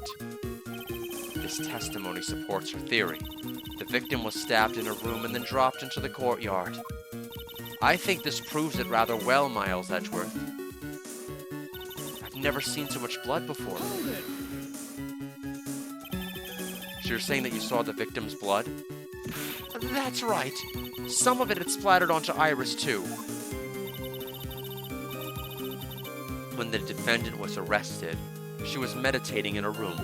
this testimony supports her theory. The victim was stabbed in a room and then dropped into the courtyard. I think this proves it rather well, Miles Edgeworth. I've never seen so much blood before. Hold it. So you're saying that you saw the victim's blood? That's right. Some of it had splattered onto Iris, too. When the defendant was arrested, she was meditating in a room,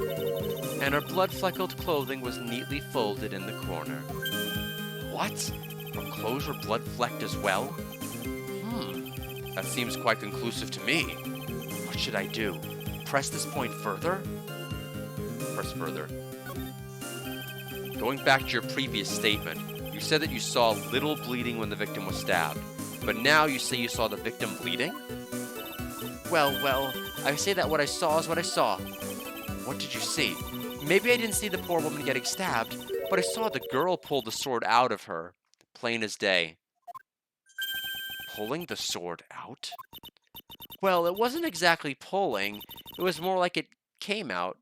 and her blood-fleckled clothing was neatly folded in the corner. What? Her clothes were blood-flecked as well? That seems quite conclusive to me. What should I do? Press this point further? Press further. Going back to your previous statement, you said that you saw little bleeding when the victim was stabbed, but now you say you saw the victim bleeding? Well, I say that what I saw is what I saw. What did you see? Maybe I didn't see the poor woman getting stabbed, but I saw the girl pull the sword out of her, plain as day. Pulling the sword out? Well, it wasn't exactly pulling, it was more like it came out.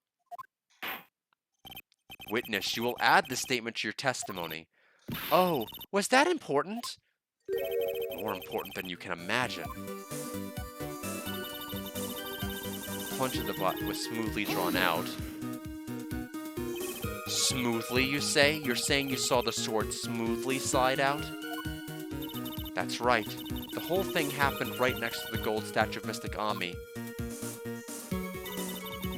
Witness, you will add this statement to your testimony. Oh, was that important? More important than you can imagine. Punch of the butt was smoothly drawn out. Smoothly, you say? You're saying you saw the sword smoothly slide out? That's right. The whole thing happened right next to the gold statue of Mystic Ami.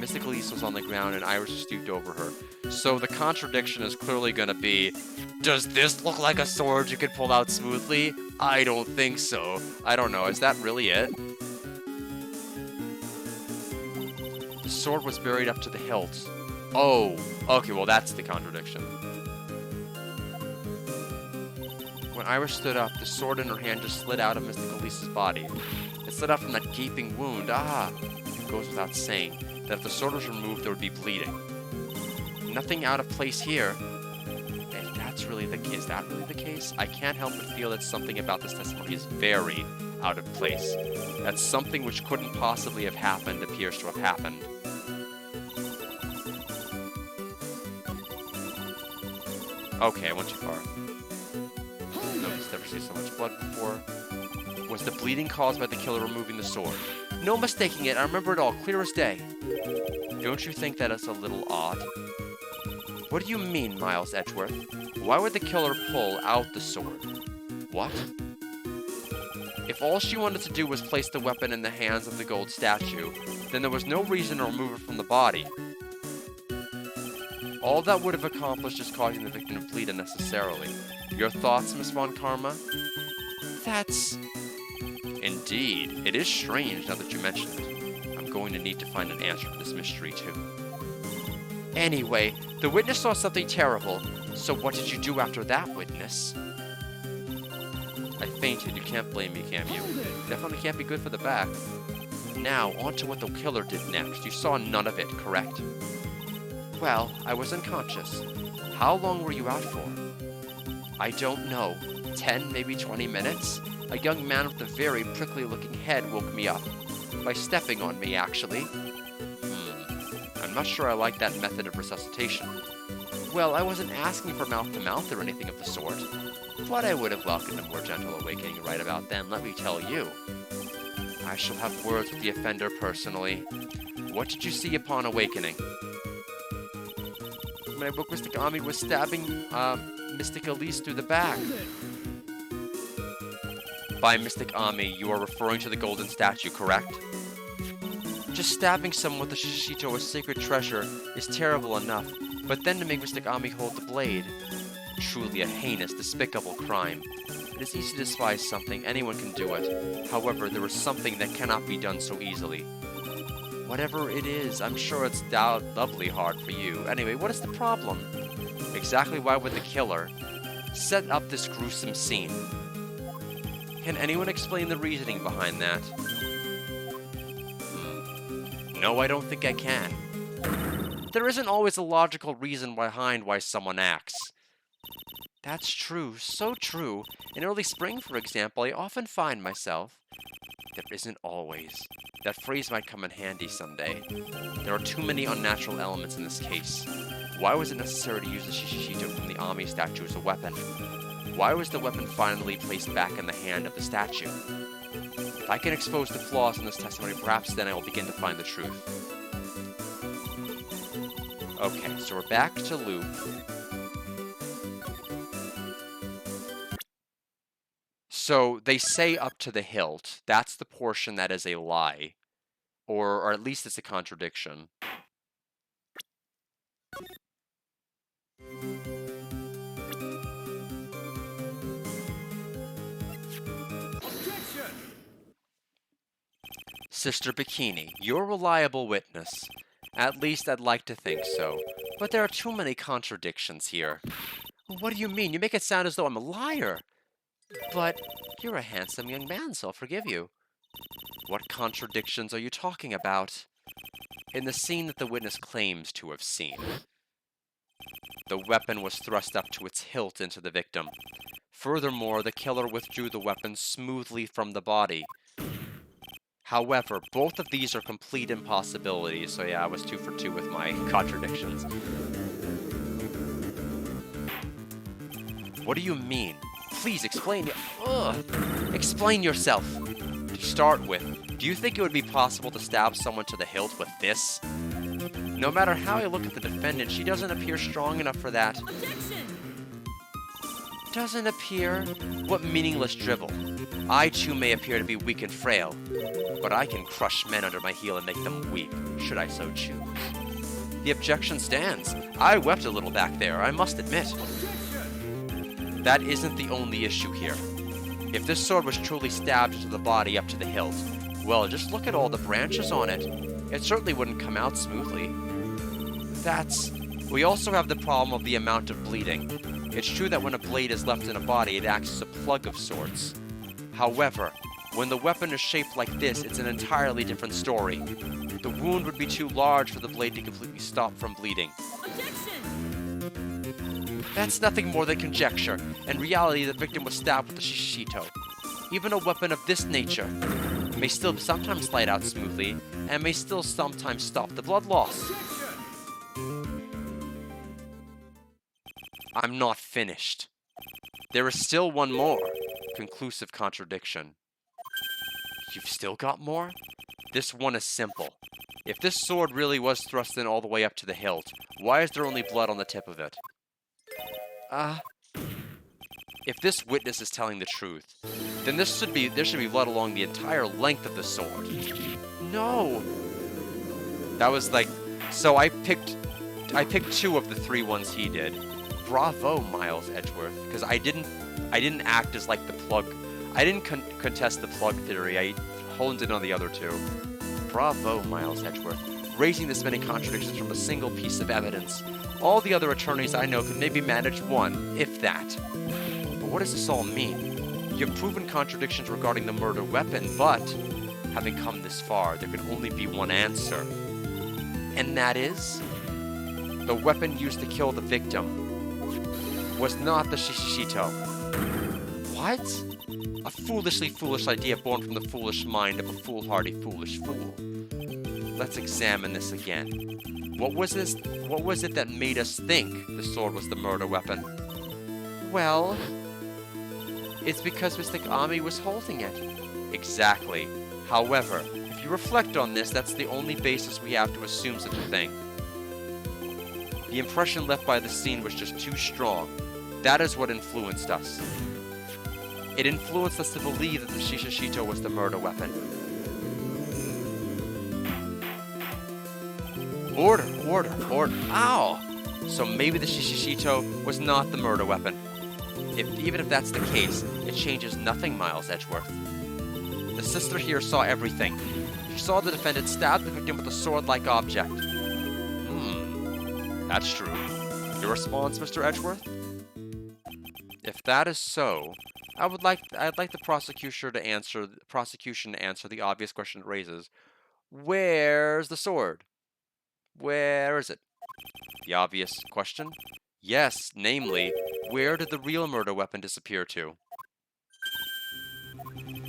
Mystic Elise was on the ground and Iris stooped over her. So the contradiction is clearly going to be, does this look like a sword you could pull out smoothly? I don't think so. I don't know. Is that really it? The sword was buried up to the hilt. Oh, okay, well that's the contradiction. When Iris stood up, the sword in her hand just slid out of Mystic Elise's body. It slid out from that gaping wound. It goes without saying that if the sword was removed, there would be bleeding. Nothing out of place here. If that's really the case, is that really the case? I can't help but feel that something about this testimony is very out of place. That something which couldn't possibly have happened appears to have happened. Okay, I went too far. Nobody's never seen so much blood before. Was the bleeding caused by the killer removing the sword? No mistaking it, I remember it all, clear as day. Don't you think that it's a little odd? What do you mean, Miles Edgeworth? Why would the killer pull out the sword? What? If all she wanted to do was place the weapon in the hands of the gold statue, then there was no reason to remove it from the body. All that would have accomplished is causing the victim to bleed unnecessarily. Your thoughts, Miss Von Karma? That's... Indeed, it is strange now that you mention it. I'm going to need to find an answer to this mystery, too. Anyway, the witness saw something terrible. So what did you do after that, witness? I fainted. You can't blame me, can you? Hold it! Definitely can't be good for the back. Now, on to what the killer did next. You saw none of it, correct? Well, I was unconscious. How long were you out for? I don't know. 10, maybe 20 minutes? A young man with a very prickly-looking head woke me up. By stepping on me, actually. I'm not sure I like that method of resuscitation. Well, I wasn't asking for mouth-to-mouth or anything of the sort. But I would have welcomed a more gentle awakening right about then, let me tell you. I shall have words with the offender personally. What did you see upon awakening? My book, Mystic Ami was stabbing Mystic Elise through the back. Hold it! By Mystic Ami, you are referring to the golden statue, correct? Just stabbing someone with a shishito, a sacred treasure, is terrible enough, but then to make Mystic Ami hold the blade. Truly a heinous, despicable crime. It is easy to despise something, anyone can do it. However, there is something that cannot be done so easily. Whatever it is, I'm sure it's doubly hard for you. Anyway, what is the problem? Exactly why would the killer set up this gruesome scene? Can anyone explain the reasoning behind that? No, I don't think I can. There isn't always a logical reason behind why someone acts. That's true, so true. In early spring, for example, I often find myself... There isn't always. That phrase might come in handy someday. There are too many unnatural elements in this case. Why was it necessary to use the shishito from the Ami statue as a weapon? Why was the weapon finally placed back in the hand of the statue? If I can expose the flaws in this testimony, perhaps then I will begin to find the truth. Okay, so we're back to Luke. So they say up to the hilt. That's the portion that is a lie. Or at least it's a contradiction. Objection! Sister Bikini, you're a reliable witness. At least I'd like to think so. But there are too many contradictions here. What do you mean? You make it sound as though I'm a liar. But you're a handsome young man, so I'll forgive you. What contradictions are you talking about? In the scene that the witness claims to have seen, the weapon was thrust up to its hilt into the victim. Furthermore, the killer withdrew the weapon smoothly from the body. However, both of these are complete impossibilities, so yeah, I was 2 for 2 with my contradictions. What do you mean? Please explain. Explain yourself. To start with, do you think it would be possible to stab someone to the hilt with this? No matter how I look at the defendant, she doesn't appear strong enough for that. Objection! Doesn't appear? What meaningless drivel. I too may appear to be weak and frail, but I can crush men under my heel and make them weep, should I so choose. The objection stands. I wept a little back there, I must admit. Objection! That isn't the only issue here. If this sword was truly stabbed into the body up to the hilt, well, just look at all the branches on it. It certainly wouldn't come out smoothly. We also have the problem of the amount of bleeding. It's true that when a blade is left in a body, it acts as a plug of sorts. However, when the weapon is shaped like this, it's an entirely different story. The wound would be too large for the blade to completely stop from bleeding. Objection! That's nothing more than conjecture. In reality, the victim was stabbed with a shishito. Even a weapon of this nature may still sometimes slide out smoothly, and may still sometimes stop the blood loss. I'm not finished. There is still one more conclusive contradiction. You've still got more? This one is simple. If this sword really was thrust in all the way up to the hilt, why is there only blood on the tip of it? If this witness is telling the truth, then there should be blood along the entire length of the sword. No! That was like... So I picked 2 of the 3 ones he did. Bravo, Miles Edgeworth, because I didn't act as like the plug. I didn't contest the plug theory. I honed in on the other 2. Bravo, Miles Edgeworth, raising this many contradictions from a single piece of evidence. All the other attorneys I know could maybe manage one, if that. But what does this all mean? You have proven contradictions regarding the murder weapon, but having come this far, there can only be one answer. And that is, the weapon used to kill the victim was not the Shishishito. What? A foolishly foolish idea born from the foolish mind of a foolhardy foolish fool. Let's examine this again. What was it that made us think the sword was the murder weapon? Well, it's because Mr. Ami was holding it. Exactly. However, if you reflect on this, that's the only basis we have to assume such a thing. The impression left by the scene was just too strong. That is what influenced us. It influenced us to believe that the Shishishito was the murder weapon. Order, order, order. Ow! So maybe the Shishishito was not the murder weapon. Even if that's the case, it changes nothing, Miles Edgeworth. The sister here saw everything. She saw the defendant stab the victim with a sword-like object. That's true. Your response, Mr. Edgeworth? If that is so, I'd like the prosecution to answer the obvious question it raises. Where's the sword? Where is it? The obvious question? Yes, namely, where did the real murder weapon disappear to?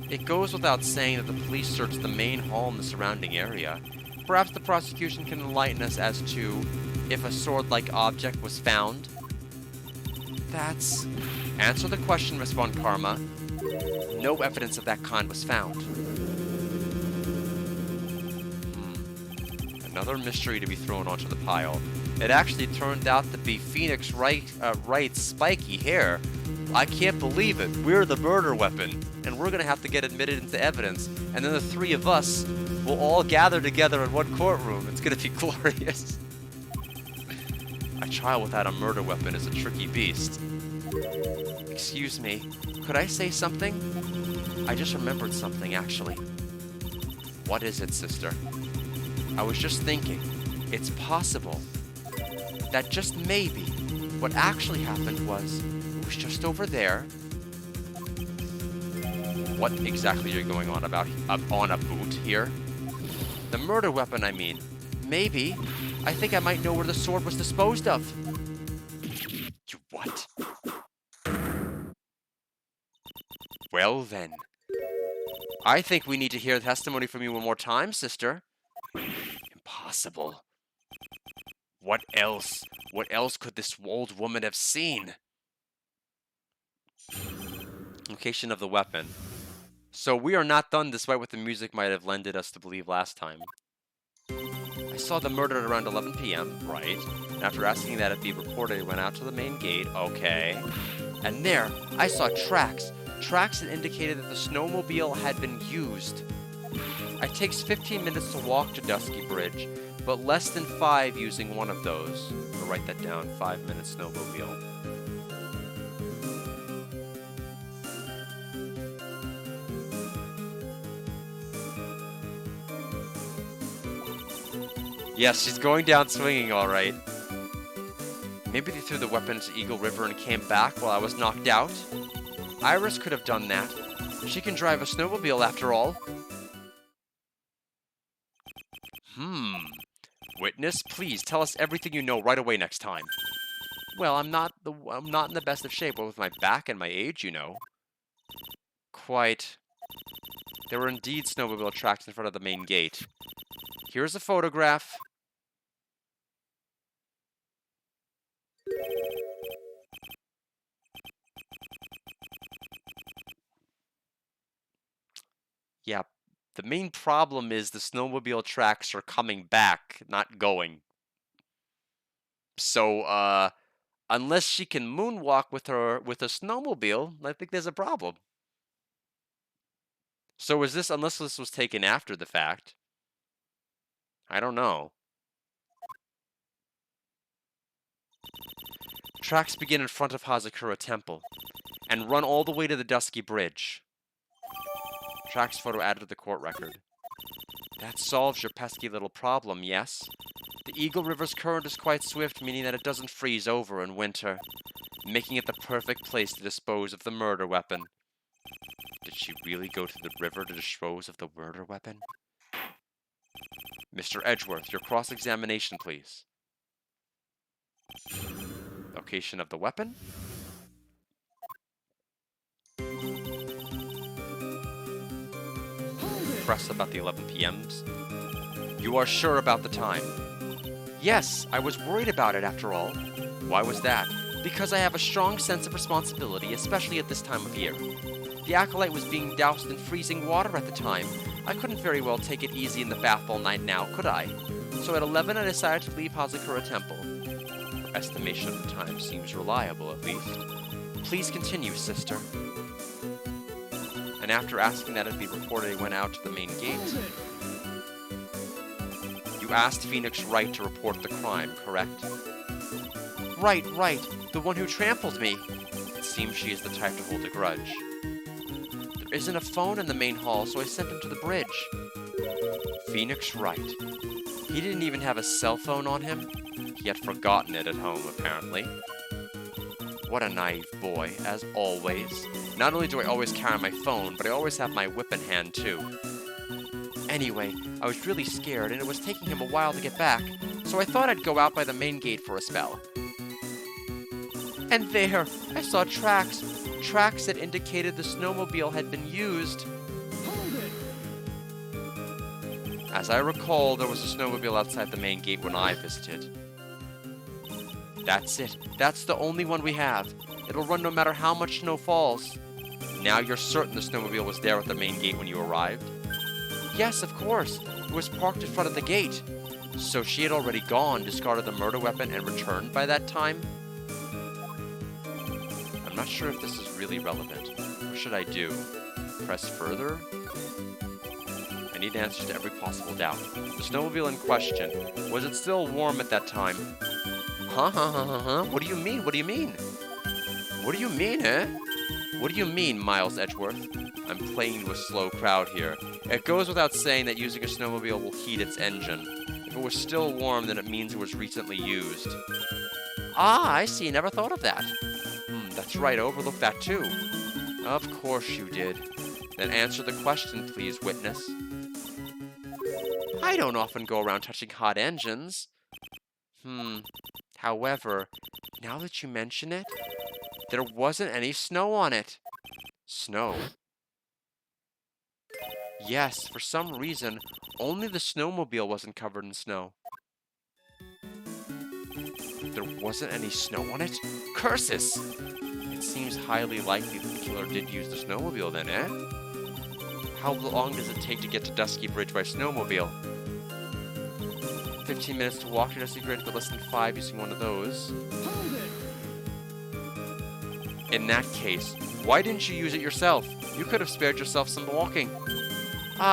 It goes without saying that the police searched the main hall and the surrounding area. Perhaps the prosecution can enlighten us as to if a sword-like object was found. Answer the question, Miss Von Karma. No evidence of that kind was found. Another mystery to be thrown onto the pile. It actually turned out to be Phoenix Wright's spiky hair. I can't believe it. We're the murder weapon, and we're gonna have to get admitted into evidence, and then the three of us will all gather together in one courtroom. It's gonna be glorious. A trial without a murder weapon is a tricky beast. Excuse me, could I say something? I just remembered something, actually. What is it, sister? I was just thinking, it's possible that just maybe what actually happened was it was just over there. What exactly are you going on about on a boot here? The murder weapon, I mean. Maybe. I think I might know where the sword was disposed of. You what? Well then. I think we need to hear the testimony from you one more time, sister. Impossible. What else? What else could this old woman have seen? Location of the weapon. So we are not done despite what the music might have lended us to believe last time. I saw the murder at around 11 p.m., right? And after asking that it be reported, I went out to the main gate, okay. And there, I saw tracks. Tracks that indicated that the snowmobile had been used. It takes 15 minutes to walk to Dusky Bridge, but less than 5 using one of those. I'll write that down, 5-minute snowmobile. Yes, she's going down swinging, all right. Maybe they threw the weapon into Eagle River and came back while I was knocked out. Iris could have done that. She can drive a snowmobile after all. Witness, please tell us everything you know right away next time. Well, I'm not in the best of shape, but with my back and my age, you know. Quite. There were indeed snowmobile tracks in front of the main gate. Here's a photograph. Yeah, the main problem is the snowmobile tracks are coming back, not going. So, unless she can moonwalk with a snowmobile, I think there's a problem. So unless this was taken after the fact? I don't know. Tracks begin in front of Hazakura Temple and run all the way to the Dusky Bridge. Tracks photo added to the court record. That solves your pesky little problem, yes? The Eagle River's current is quite swift, meaning that it doesn't freeze over in winter, making it the perfect place to dispose of the murder weapon. Did she really go to the river to dispose of the murder weapon? Mr. Edgeworth, your cross-examination, please. Location of the weapon? Press about the 11 p.m.s. You are sure about the time? Yes, I was worried about it after all. Why was that? Because I have a strong sense of responsibility, especially at this time of year. The acolyte was being doused in freezing water at the time. I couldn't very well take it easy in the bath all night now, could I? So at 11 I decided to leave Hazakura Temple. Her estimation of the time seems reliable, at least. Please continue, sister. And after asking that it be reported, he went out to the main gate. You asked Phoenix Wright to report the crime, correct? Right, the one who trampled me. It seems she is the type to hold a grudge. There isn't a phone in the main hall, so I sent him to the bridge. Phoenix Wright. He didn't even have a cell phone on him. He had forgotten it at home, apparently. What a naive boy, as always. Not only do I always carry my phone, but I always have my whip in hand, too. Anyway, I was really scared, and it was taking him a while to get back, so I thought I'd go out by the main gate for a spell. And there, I saw tracks that indicated the snowmobile had been used. As I recall, there was a snowmobile outside the main gate when I visited. That's it. That's the only one we have. It'll run no matter how much snow falls. Now you're certain the snowmobile was there at the main gate when you arrived? Yes, of course. It was parked in front of the gate. So she had already gone, discarded the murder weapon, and returned by that time? I'm not sure if this is really relevant. What should I do? Press further? I need answers to every possible doubt. The snowmobile in question, was it still warm at that time? Huh? What do you mean? What do you mean? What do you mean, eh? What do you mean, Miles Edgeworth? I'm playing to a slow crowd here. It goes without saying that using a snowmobile will heat its engine. If it was still warm, then it means it was recently used. Ah, I see. Never thought of that. That's right. I overlooked that too. Of course you did. Then answer the question, please, witness. I don't often go around touching hot engines. However, now that you mention it, there wasn't any snow on it. Snow? Yes, for some reason, only the snowmobile wasn't covered in snow. There wasn't any snow on it? Curses! It seems highly likely that the killer did use the snowmobile then, eh? How long does it take to get to Dusky Bridge by snowmobile? 15 minutes to walk to Dusky Bridge, but less than 5 using one of those. In that case, why didn't you use it yourself? You could have spared yourself some walking.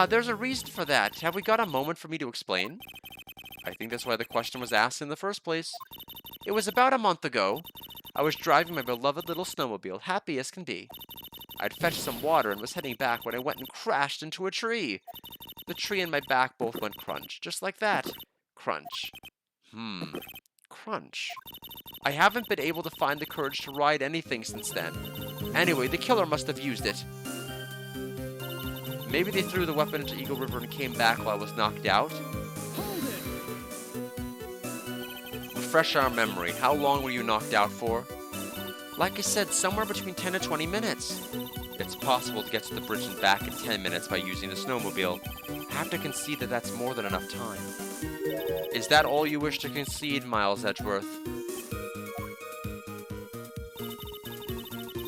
There's a reason for that. Have we got a moment for me to explain? I think that's why the question was asked in the first place. It was about a month ago. I was driving my beloved little snowmobile, happy as can be. I'd fetched some water and was heading back when I went and crashed into a tree. The tree and my back both went crunch, just like that. Crunch. Crunch. I haven't been able to find the courage to ride anything since then. Anyway, the killer must have used it. Maybe they threw the weapon into Eagle River and came back while I was knocked out? Refresh our memory. How long were you knocked out for? Like I said, somewhere between 10 to 20 minutes. It's possible to get to the bridge and back in 10 minutes by using the snowmobile. I have to concede that that's more than enough time. Is that all you wish to concede, Miles Edgeworth?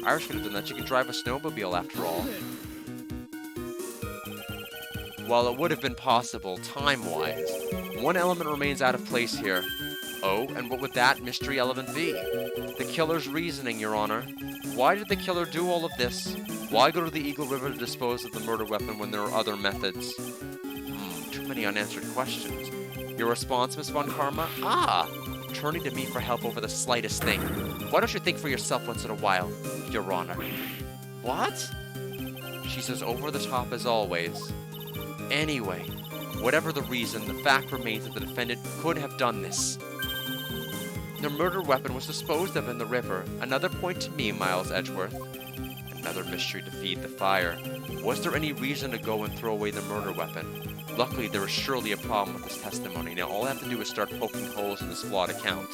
Irish could have done that. You can drive a snowmobile after all. While it would have been possible, time-wise, one element remains out of place here. Oh, and what would that mystery element be? The killer's reasoning, Your Honor. Why did the killer do all of this? Why go to the Eagle River to dispose of the murder weapon when there are other methods? Too many unanswered questions. Your response, Miss Von Karma? Turning to me for help over the slightest thing. Why don't you think for yourself once in a while, Your Honor? What? She's as over the top as always. Anyway, Whatever the reason, the fact remains that the defendant could have done this. The murder weapon was disposed of in the river. Another point to me, Miles Edgeworth. Another mystery to feed the fire. Was there any reason to go and throw away the murder weapon? Luckily, there was surely a problem with this testimony. Now, all I have to do is start poking holes in this flawed account.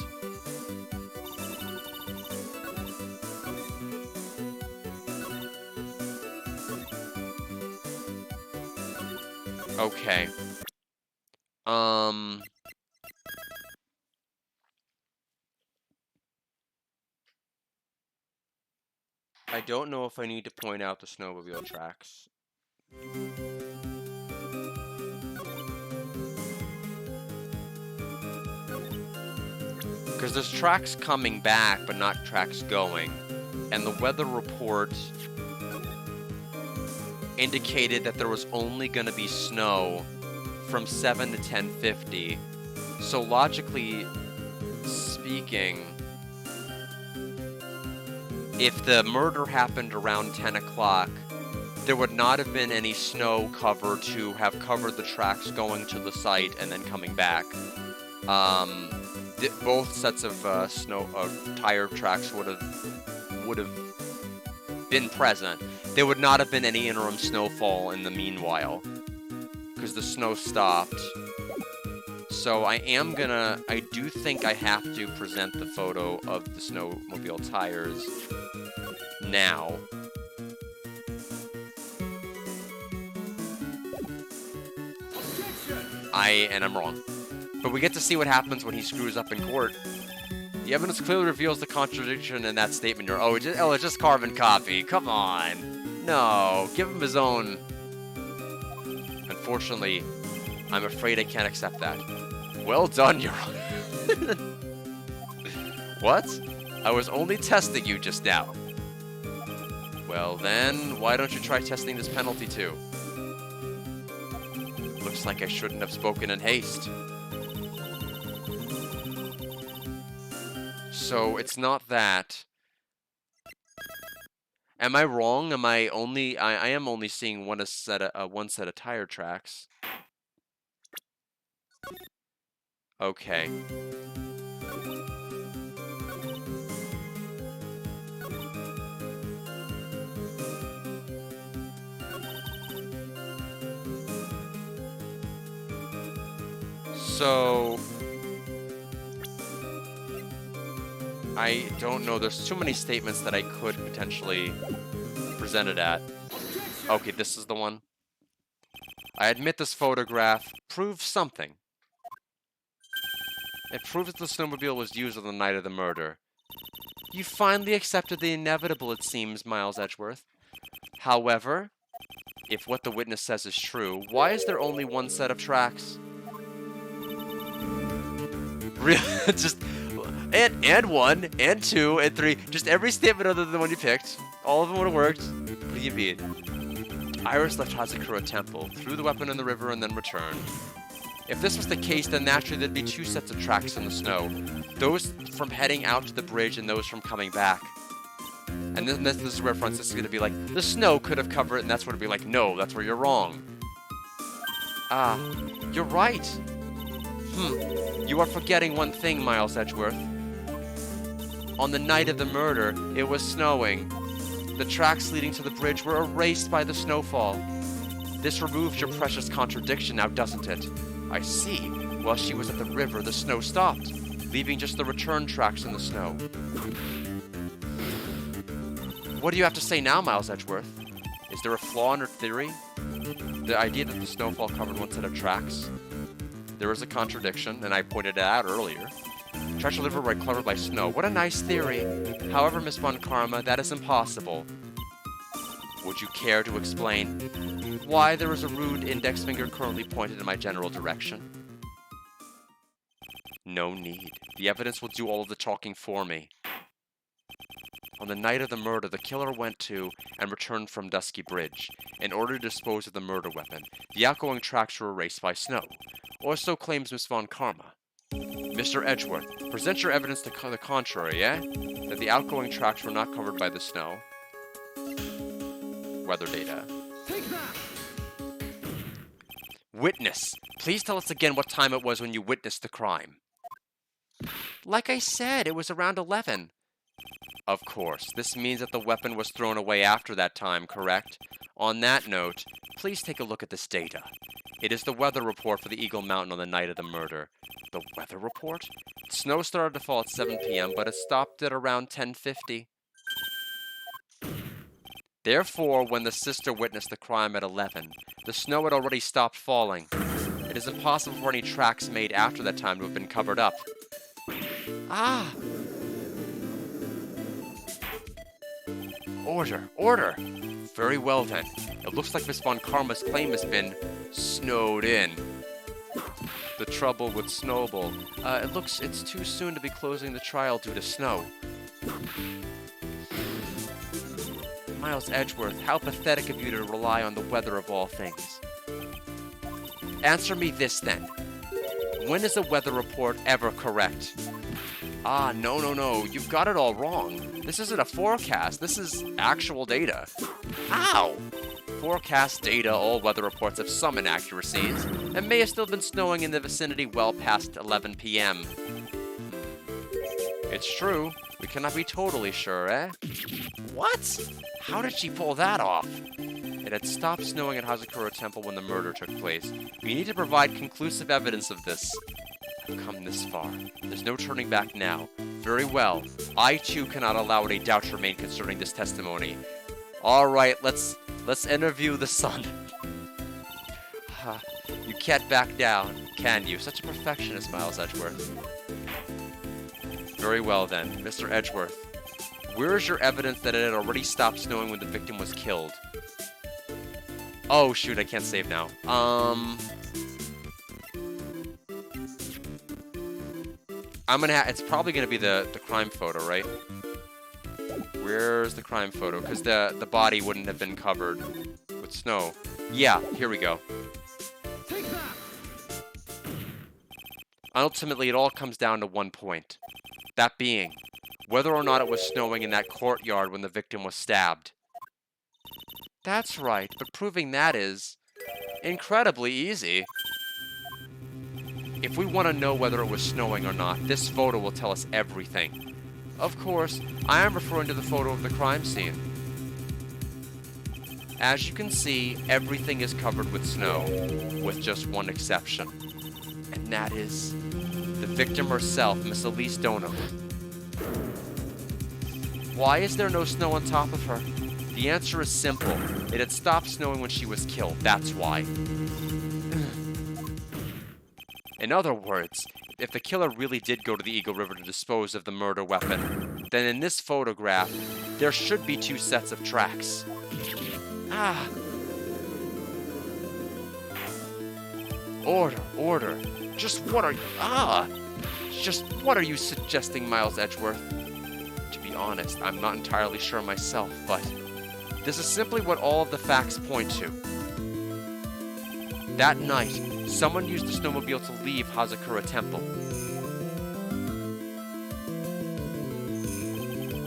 Okay. I don't know if I need to point out the snowmobile tracks. Because there's tracks coming back, but not tracks going. And the weather report indicated that there was only going to be snow from 7 to 10:50. So logically speaking, if the murder happened around 10 o'clock, there would not have been any snow cover to have covered the tracks going to the site and then coming back. Both sets of tire tracks would have been present. There would not have been any interim snowfall in the meanwhile, because the snow stopped. So I do think I have to present the photo of the snowmobile tires now. And I'm wrong. But we get to see what happens when he screws up in court. The evidence clearly reveals the contradiction in that statement. It's just carbon copy. Come on. No, give him his own. Unfortunately, I'm afraid I can't accept that. Well done, Your Honor. What? I was only testing you just now. Well then, why don't you try testing this penalty too? Looks like I shouldn't have spoken in haste. So it's not that. Am I wrong? I am only seeing one set of tire tracks. Okay. So I don't know. There's too many statements that I could potentially present it at. Okay, this is the one. I admit this photograph proves something. It proves that the snowmobile was used on the night of the murder. You finally accepted the inevitable, it seems, Miles Edgeworth. However, if what the witness says is true, why is there only one set of tracks? Really? Just... And 1, and 2, and 3. Just every statement other than the one you picked. All of them would have worked. What do you mean? Iris left Hazakura Temple, threw the weapon in the river, and then returned. If this was the case, then naturally there'd be 2 sets of tracks in the snow. Those from heading out to the bridge and those from coming back. And then this is where Francis is going to be like, the snow could have covered it, and that's where it'd be like, no, that's where you're wrong. Ah, you're right. You are forgetting one thing, Miles Edgeworth. On the night of the murder, it was snowing. The tracks leading to the bridge were erased by the snowfall. This removes your precious contradiction now, doesn't it? I see. While she was at the river, the snow stopped, leaving just the return tracks in the snow. What do you have to say now, Miles Edgeworth? Is there a flaw in her theory? The idea that the snowfall covered one set of tracks? There is a contradiction, and I pointed it out earlier. Tracks to river were covered by snow. What a nice theory. However, Miss Von Karma, that is impossible. Would you care to explain why there is a rude index finger currently pointed in my general direction? No need. The evidence will do all of the talking for me. On the night of the murder, the killer went to and returned from Dusky Bridge in order to dispose of the murder weapon. The outgoing tracks were erased by snow, or so claims Miss Von Karma. Mr. Edgeworth, present your evidence to the contrary, eh? That the outgoing tracks were not covered by the snow. Weather data. Take that. Witness, please tell us again what time it was when you witnessed the crime. Like I said, it was around 11. Of course, this means that the weapon was thrown away after that time, correct? On that note, please take a look at this data. It is the weather report for the Eagle Mountain on the night of the murder. The weather report? Snow started to fall at 7 p.m., but it stopped at around 10:50. Therefore, when the sister witnessed the crime at 11, the snow had already stopped falling. It is impossible for any tracks made after that time to have been covered up. Ah! Order! Order! Very well then. It looks like Miss Von Karma's claim has been snowed in. The trouble with Snowball. It looks it's too soon to be closing the trial due to snow. Miles Edgeworth, how pathetic of you to rely on the weather of all things. Answer me this then. When is a weather report ever correct? Ah, no. You've got it all wrong. This isn't a forecast. This is actual data. Ow! Forecast data, all weather reports have some inaccuracies, and may have still been snowing in the vicinity well past 11 p.m. It's true. We cannot be totally sure, eh? What? How did she pull that off? It had stopped snowing at Hazakura Temple when the murder took place. We need to provide conclusive evidence of this. I've come this far. There's no turning back now. Very well. I too cannot allow any doubt remain concerning this testimony. Alright, let's interview the son. You can't back down, can you? Such a perfectionist, Miles Edgeworth. Very well then, Mr. Edgeworth. Where is your evidence that it had already stopped snowing when the victim was killed? Oh shoot, I can't save now. It's probably gonna be the crime photo, right? Where's the crime photo? Because the body wouldn't have been covered with snow. Yeah, here we go. Take that. Ultimately, it all comes down to one point. That being, whether or not it was snowing in that courtyard when the victim was stabbed. That's right, but proving that is incredibly easy. If we want to know whether it was snowing or not, this photo will tell us everything. Of course, I am referring to the photo of the crime scene. As you can see, everything is covered with snow, with just one exception. And that is the victim herself, Miss Elise Dono. Why is there no snow on top of her? The answer is simple. It had stopped snowing when she was killed, that's why. In other words, if the killer really did go to the Eagle River to dispose of the murder weapon, then in this photograph, there should be two sets of tracks. Order. Just what are you suggesting, Miles Edgeworth? To be honest, I'm not entirely sure myself, but this is simply what all of the facts point to. That night, someone used the snowmobile to leave Hazakura Temple.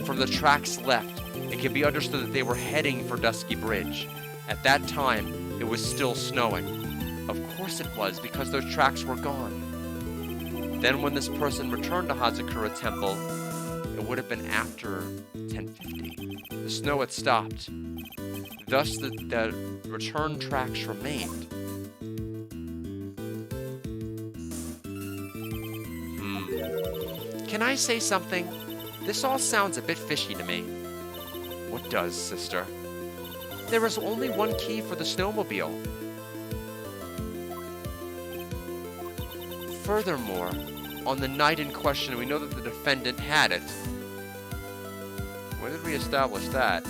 From the tracks left, it can be understood that they were heading for Dusky Bridge. At that time, it was still snowing. Of course it was, because those tracks were gone. Then when this person returned to Hazakura Temple, it would have been after 10:50. The snow had stopped. Thus, the return tracks remained. Can I say something? This all sounds a bit fishy to me. What does, sister? There is only one key for the snowmobile. Furthermore, on the night in question, we know that the defendant had it. When did we establish that?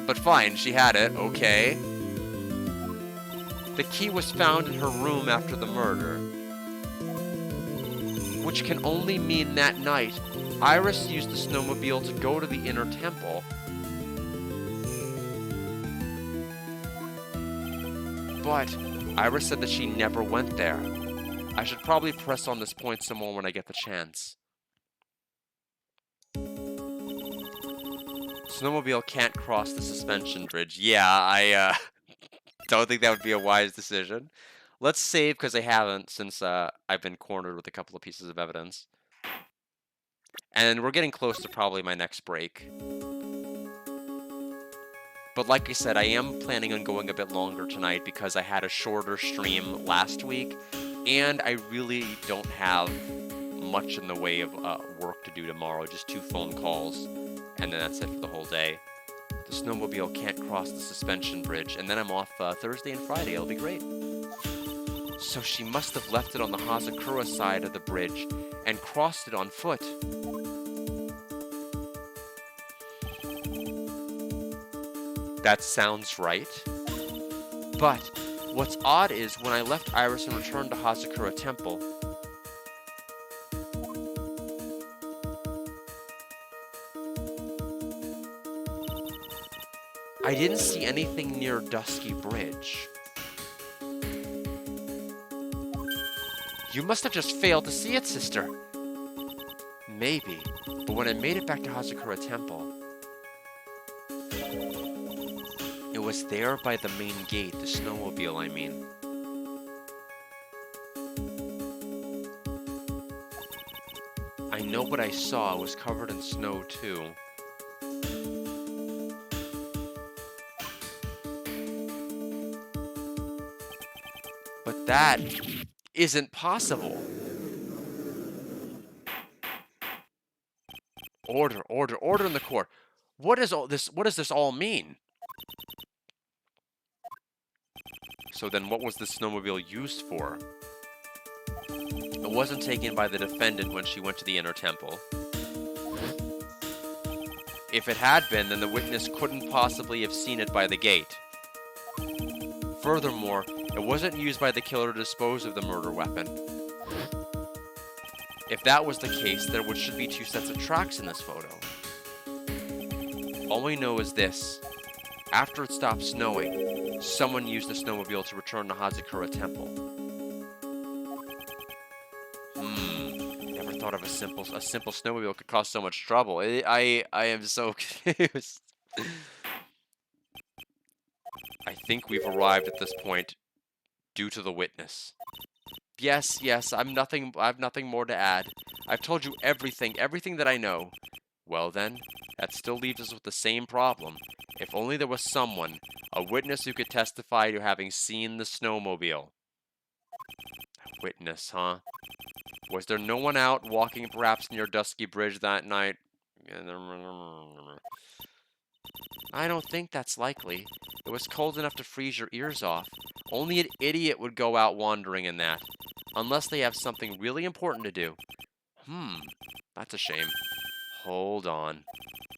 But fine, she had it, okay. The key was found in her room after the murder. Which can only mean that night, Iris used the snowmobile to go to the inner temple. But Iris said that she never went there. I should probably press on this point some more when I get the chance. Snowmobile can't cross the suspension bridge. Yeah, I don't think that would be a wise decision. Let's save because I haven't since I've been cornered with a couple of pieces of evidence. And we're getting close to probably my next break. But like I said, I am planning on going a bit longer tonight because I had a shorter stream last week, and I really don't have much in the way of work to do tomorrow, just 2 phone calls, and then that's it for the whole day. The snowmobile can't cross the suspension bridge, and then I'm off Thursday and Friday. It'll be great. So she must have left it on the Hazakura side of the bridge and crossed it on foot. That sounds right. But what's odd is when I left Iris and returned to Hazakura Temple, I didn't see anything near Dusky Bridge. You must have just failed to see it, sister. Maybe, but when I made it back to Hazakura Temple, it was there by the main gate, the snowmobile, I mean. I know what I saw was covered in snow, too. But that isn't possible. Order, order, order in the court. What does this all mean? So then what was the snowmobile used for? It wasn't taken by the defendant when she went to the inner temple. If it had been, then the witness couldn't possibly have seen it by the gate. Furthermore, it wasn't used by the killer to dispose of the murder weapon. If that was the case, there should be 2 sets of tracks in this photo. All we know is this. After it stopped snowing, someone used the snowmobile to return to Hazakura Temple. Never thought of a simple snowmobile could cause so much trouble. I am so confused. I think we've arrived at this point due to the witness. Yes, I have nothing more to add. I've told you everything that I know. Well then, that still leaves us with the same problem. If only there was someone, a witness who could testify to having seen the snowmobile. A witness, huh? Was there no one out walking perhaps near Dusky Bridge that night? I don't think that's likely. It was cold enough to freeze your ears off. Only an idiot would go out wandering in that. Unless they have something really important to do. That's a shame. Hold on.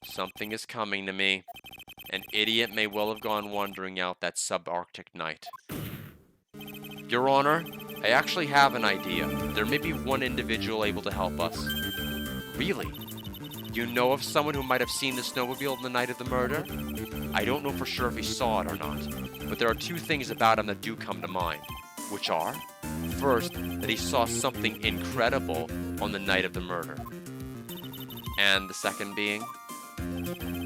Something is coming to me. An idiot may well have gone wandering out that subarctic night. Your Honor, I actually have an idea. There may be one individual able to help us. Really? You know of someone who might have seen the snowmobile on the night of the murder? I don't know for sure if he saw it or not, but there are 2 things about him that do come to mind, which are, first, that he saw something incredible on the night of the murder, and the second being,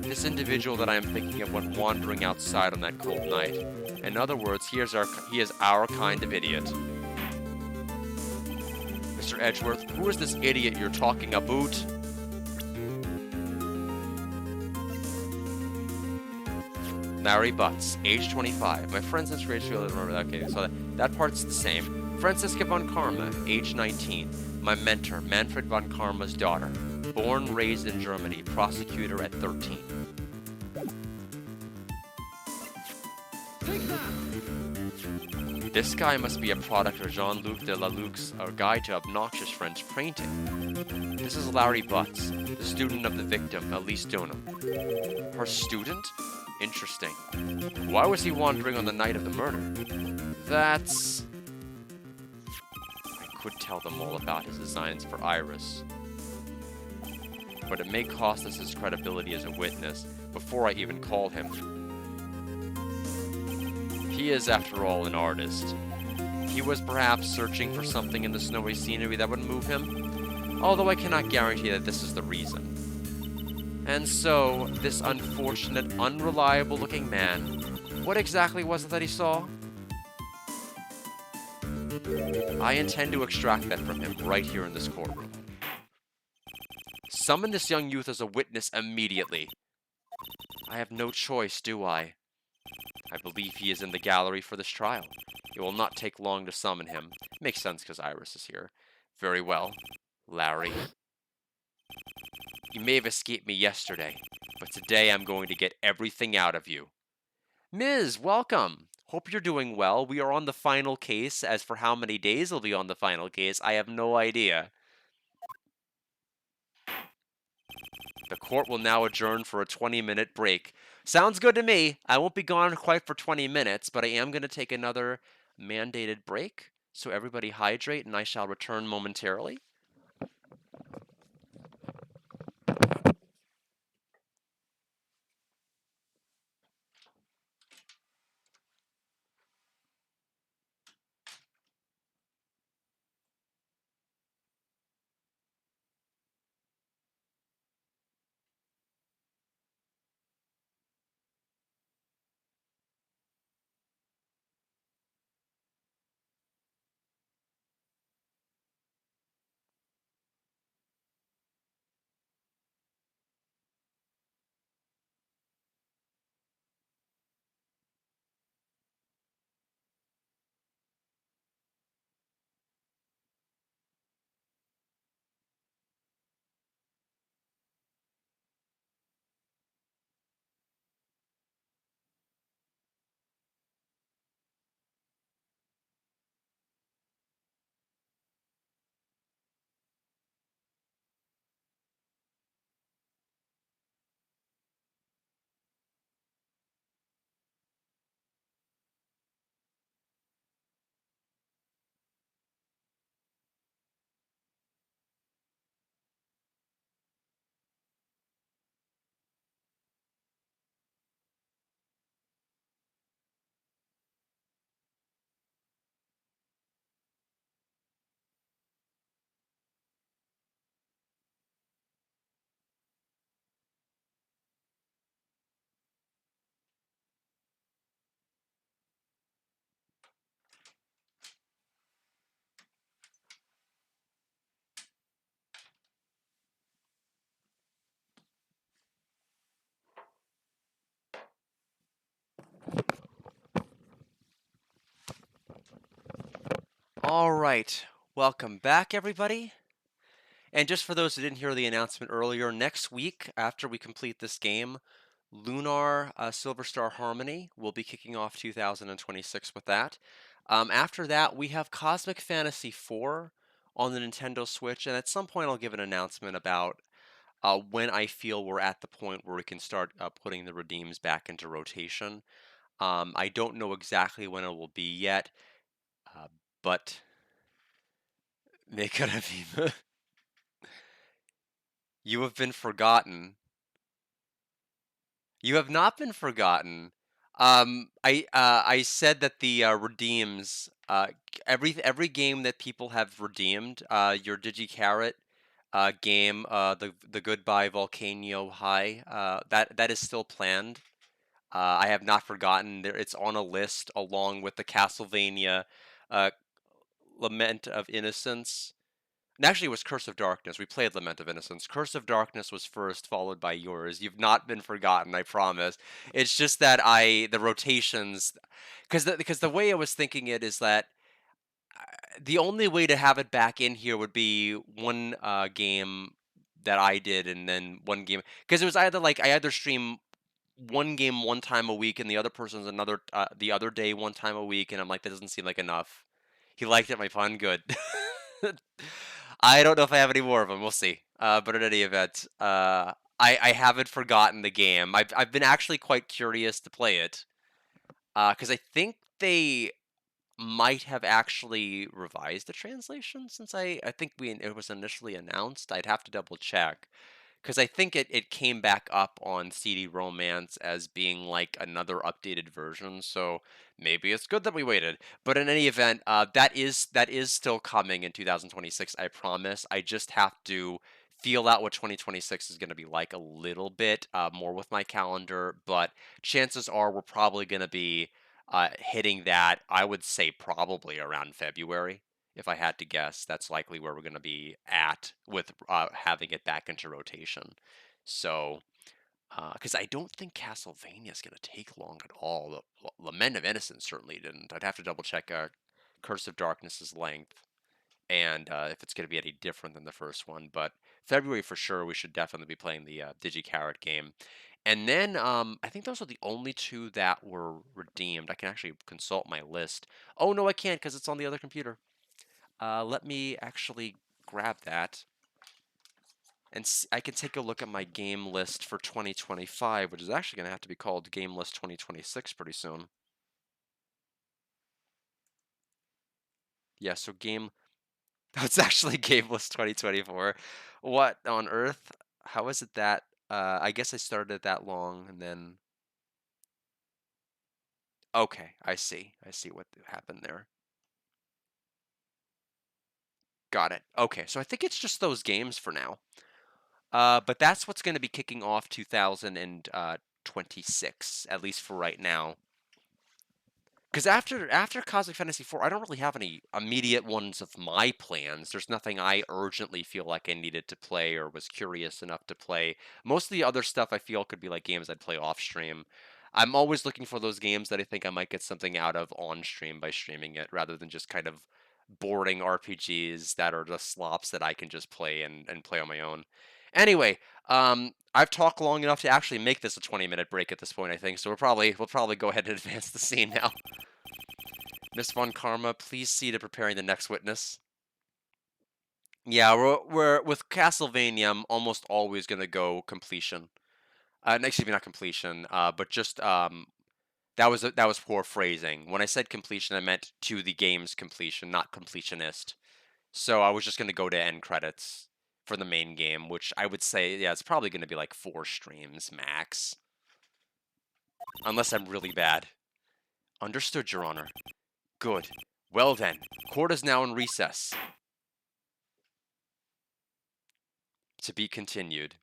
this individual that I am thinking of went wandering outside on that cold night. In other words, he is our kind of idiot. Mr. Edgeworth, who is this idiot you're talking about? Larry Butts, age 25. My friend since grade school, remember that. Okay, so that part's the same. Franziska von Karma, age 19. My mentor, Manfred von Karma's daughter. Born, raised in Germany, prosecutor at 13. Take that! This guy must be a product of Jean-Luc de Laluc's Guide to Obnoxious French Painting. This is Larry Butts, the student of the victim, Elise Donham. Her student? Interesting. Why was he wandering on the night of the murder? That's... I could tell them all about his designs for Iris. But it may cost us his credibility as a witness before I even call him. He is, after all, an artist. He was perhaps searching for something in the snowy scenery that would move him, although I cannot guarantee that this is the reason. And so, this unfortunate, unreliable-looking man, what exactly was it that he saw? I intend to extract that from him right here in this courtroom. Summon this young youth as a witness immediately. I have no choice, do I? I believe he is in the gallery for this trial. It will not take long to summon him. Makes sense because Iris is here. Very well, Larry. You may have escaped me yesterday, but today I'm going to get everything out of you. Ms., welcome. Hope you're doing well. We are on the final case. As for how many days we'll be on the final case, I have no idea. The court will now adjourn for a 20-minute break. Sounds good to me. I won't be gone quite for 20 minutes, but I am going to take another mandated break. So everybody hydrate, and I shall return momentarily. All right. Welcome back, everybody. And just for those who didn't hear the announcement earlier, next week, after we complete this game, Lunar Silver Star Harmony will be kicking off 2026 with that. After that, we have Cosmic Fantasy 4 on the Nintendo Switch, and at some point I'll give an announcement about when I feel we're at the point where we can start putting the redeems back into rotation. I don't know exactly when it will be yet, uh, but Mekaraviva, you have been forgotten. You have not been forgotten. I said that the redeems every game that people have redeemed your DigiCarrot game the Goodbye Volcano High that is still planned. I have not forgotten. There, it's on a list along with the Castlevania uh, Lament of Innocence. And actually, it was Curse of Darkness. We played Lament of Innocence. Curse of Darkness was first, followed by yours. You've not been forgotten, I promise. It's just that the rotations, because the way I was thinking it is that the only way to have it back in here would be one game that I did, and then one game because it was either like I either stream one game one time a week, and the other person's another the other day one time a week, and I'm like that doesn't seem like enough. He liked it, my fun. Good. I don't know if I have any more of them. We'll see. But in any event, I haven't forgotten the game. I've been actually quite curious to play it because I think they might have actually revised the translation since I think it was initially announced. I'd have to double check because I think it came back up on CD Romance as being like another updated version. So maybe it's good that we waited. But in any event, that is still coming in 2026. I promise. I just have to feel out what 2026 is going to be like a little bit more with my calendar. But chances are we're probably going to be hitting that, I would say probably around February. If I had to guess, that's likely where we're going to be at with having it back into rotation. So, because I don't think Castlevania is going to take long at all. The Lament of Innocence certainly didn't. I'd have to double check Curse of Darkness's length and if it's going to be any different than the first one. But February for sure, we should definitely be playing the DigiCarrot game. And then I think those are the only two that were redeemed. I can actually consult my list. Oh no, I can't because it's on the other computer. Let me actually grab that, and I can take a look at my game list for 2025, which is actually going to have to be called Game List 2026 pretty soon. Yeah, so game. That's actually Game List 2024. What on earth? How is it that? I guess I started it that long, and then. Okay, I see. I see what happened there. Got it. Okay, so I think it's just those games for now. But that's what's going to be kicking off 2026, at least for right now. Because after Cosmic Fantasy 4, I don't really have any immediate ones of my plans. There's nothing I urgently feel like I needed to play or was curious enough to play. Most of the other stuff I feel could be like games I'd play off stream. I'm always looking for those games that I think I might get something out of on stream by streaming it, rather than just kind of boring RPGs that are just slops that I can just play and play on my own. Anyway, I've talked long enough to actually make this a 20-minute break at this point, I think. So we'll probably go ahead and advance the scene now. Miss Von Karma, please see to preparing the next witness. Yeah, we're with Castlevania. I'm almost always gonna go completion. Excuse me, not completion. But just that was poor phrasing. When I said completion, I meant to the game's completion, not completionist. So I was just gonna go to end credits for the main game, which I would say, yeah, it's probably gonna be like 4 streams max, unless I'm really bad. Understood, Your Honor. Good. Well then, court is now in recess. To be continued.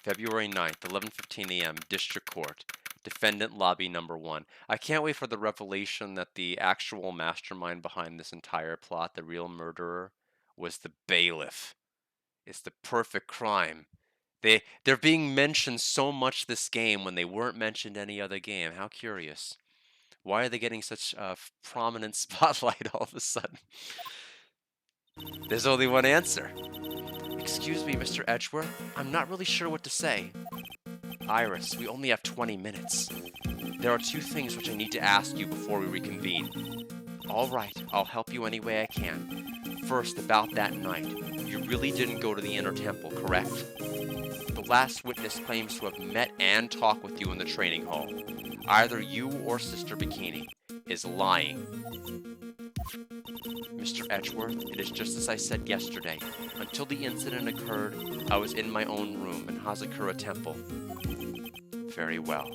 February 9th, 11:15 a.m., District Court. Defendant Lobby Number 1. I can't wait for the revelation that the actual mastermind behind this entire plot, the real murderer, was the bailiff. It's the perfect crime. They're being mentioned so much this game when they weren't mentioned any other game. How curious. Why are they getting such a prominent spotlight all of a sudden? There's only one answer. Excuse me, Mr. Edgeworth. I'm not really sure what to say. Iris, we only have 20 minutes. There are two things which I need to ask you before we reconvene. All right, I'll help you any way I can. First, about that night. You really didn't go to the inner temple, correct? The last witness claims to have met and talked with you in the training hall. Either you or Sister Bikini is lying. Mr. Edgeworth, it is just as I said yesterday. Until the incident occurred, I was in my own room in Hazakura Temple. Very well.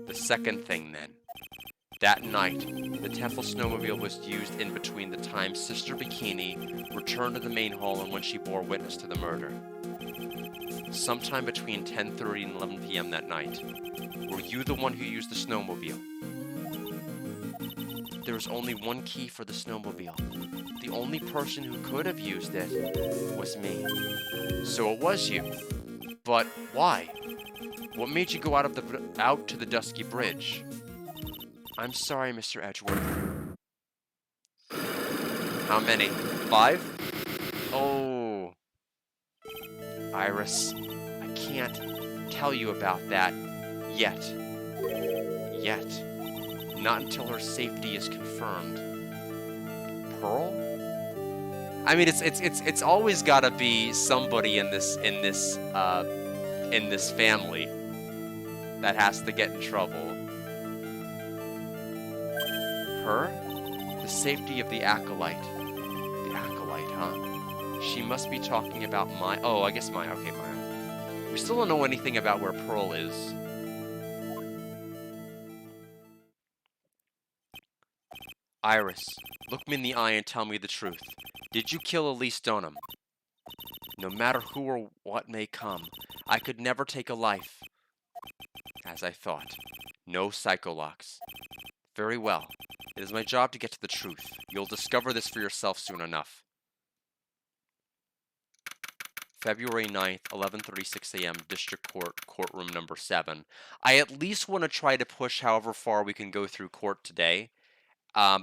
The second thing, then. That night, the temple snowmobile was used in between the time Sister Bikini returned to the main hall and when she bore witness to the murder. Sometime between 10:30 and 11 p.m. that night. Were you the one who used the snowmobile? There was only one key for the snowmobile. The only person who could have used it was me. So it was you. But why? What made you go out to the Dusky Bridge? I'm sorry, Mr. Edgeworth. How many? 5? Oh. Iris, I can't tell you about that yet. Yet. Not until her safety is confirmed. Pearl? I mean, it's always got to be somebody in this family that has to get in trouble. Her? The safety of the acolyte. The acolyte, huh? She must be talking about Maya. Oh, I guess Maya. Okay, Maya. We still don't know anything about where Pearl is. Iris, Look me in the eye and tell me the truth. Did you kill Elise Donham? No matter who or what may come, I could never take a life. As I thought. No psycholocks. Very well. It is my job to get to the truth. You'll discover this for yourself soon enough. February 9th, 11:36 a.m., District Court, Courtroom number 7. I at least want to try to push however far we can go through court today,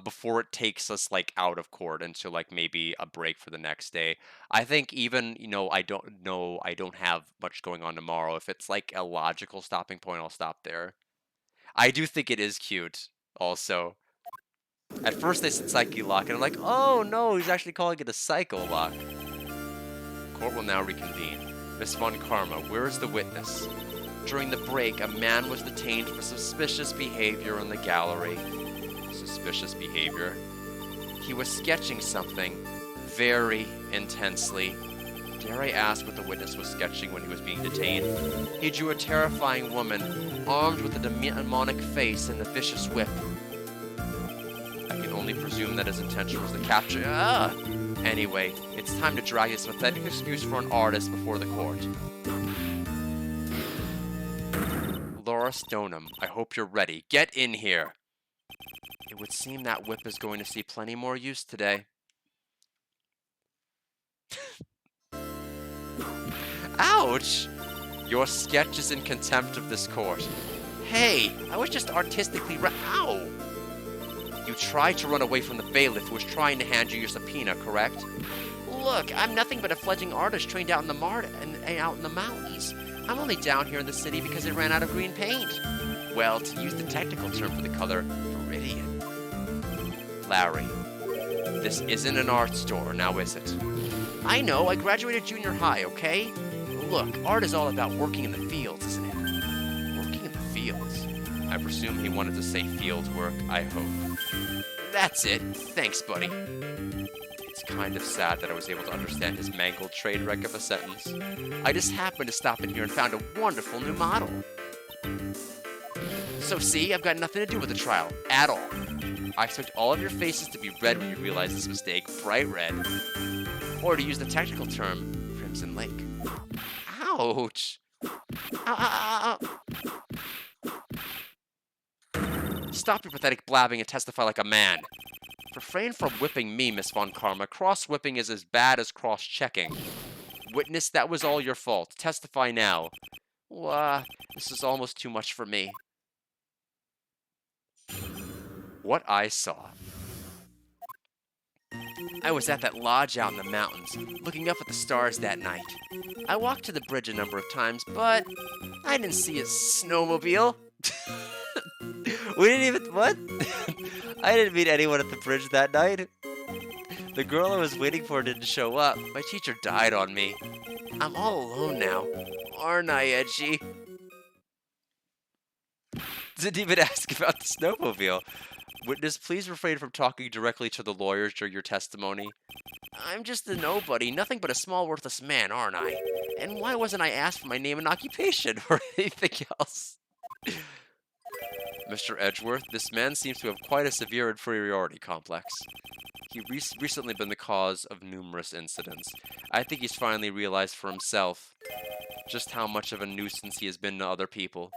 before it takes us, like, out of court into, like, maybe a break for the next day. I think even, I don't know, I don't have much going on tomorrow. If it's, like, a logical stopping point, I'll stop there. I do think it is cute, also. At first they said psyche lock, and I'm like, oh no, he's actually calling it a psycho lock. Court will now reconvene. Miss Von Karma, where is the witness? During the break, a man was detained for suspicious behavior in the gallery. Suspicious behavior? He was sketching something very intensely. Dare I ask what the witness was sketching when he was being detained? He drew a terrifying woman, armed with a demonic face and a vicious whip. I can only presume that his intention was to capture... Anyway, it's time to drag this pathetic excuse for an artist before the court. Laura Stoneham, I hope you're ready. Get in here! It would seem that whip is going to see plenty more use today. Ouch! Your sketch is in contempt of this court. Hey, I was just artistically Ow! You tried to run away from the bailiff who was trying to hand you your subpoena, correct? Look, I'm nothing but a fledgling artist trained out in the out in the mountains. I'm only down here in the city because I ran out of green paint. Well, to use the technical term for the color, viridian. Larry, this isn't an art store, now is it? I know, I graduated junior high, okay? Look, art is all about working in the fields, isn't it? Working in the fields? I presume he wanted to say field work, I hope. That's it. Thanks, buddy. It's kind of sad that I was able to understand his mangled trade wreck of a sentence. I just happened to stop in here and found a wonderful new model. So see, I've got nothing to do with the trial, at all. I expect all of your faces to be red when you realize this mistake, bright red. Or to use the technical term, Crimson Lake. Ouch! Ow, ow, ow, ow. Stop your pathetic blabbing and testify like a man. Refrain from whipping me, Miss Von Karma. Cross-whipping is as bad as cross-checking. Witness, that was all your fault. Testify now. This is almost too much for me. What I saw. I was at that lodge out in the mountains, looking up at the stars that night. I walked to the bridge a number of times, but I didn't see a snowmobile. We didn't even... What? I didn't meet anyone at the bridge that night. The girl I was waiting for didn't show up. My teacher died on me. I'm all alone now. Aren't I edgy? Didn't even ask about the snowmobile. Witness, please refrain from talking directly to the lawyers during your testimony. I'm just a nobody, nothing but a small worthless man, aren't I? And why wasn't I asked for my name and occupation or anything else? Mr. Edgeworth, this man seems to have quite a severe inferiority complex. He's recently been the cause of numerous incidents. I think he's finally realized for himself just how much of a nuisance he has been to other people.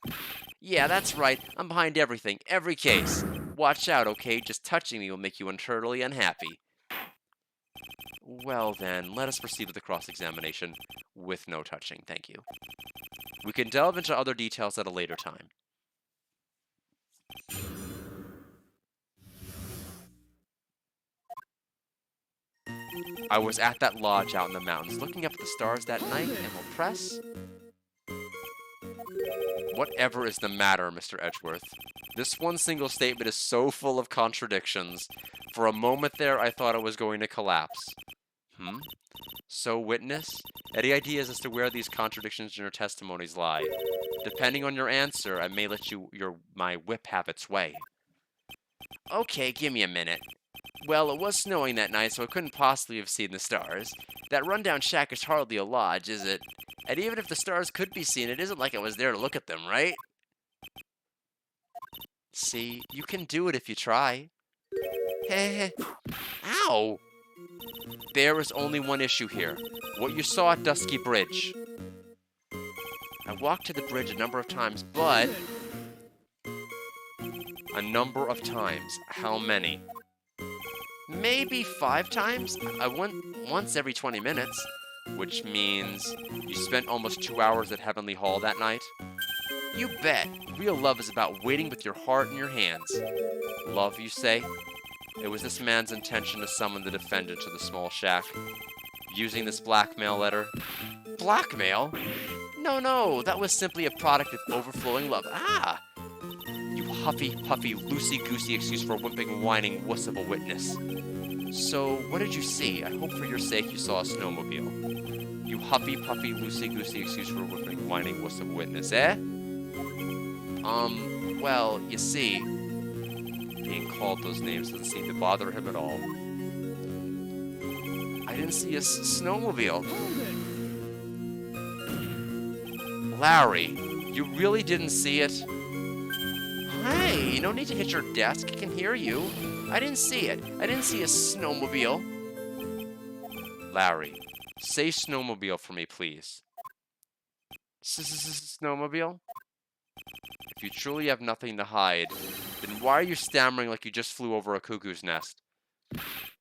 Yeah, that's right. I'm behind everything, every case. Watch out, okay? Just touching me will make you eternally unhappy. Well then, let us proceed with the cross-examination with no touching, thank you. We can delve into other details at a later time. I was at that lodge out in the mountains, looking up at the stars that night, and will press... Whatever is the matter, Mr. Edgeworth? This one single statement is so full of contradictions. For a moment there, I thought it was going to collapse. So, witness, any ideas as to where these contradictions in your testimonies lie? Depending on your answer, I may let my whip have its way. Okay, give me a minute. Well, it was snowing that night, so I couldn't possibly have seen the stars. That rundown shack is hardly a lodge, is it? And even if the stars could be seen, it isn't like I was there to look at them, right? See, you can do it if you try. Heh. Ow! There is only one issue here. What you saw at Dusky Bridge. I walked to the bridge a number of times, but... Good. A number of times. How many? Maybe 5 times? I went once every 20 minutes, which means you spent almost 2 hours at Heavenly Hall that night. You bet. Real love is about waiting with your heart in your hands. Love, you say? It was this man's intention to summon the defendant to the small shack. Using this blackmail letter. Blackmail? No, no, that was simply a product of overflowing love. Ah! You huffy, puffy, loosey-goosey excuse for a whimpering, whining wuss of a witness. So, what did you see? I hope for your sake you saw a snowmobile. You huffy, puffy, loosey-goosey excuse for a whimpering, whining wuss of a witness, eh? Well, you see, being called those names doesn't seem to bother him at all. I didn't see a snowmobile. Hold it. Larry, you really didn't see it? Hey, no need to hit your desk. I can hear you. I didn't see it. I didn't see a snowmobile. Larry, say snowmobile for me, please. Snowmobile? If you truly have nothing to hide, then why are you stammering like you just flew over a cuckoo's nest?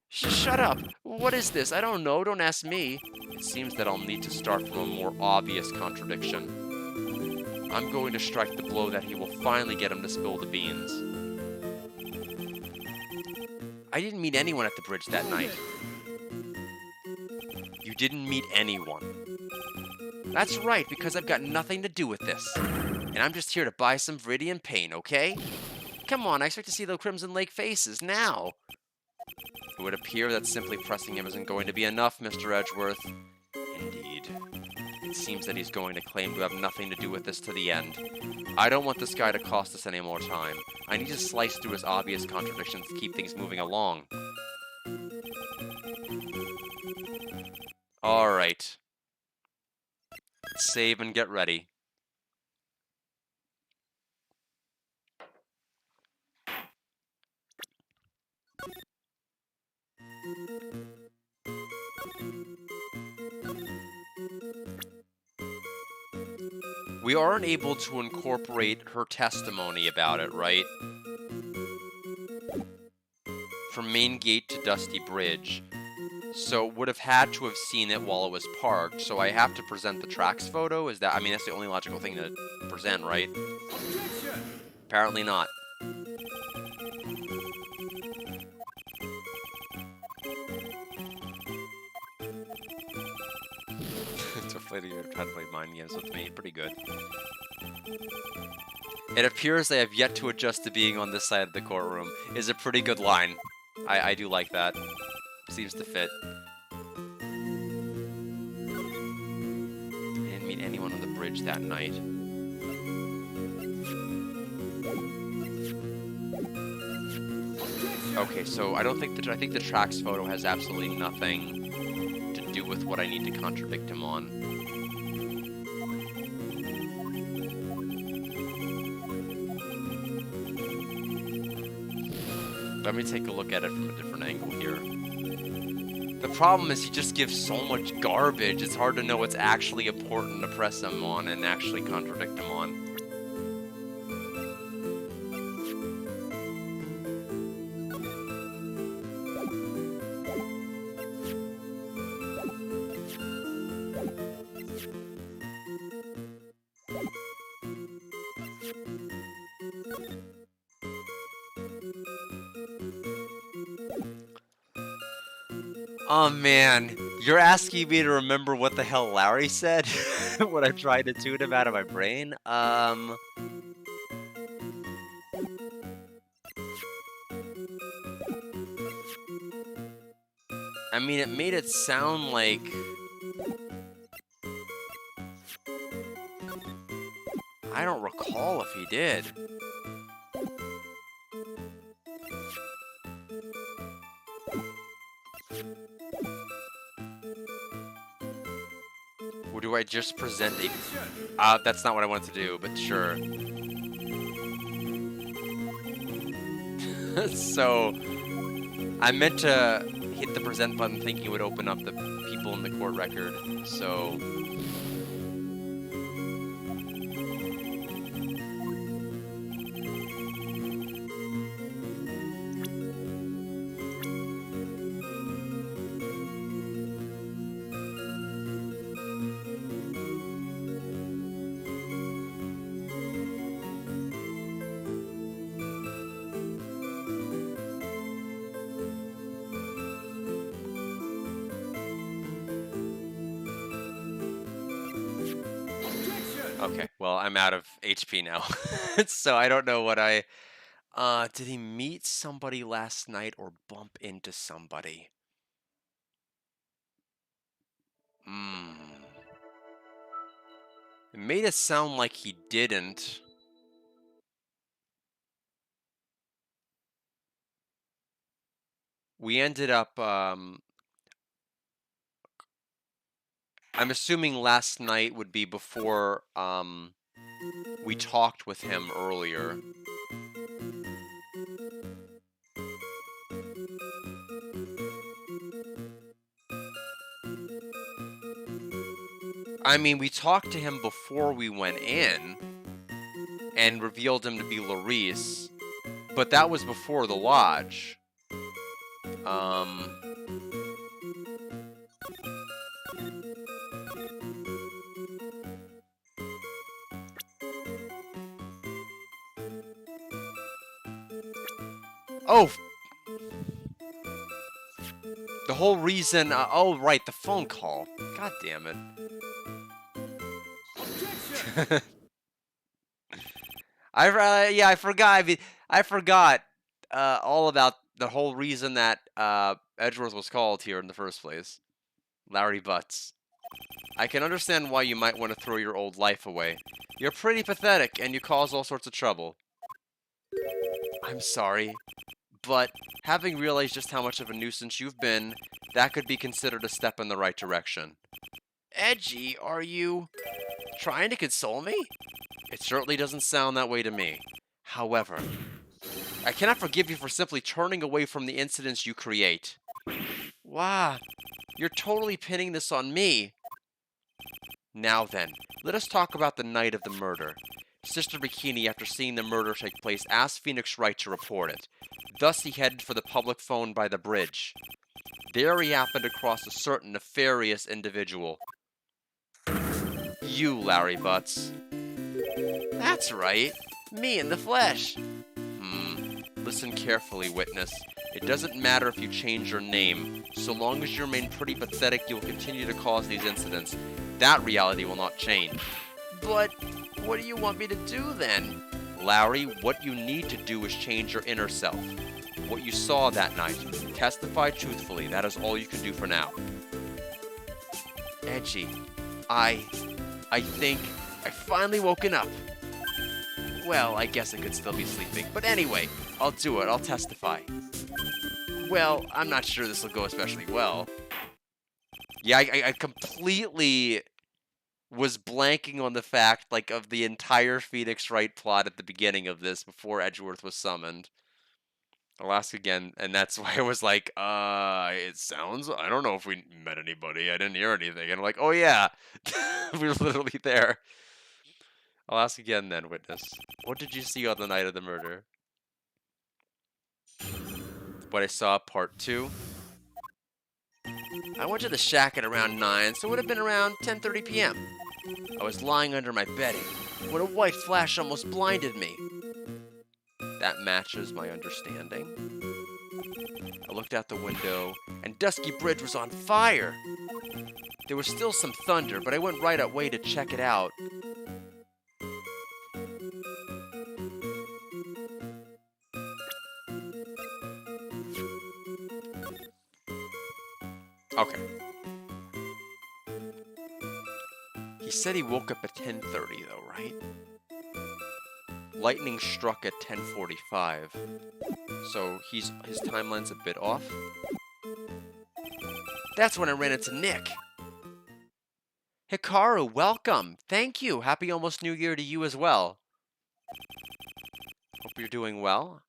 Shut up! What is this? I don't know. Don't ask me. It seems that I'll need to start from a more obvious contradiction. I'm going to strike the blow that he will finally get him to spill the beans. I didn't meet anyone at the bridge that night. You didn't meet anyone. That's right, because I've got nothing to do with this. And I'm just here to buy some Viridian paint, okay? Come on, I expect to see the Crimson Lake faces now. It would appear that simply pressing him isn't going to be enough, Mr. Edgeworth. Indeed. It seems that he's going to claim to have nothing to do with this to the end. I don't want this guy to cost us any more time. I need to slice through his obvious contradictions to keep things moving along. Alright. Save and get ready. We aren't able to incorporate her testimony about it, right? From Main Gate to Dusty Bridge. So would have had to have seen it while it was parked, so I have to present the tracks photo? Is that, I mean, that's the only logical thing to present, right? Objection. Apparently not. You're trying to play mind games with me. Pretty good. It appears I have yet to adjust to being on this side of the courtroom. Is a pretty good line. I do like that. Seems to fit. I didn't meet anyone on the bridge that night. Okay, so I think the tracks photo has absolutely nothing to do with what I need to contradict him on. Let me take a look at it from a different angle here. The problem is he just gives so much garbage, it's hard to know what's actually important to press him on and actually contradict him on. Oh man, you're asking me to remember what the hell Larry said when I tried to tune him out of my brain? I mean, it made it sound like... I don't recall if he did. Or do I just present a... that's not what I wanted to do, but sure. So... I meant to hit the present button thinking it would open up the people in the court record, so Objection! okay, well, I'm out of HP now. So I don't know what I did he meet somebody last night or bump into somebody? Hmm. It made it sound like he didn't. We ended up I'm assuming last night would be before we talked with him earlier. I mean, we talked to him before we went in and revealed him to be Larice, but that was before the lodge. Um, oh, the whole reason. Oh, right, the phone call. God damn Objection! it. Yeah, I forgot. I forgot all about the whole reason that Edgeworth was called here in the first place. Larry Butts. I can understand why you might want to throw your old life away. You're pretty pathetic, and you cause all sorts of trouble. I'm sorry, but having realized just how much of a nuisance you've been, that could be considered a step in the right direction. Edgy, are you trying to console me? It certainly doesn't sound that way to me. However, I cannot forgive you for simply turning away from the incidents you create. Wow, you're totally pinning this on me. Now then, let us talk about the night of the murder. Sister Bikini, after seeing the murder take place, asked Phoenix Wright to report it. Thus he headed for the public phone by the bridge. There he happened across a certain nefarious individual. You, Larry Butts. That's right. Me in the flesh. Listen carefully, witness. It doesn't matter if you change your name. So long as you remain pretty pathetic, you will continue to cause these incidents. That reality will not change. But what do you want me to do then? Larry, what you need to do is change your inner self. What you saw that night. Testify truthfully. That is all you can do for now. Edgy. I think I finally woken up. Well, I guess I could still be sleeping. But anyway, I'll do it. I'll testify. Well, I'm not sure this will go especially well. Yeah, I completely was blanking on the fact, like, of the entire Phoenix Wright plot at the beginning of this before Edgeworth was summoned. I'll ask again, and that's why I was like, it sounds, I don't know if we met anybody. I didn't hear anything. And I'm like, oh yeah, we were literally there. I'll ask again then, witness. What did you see on the night of the murder? What I saw, part 2. I went to the shack at around 9, so it would have been around 10:30 p.m. I was lying under my bedding when a white flash almost blinded me. That matches my understanding. I looked out the window, and Dusky Bridge was on fire. There was still some thunder, but I went right away to check it out. Okay. He said he woke up at 10:30 though, right? Lightning struck at 10:45. So his timeline's a bit off. That's when I ran into Nick. Hikaru, welcome. Thank you. Happy almost New Year to you as well. Hope you're doing well.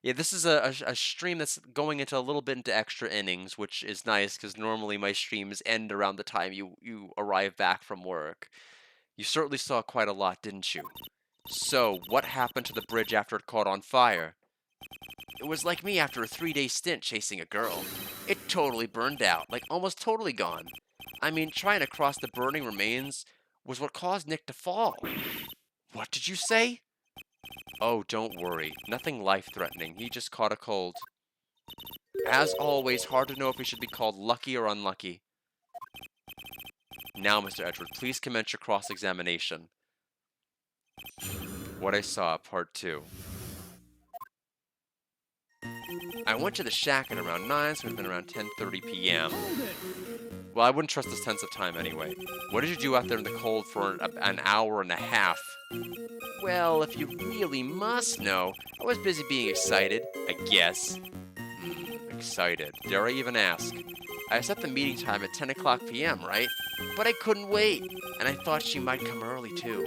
Yeah, this is a stream that's going into a little bit into extra innings, which is nice because normally my streams end around the time you arrive back from work. You certainly saw quite a lot, didn't you? So, what happened to the bridge after it caught on fire? It was like me after a 3-day stint chasing a girl. It totally burned out, like almost totally gone. I mean, trying to cross the burning remains was what caused Nick to fall. What did you say? Oh, don't worry. Nothing life-threatening. He just caught a cold. As always, hard to know if he should be called lucky or unlucky. Now, Mr. Edward, please commence your cross-examination. What I saw, part 2. I went to the shack at around 9, so it would have been around 10:30 p.m. Hold it. Well, I wouldn't trust this sense of time anyway. What did you do out there in the cold for an hour and a half? Well, if you really must know, I was busy being excited, I guess. Excited. Dare I even ask? I set the meeting time at 10 o'clock p.m., right? But I couldn't wait, and I thought she might come early, too.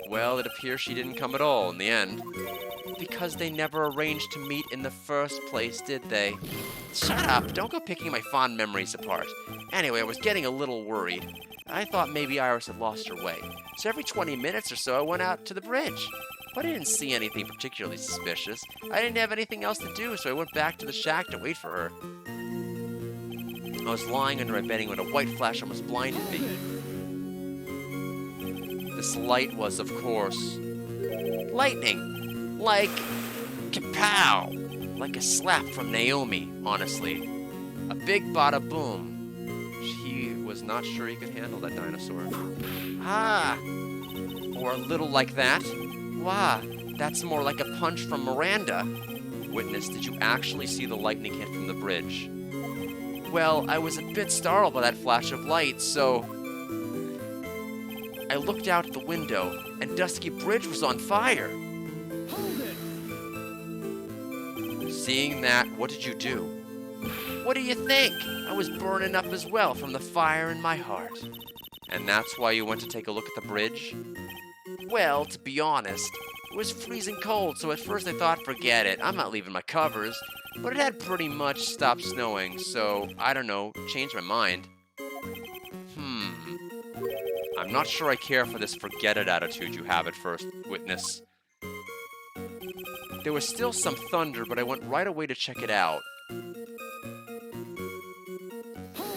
Well, it appears she didn't come at all in the end. Because they never arranged to meet in the first place, did they? Shut up! Don't go picking my fond memories apart. Anyway, I was getting a little worried. I thought maybe Iris had lost her way. So every 20 minutes or so, I went out to the bridge. But I didn't see anything particularly suspicious. I didn't have anything else to do, so I went back to the shack to wait for her. I was lying under my bedding when a white flash almost blinded me. This light was, of course, lightning. Like, kapow! Like a slap from Naomi, honestly. A big bada boom. He was not sure he could handle that dinosaur. Ah! Or a little like that. Wah, that's more like a punch from Miranda. Witness, did you actually see the lightning hit from the bridge? Well, I was a bit startled by that flash of light, so I looked out the window, and Dusky Bridge was on fire. Hold it. Seeing that, what did you do? What do you think? I was burning up as well from the fire in my heart. And that's why you went to take a look at the bridge? Well, to be honest, it was freezing cold, so at first I thought, forget it, I'm not leaving my covers. But it had pretty much stopped snowing, so, I don't know, changed my mind. I'm not sure I care for this forget it attitude you have at first, Witness. There was still some thunder, but I went right away to check it out.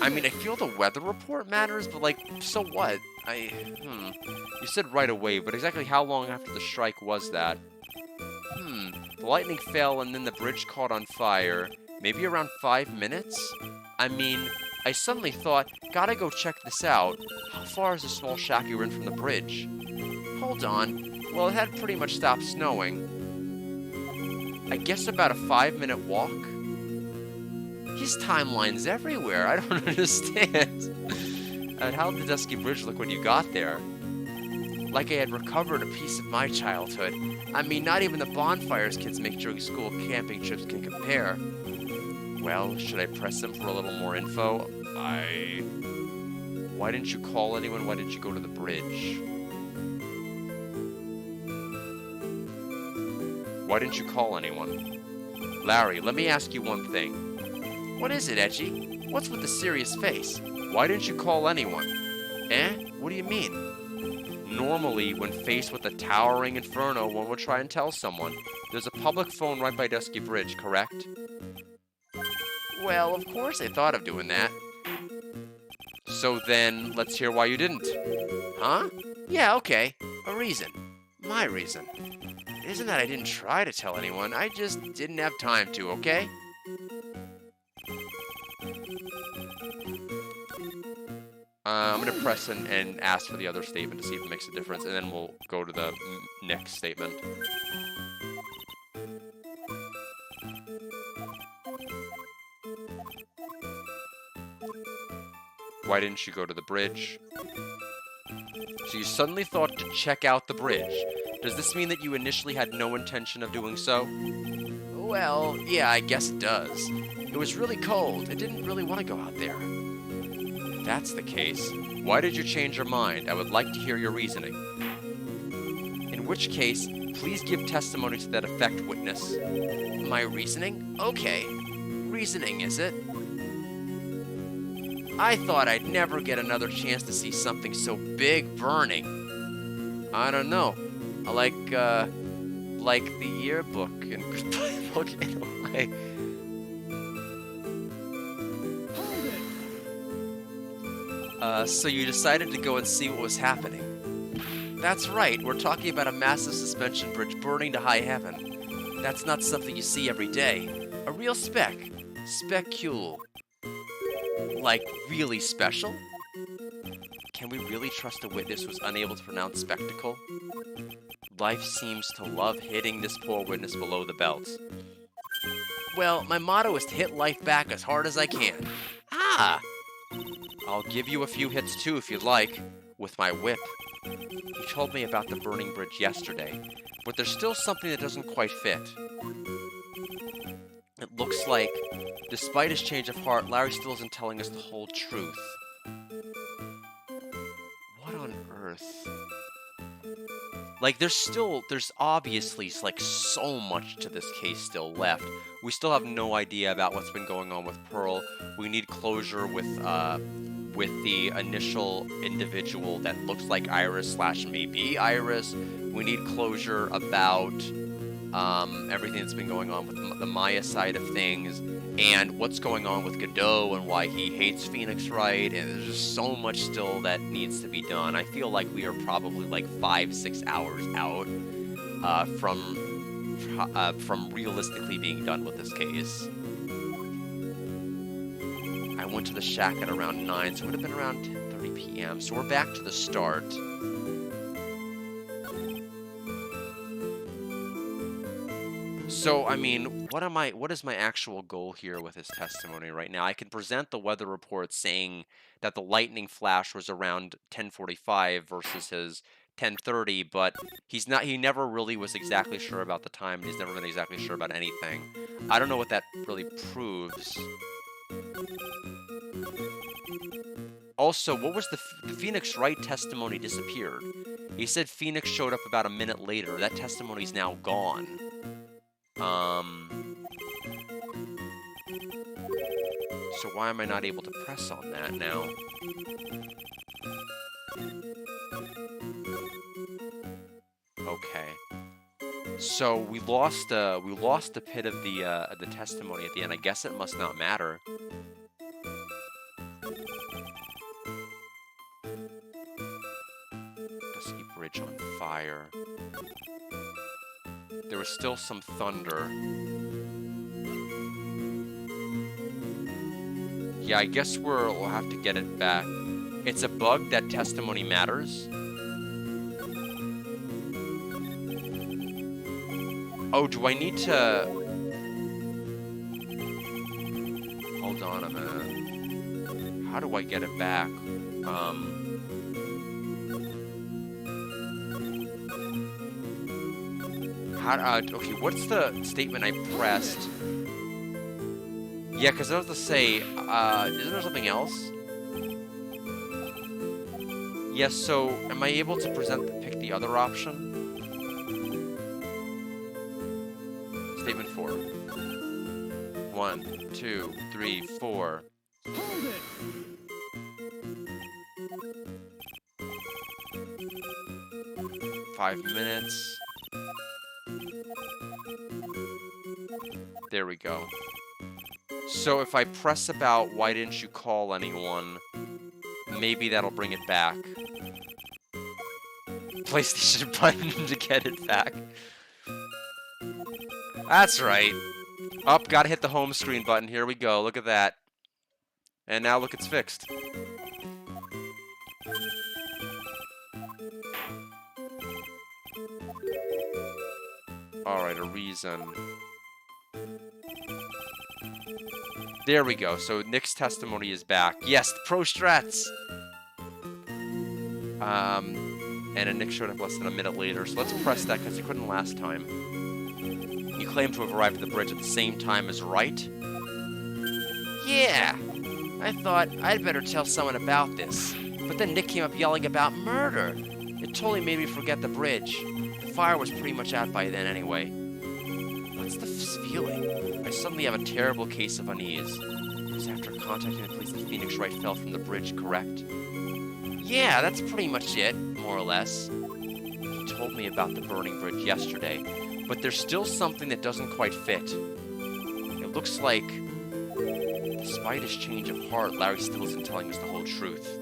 I mean, I feel the weather report matters, but like, so what? You said right away, but exactly how long after the strike was that? The lightning fell and then the bridge caught on fire. Maybe around 5 minutes? I mean, I suddenly thought, gotta go check this out. How far is the small shack you were in from the bridge? Hold on. Well, it had pretty much stopped snowing. I guess about a 5-minute walk? His timeline's everywhere. I don't understand. And how did the Dusky Bridge look when you got there? Like I had recovered a piece of my childhood. I mean, not even the bonfires kids make during school camping trips can compare. Well, should I press him for a little more info? Why didn't you call anyone? Why didn't you go to the bridge? Why didn't you call anyone? Larry, let me ask you one thing. What is it, Edgy? What's with the serious face? Why didn't you call anyone? Eh? What do you mean? Normally, when faced with a towering inferno, one would try and tell someone. There's a public phone right by Dusky Bridge, correct? Well, of course I thought of doing that. So then, let's hear why you didn't. Huh? Yeah, okay. A reason. My reason. It isn't that I didn't try to tell anyone, I just didn't have time to, okay? I'm going to press and ask for the other statement to see if it makes a difference, and then we'll go to the next statement. Why didn't you go to the bridge? So you suddenly thought to check out the bridge. Does this mean that you initially had no intention of doing so? Well, yeah, I guess it does. It was really cold. I didn't really want to go out there. If that's the case, why did you change your mind? I would like to hear your reasoning. In which case, Please give testimony to that effect, witness. My reasoning? Okay. Reasoning, is it? I thought I'd never get another chance to see something so big burning. I don't know. Like the yearbook and goodbye book in a way. Hold it. So you decided to go and see what was happening. That's right, we're talking about a massive suspension bridge burning to high heaven. That's not something you see every day. A real specule. Like, really special? Can we really trust a witness who's unable to pronounce spectacle? Life seems to love hitting this poor witness below the belt. Well, my motto is to hit life back as hard as I can. Ah! I'll give you a few hits too if you'd like, with my whip. He told me about the burning bridge yesterday, but there's still something that doesn't quite fit. It looks like, despite his change of heart, Larry still isn't telling us the whole truth. What on earth? Like, there's obviously, like, so much to this case still left. We still have no idea about what's been going on with Pearl. We need closure with the initial individual that looks like Iris / maybe Iris. We need closure about everything that's been going on with the Maya side of things, and what's going on with Godot and why he hates Phoenix Wright, and there's just so much still that needs to be done. I feel like we are probably like 5-6 hours out from realistically being done with this case. I went to the shack at around 9, so it would have been around 10:30 p.m. So we're back to the start. So, I mean, what is my actual goal here with his testimony right now? I can present the weather report saying that the lightning flash was around 10:45 versus his 10:30, but he never really was exactly sure about the time, and he's never been exactly sure about anything. I don't know what that really proves. Also, what was the Phoenix Wright testimony disappeared? He said Phoenix showed up about a minute later. That testimony's now gone. So why am I not able to press on that now? Okay. So we lost a bit of the testimony at the end. I guess it must not matter. Dusky Bridge on fire. There was still some thunder. Yeah, I guess we'll have to get it back. It's a bug that testimony matters. Oh, do I need to... Hold on a minute. How do I get it back? Okay, what's the statement I pressed? Yeah, because I was to say, isn't there something else? Yes, so am I able to pick the other option? Statement 4. 1, 2, 3, 4. Hold it. 5 minutes. There we go. So if I press about why didn't you call anyone, maybe that'll bring it back. PlayStation button to get it back. That's right. Up, gotta hit the home screen button. Here we go. Look at that. And now look, it's fixed. Alright, a reason. There we go. So Nick's testimony is back. Yes, pro strats! And a Nick showed up less than a minute later. So let's press that because he couldn't last time. You claim to have arrived at the bridge at the same time as Wright? Yeah! I thought I'd better tell someone about this. But then Nick came up yelling about murder. It totally made me forget the bridge. The fire was pretty much out by then anyway. What's the feeling? I suddenly have a terrible case of unease. It was after contacting the police that Phoenix Wright fell from the bridge, correct? Yeah, that's pretty much it, more or less. He told me about the burning bridge yesterday, but there's still something that doesn't quite fit. It looks like, despite his change of heart, Larry still isn't telling us the whole truth.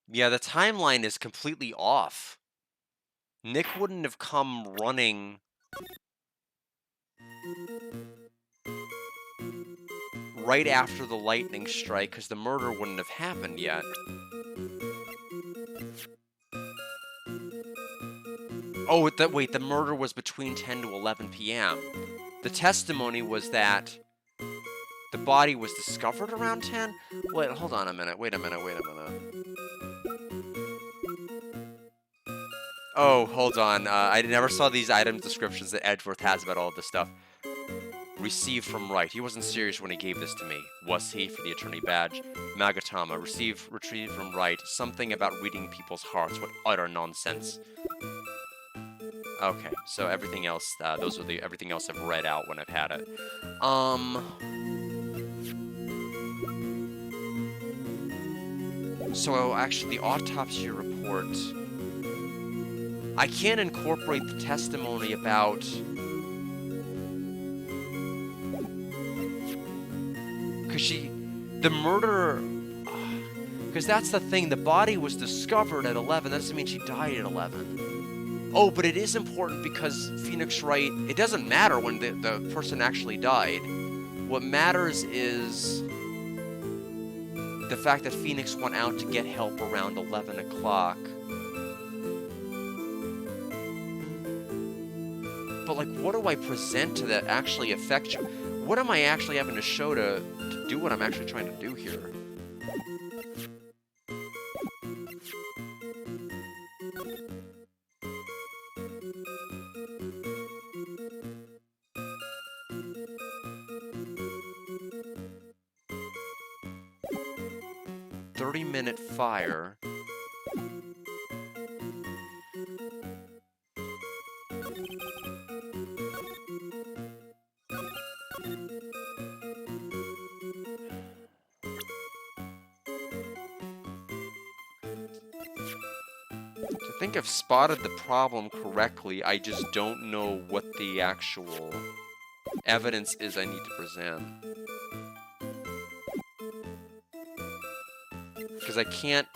Yeah, the timeline is completely off. Nick wouldn't have come running right after the lightning strike because the murder wouldn't have happened yet. Oh, wait, the murder was between 10 to 11 p.m. The testimony was that the body was discovered around 10? Wait, hold on a minute. Wait a minute. Oh, hold on. I never saw these item descriptions that Edgeworth has about all of this stuff. Received from Wright. He wasn't serious when he gave this to me. Was he? For the attorney badge. Magatama. Retrieved from Wright. Something about reading people's hearts. What utter nonsense. Okay, so everything else, those are everything else I've read out when I've had it. So actually the autopsy report, I can't incorporate the testimony about the murderer, because that's the thing, the body was discovered at 11, that doesn't mean she died at 11. Oh, but it is important because Phoenix Wright, it doesn't matter when the person actually died. What matters is the fact that Phoenix went out to get help around 11 o'clock. But, like, what do I present to that actually affect you? What am I actually having to show to do what I'm actually trying to do here? 30-minute fire. I think I've spotted the problem correctly, I just don't know what the actual evidence is I need to present. Because I can't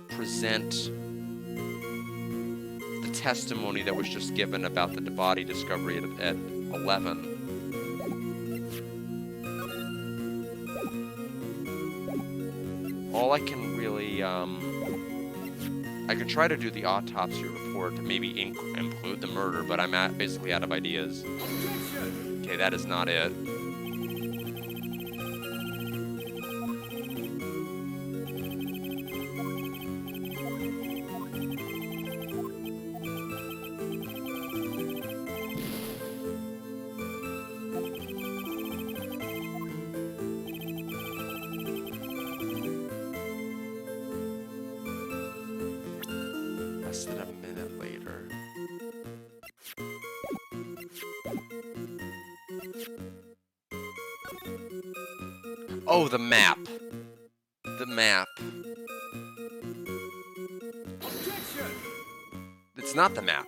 present the testimony that was just given about the body discovery at 11. All I can really, I can try to do the autopsy report to maybe include the murder, but I'm basically out of ideas. Okay, that is not it. Less than a minute later. Oh, the map. The map. It's not the map.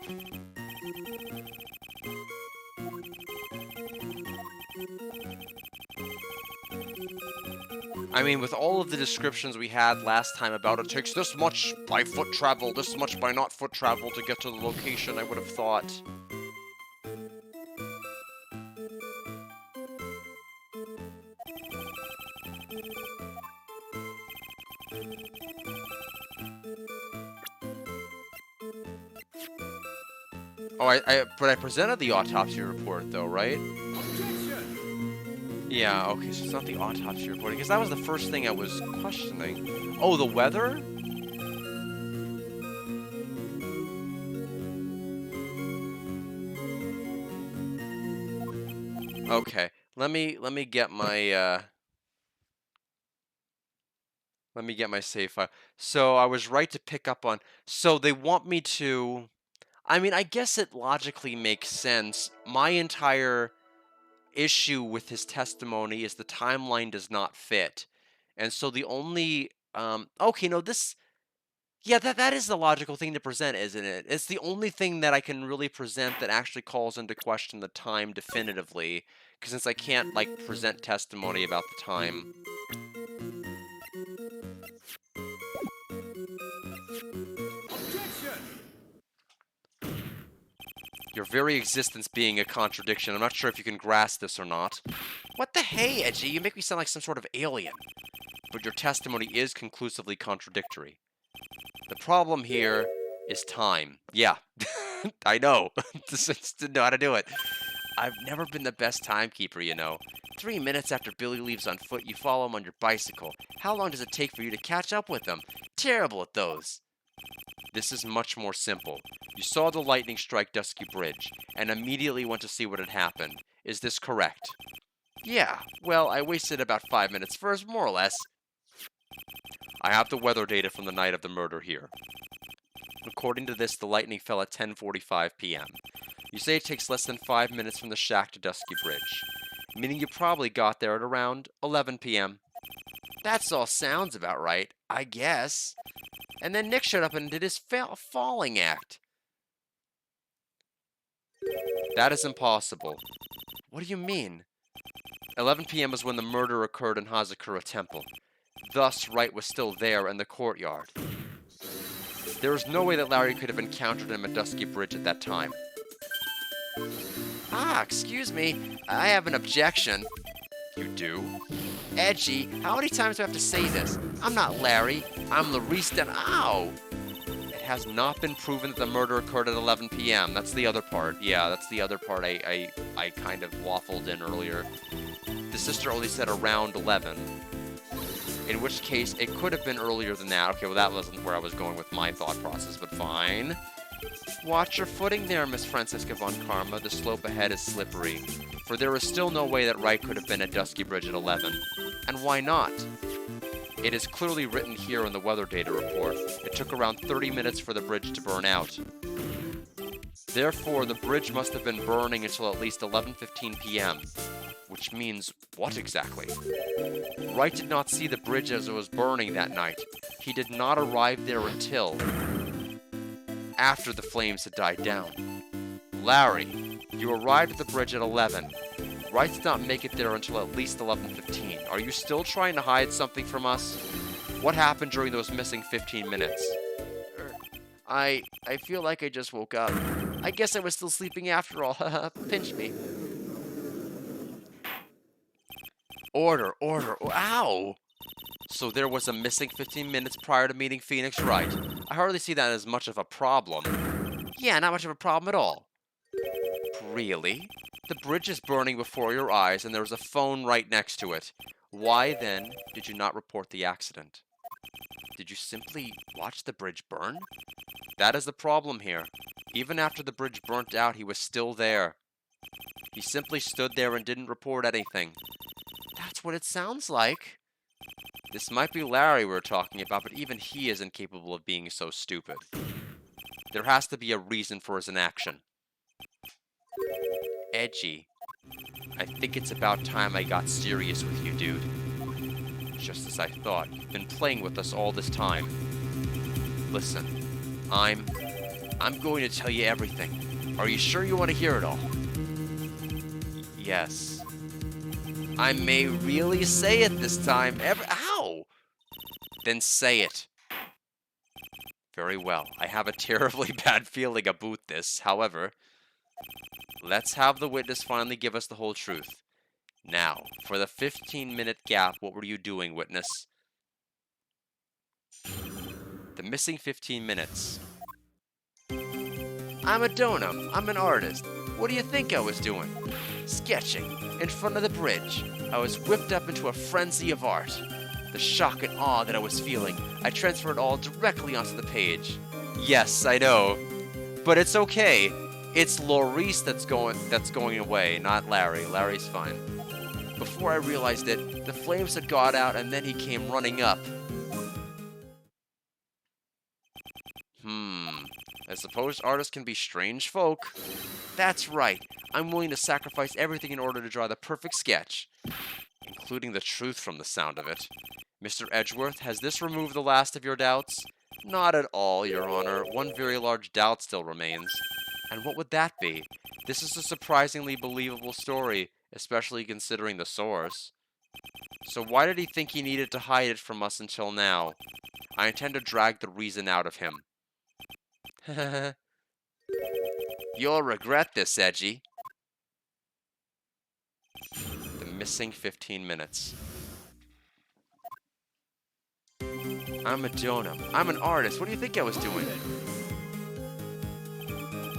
I mean, with all of the descriptions we had last time about it takes this much by foot travel, this much by not foot travel to get to the location, I would have thought. Oh, but I presented the autopsy report, though, right? Objection! Yeah, okay, so it's not the autopsy report, because that was the first thing I was questioning. Oh, the weather? Okay, let me get my, let me get my save file. So I was right to pick up on, so they want me to, I mean, I guess it logically makes sense. My entire issue with his testimony is the timeline does not fit. And so the only okay, no, this yeah, that is the logical thing to present, isn't it? It's the only thing that I can really present that actually calls into question the time definitively, because since I can't like present testimony about the time. Objection! Your very existence being a contradiction. I'm not sure if you can grasp this or not. What the hey, Edgy? You make me sound like some sort of alien. But your testimony is conclusively contradictory. The problem here is time. Yeah, I know. Just didn't know how to do it. I've never been the best timekeeper, you know. 3 minutes after Billy leaves on foot, you follow him on your bicycle. How long does it take for you to catch up with him? Terrible at those. This is much more simple. You saw the lightning strike Dusky Bridge, and immediately went to see what had happened. Is this correct? Yeah, well, I wasted about 5 minutes first, more or less. I have the weather data from the night of the murder here. According to this, the lightning fell at 10:45 p.m. You say it takes less than 5 minutes from the shack to Dusky Bridge, meaning you probably got there at around 11 p.m. That's all sounds about right, I guess. And then Nick showed up and did his falling act. That is impossible. What do you mean? 11 p.m. is when the murder occurred in Hazakura Temple. Thus, Wright was still there in the courtyard. There is no way that Larry could have encountered him at Dusky Bridge at that time. Ah, excuse me. I have an objection. You do? Edgy, how many times do I have to say this? I'm not Larry. I'm Larice Den- Ow! It has not been proven that the murder occurred at 11 p.m. That's the other part. Yeah, that's the other part I kind of waffled in earlier. The sister only said around 11. In which case, it could have been earlier than that. Okay, well, that wasn't where I was going with my thought process, but fine. Watch your footing there, Miss Francisca von Karma. The slope ahead is slippery. For there is still no way that Wright could have been at Dusky Bridge at 11. And why not? It is clearly written here in the weather data report. It took around 30 minutes for the bridge to burn out. Therefore, the bridge must have been burning until at least 11:15 p.m. Which means what exactly? Wright did not see the bridge as it was burning that night. He did not arrive there until after the flames had died down. Larry, you arrived at the bridge at 11. Wright did not make it there until at least 11:15. Are you still trying to hide something from us? What happened during those missing 15 minutes? I feel like I just woke up. I guess I was still sleeping after all. Pinch me. Order, order, ow! So there was a missing 15 minutes prior to meeting Phoenix Wright. I hardly see that as much of a problem. Yeah, not much of a problem at all. Really? The bridge is burning before your eyes and there was a phone right next to it. Why then did you not report the accident? Did you simply watch the bridge burn? That is the problem here. Even after the bridge burnt out, he was still there. He simply stood there and didn't report anything. That's what it sounds like. This might be Larry we're talking about, but even he isn't capable of being so stupid. There has to be a reason for his inaction. Edgy. I think it's about time I got serious with you, dude. Just as I thought. You've been playing with us all this time. Listen, I'm I'm going to tell you everything. Are you sure you want to hear it all? Yes. I may really say it this time. Ow! Then say it. Very well. I have a terribly bad feeling about this. However, let's have the witness finally give us the whole truth. Now, for the 15-minute gap, what were you doing, witness? The missing 15 minutes. I'm a donum. I'm an artist. What do you think I was doing? Sketching in front of the bridge. I was whipped up into a frenzy of art. The shock and awe that I was feeling, I transferred all directly onto the page. Yes, I know. But it's okay. It's Laurice that's going away, not Larry. Larry's fine. Before I realized it, the flames had got out and then he came running up. I suppose artists can be strange folk. That's right. I'm willing to sacrifice everything in order to draw the perfect sketch, including the truth from the sound of it. Mr. Edgeworth, has this removed the last of your doubts? Not at all, Your Honor. One very large doubt still remains. And what would that be? This is a surprisingly believable story, especially considering the source. So why did he think he needed to hide it from us until now? I intend to drag the reason out of him. You'll regret this, Edgy. The missing 15 minutes. I'm a donut. I'm an artist. What do you think I was doing?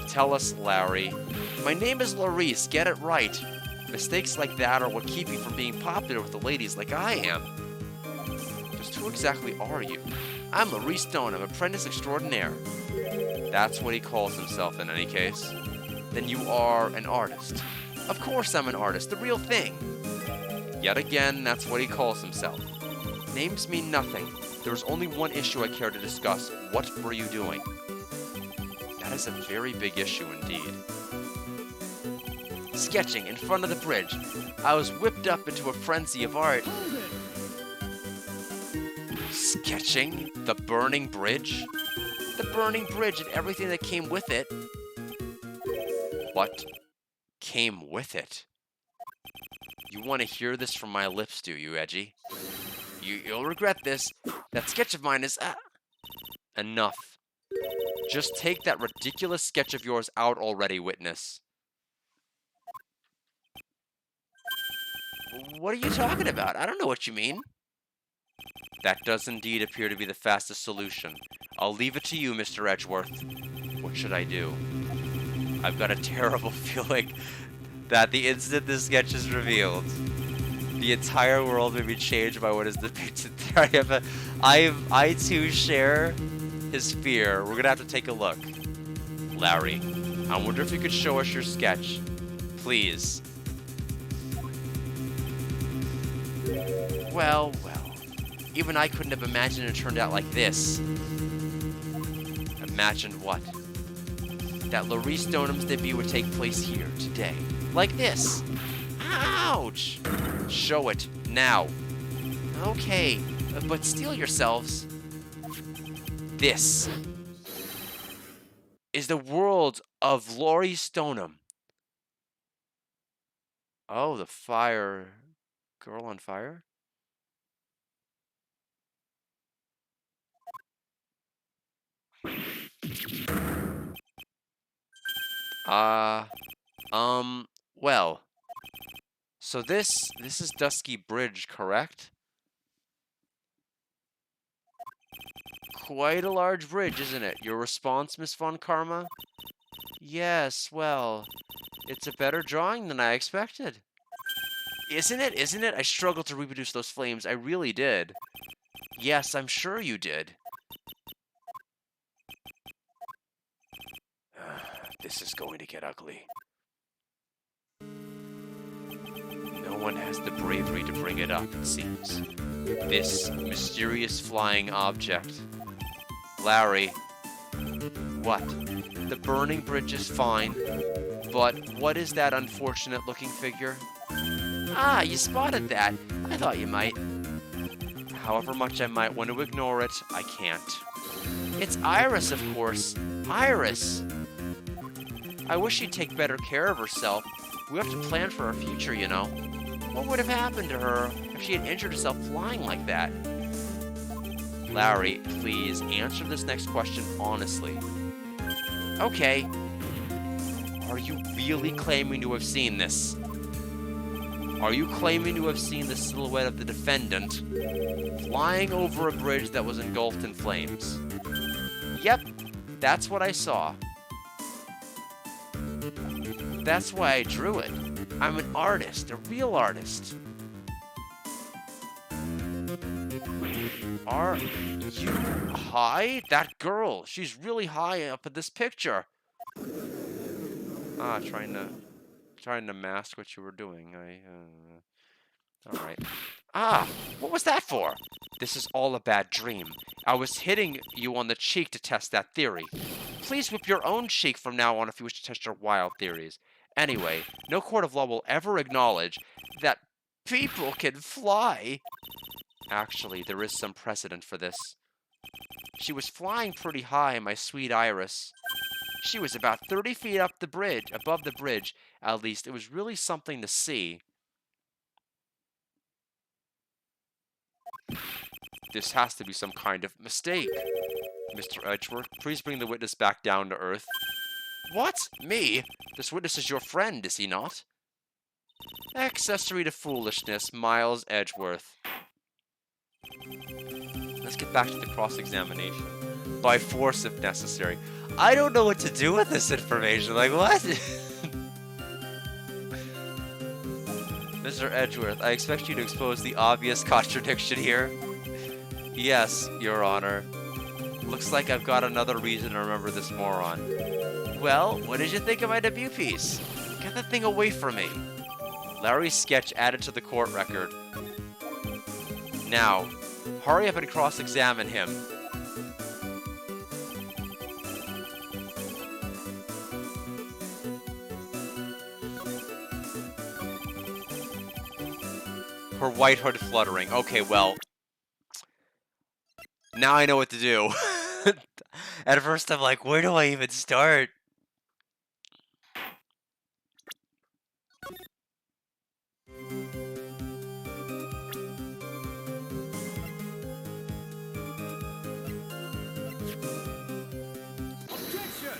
Tell us, Larry. My name is Laurice. Get it right. Mistakes like that are what keep you from being popular with the ladies like I am. Just who exactly are you? I'm Laurice Donum, apprentice extraordinaire. That's what he calls himself in any case. Then you are an artist. Of course I'm an artist, the real thing. Yet again, that's what he calls himself. Names mean nothing. There is only one issue I care to discuss. What were you doing? That is a very big issue indeed. Sketching in front of the bridge. I was whipped up into a frenzy of art. Sketching the burning bridge? The burning bridge and everything that came with it. What came with it? You want to hear this from my lips, do you, Edgy? You'll regret this. That sketch of mine is... Enough. Just take that ridiculous sketch of yours out already, witness. What are you talking about? I don't know what you mean. That does indeed appear to be the fastest solution. I'll leave it to you, Mr. Edgeworth. What should I do? I've got a terrible feeling that the instant this sketch is revealed, the entire world may be changed by what is depicted there. I too share his fear. We're gonna have to take a look. Larry, I wonder if you could show us your sketch. Please. Well. Even I couldn't have imagined it turned out like this. Imagined what? That Laurice Donum's debut would take place here, today. Like this. Ouch! Show it, now. Okay, but steel yourselves. This is the world of Laurice Donum. Oh, the fire... Girl on fire? Well. So this is Dusky Bridge, correct? Quite a large bridge, isn't it? Your response, Miss Von Karma? Yes, well, it's a better drawing than I expected. Isn't it? Isn't it? I struggled to reproduce those flames. I really did. Yes, I'm sure you did. This is going to get ugly. No one has the bravery to bring it up, it seems. This mysterious flying object. Larry. What? The burning bridge is fine, but what is that unfortunate-looking figure? Ah, you spotted that. I thought you might. However much I might want to ignore it, I can't. It's Iris, of course. Iris! I wish she'd take better care of herself. We have to plan for our future, you know. What would have happened to her if she had injured herself flying like that? Larry, please answer this next question honestly. Okay. Are you really claiming to have seen this? Are you claiming to have seen the silhouette of the defendant flying over a bridge that was engulfed in flames? Yep, that's what I saw. That's why I drew it. I'm an artist, a real artist. Are you high? That girl, she's really high up in this picture. Ah, trying to mask what you were doing. All right. Ah, what was that for? This is all a bad dream. I was hitting you on the cheek to test that theory. Please whip your own cheek from now on if you wish to test your wild theories. Anyway, no court of law will ever acknowledge that people can fly. Actually, there is some precedent for this. She was flying pretty high, my sweet Iris. She was about 30 feet up the bridge, above the bridge, at least. It was really something to see. This has to be some kind of mistake. Mr. Edgeworth, please bring the witness back down to earth. What? Me? This witness is your friend, is he not? Accessory to foolishness, Miles Edgeworth. Let's get back to the cross-examination. By force if necessary. I don't know what to do with this information. Like, what? Mr. Edgeworth, I expect you to expose the obvious contradiction here. Yes, Your Honor. Looks like I've got another reason to remember this moron. Well, what did you think of my debut piece? Get that thing away from me. Larry's sketch added to the court record. Now, hurry up and cross-examine him. Her white hood fluttering. Okay, well, now I know what to do. At first I'm like, where do I even start? Objection!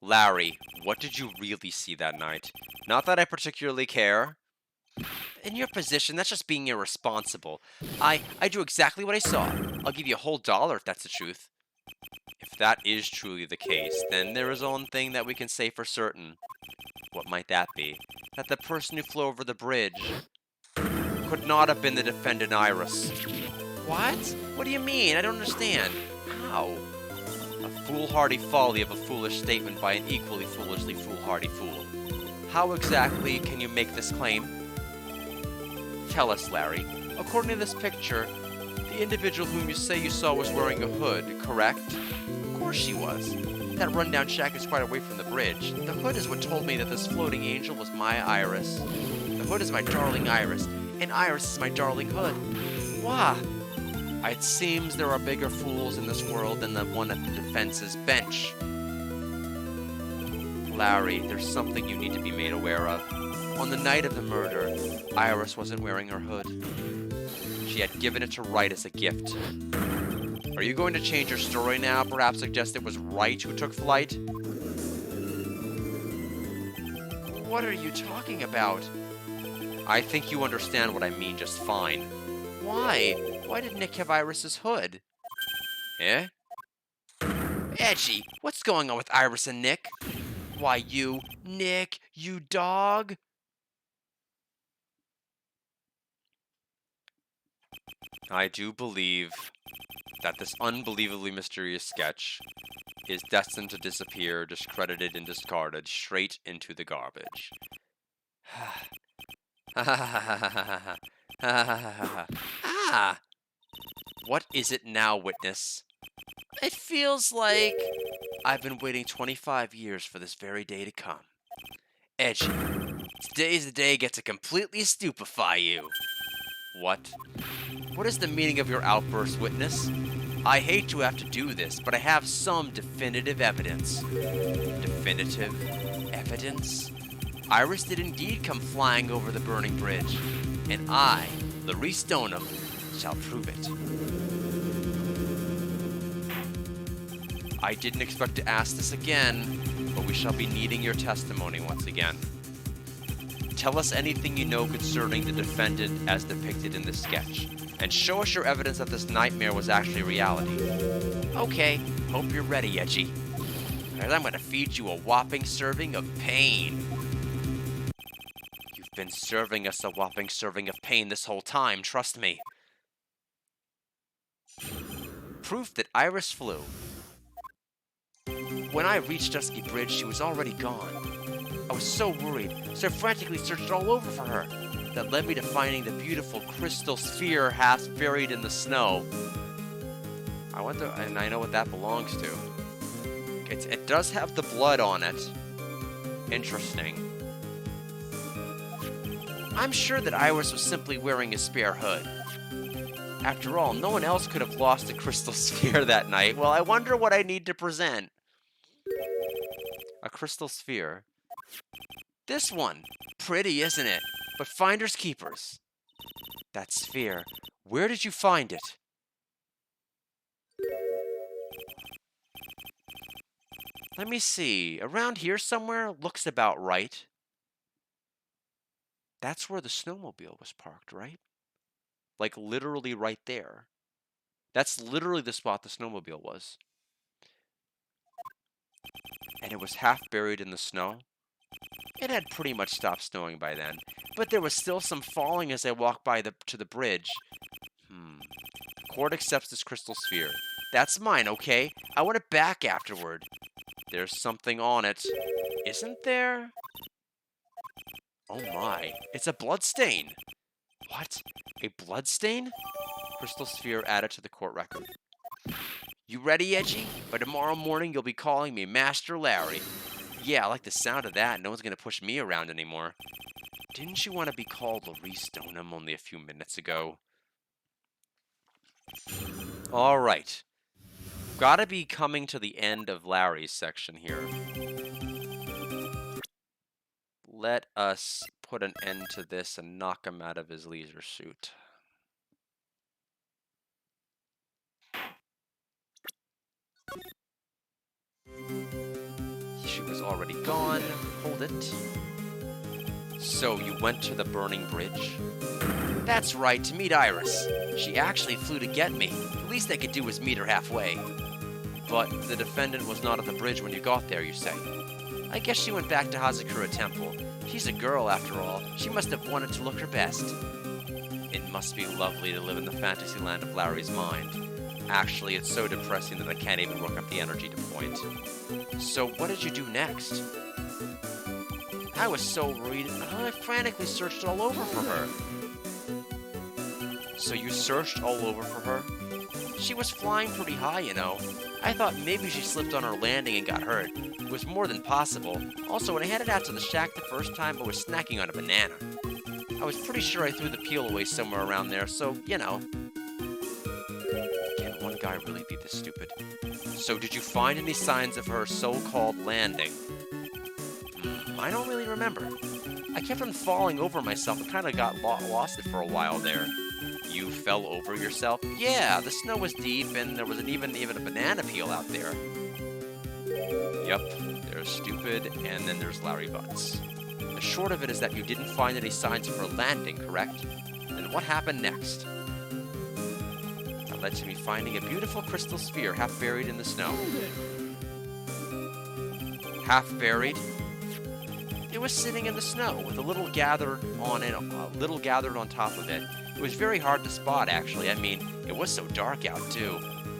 Larry, what did you really see that night? Not that I particularly care. In your position, that's just being irresponsible. I do exactly what I saw. I'll give you a whole $1 if that's the truth. If that is truly the case, then there is one thing that we can say for certain. What might that be? That the person who flew over the bridge could not have been the defendant Iris. What? What do you mean? I don't understand. How? A foolhardy folly of a foolish statement by an equally foolishly foolhardy fool. How exactly can you make this claim? Tell us, Larry. According to this picture, the individual whom you say you saw was wearing a hood, correct? Of course she was. That rundown shack is quite away from the bridge. The hood is what told me that this floating angel was my Iris. The hood is my darling Iris, and Iris is my darling hood. Wah! It seems there are bigger fools in this world than the one at the defense's bench. Larry, there's something you need to be made aware of. On the night of the murder, Iris wasn't wearing her hood. She had given it to Wright as a gift. Are you going to change your story now? Perhaps suggest it was Wright who took flight? What are you talking about? I think you understand what I mean just fine. Why? Why did Nick have Iris's hood? Eh? Edgy, what's going on with Iris and Nick? Why, you, Nick, you dog? I do believe that this unbelievably mysterious sketch is destined to disappear, discredited and discarded straight into the garbage. Ah! What is it now, witness? It feels like I've been waiting 25 years for this very day to come. Edgy, today's the day I get to completely stupefy you. What? What is the meaning of your outburst, witness? I hate to have to do this, but I have some definitive evidence. Definitive evidence? Iris did indeed come flying over the burning bridge, and I, Larry Stoneham, shall prove it. I didn't expect to ask this again, but we shall be needing your testimony once again. Tell us anything you know concerning the defendant as depicted in this sketch, and show us your evidence that this nightmare was actually reality. Okay, hope you're ready, Edgy. Because I'm gonna feed you a whopping serving of pain. You've been serving us a whopping serving of pain this whole time, trust me. Proof that Iris flew. When I reached Dusky Bridge, she was already gone. I was so worried, so I frantically searched all over for her. That led me to finding the beautiful crystal sphere half buried in the snow. I went to, and I know what that belongs to. It does have the blood on it. Interesting. I'm sure that Iris was simply wearing a spare hood. After all, no one else could have lost the crystal sphere that night. Well, I wonder what I need to present. A crystal sphere. This one. Pretty, isn't it? But finders keepers. That sphere. Where did you find it? Let me see. Around here somewhere? Looks about right. That's where the snowmobile was parked, right? Like literally right there. That's literally the spot the snowmobile was. And it was half buried in the snow. It had pretty much stopped snowing by then, but there was still some falling as I walked by to the bridge. Court accepts this crystal sphere. That's mine, okay? I want it back afterward. There's something on it. Isn't there? Oh my, it's a bloodstain. What? A bloodstain? Crystal sphere added to the court record. You ready, Edgy? By tomorrow morning, you'll be calling me Master Larry. Yeah, I like the sound of that. No one's gonna push me around anymore. Didn't you want to be called Larry Stoneham only a few minutes ago? Alright. Gotta be coming to the end of Larry's section here. Let us put an end to this and knock him out of his leisure suit. She was already gone. Hold it. So you went to the burning bridge? That's right, to meet Iris. She actually flew to get me. The least I could do was meet her halfway. But the defendant was not at the bridge when you got there, you say? I guess she went back to Hazakura Temple. She's a girl, after all. She must have wanted to look her best. It must be lovely to live in the fantasy land of Larry's mind. Actually, it's so depressing that I can't even work up the energy to point. So what did you do next? I was so worried, I frantically searched all over for her. So you searched all over for her? She was flying pretty high, you know. I thought maybe she slipped on her landing and got hurt. It was more than possible. Also, when I headed out to the shack the first time, I was snacking on a banana. I was pretty sure I threw the peel away somewhere around there, so, you know. Can one guy really be this stupid? So did you find any signs of her so-called landing? I don't really remember. I kept on falling over myself and kind of got lost it for a while there. You fell over yourself? Yeah, the snow was deep and there wasn't even a banana peel out there. Yep, there's Stupid and then there's Larry Butts. The short of it is that you didn't find any signs of her landing, correct? Then what happened next? That led to me finding a beautiful crystal sphere half buried in the snow. Half buried? It was sitting in the snow with a little gathered on top of it. It was very hard to spot, actually. I mean, it was so dark out, too.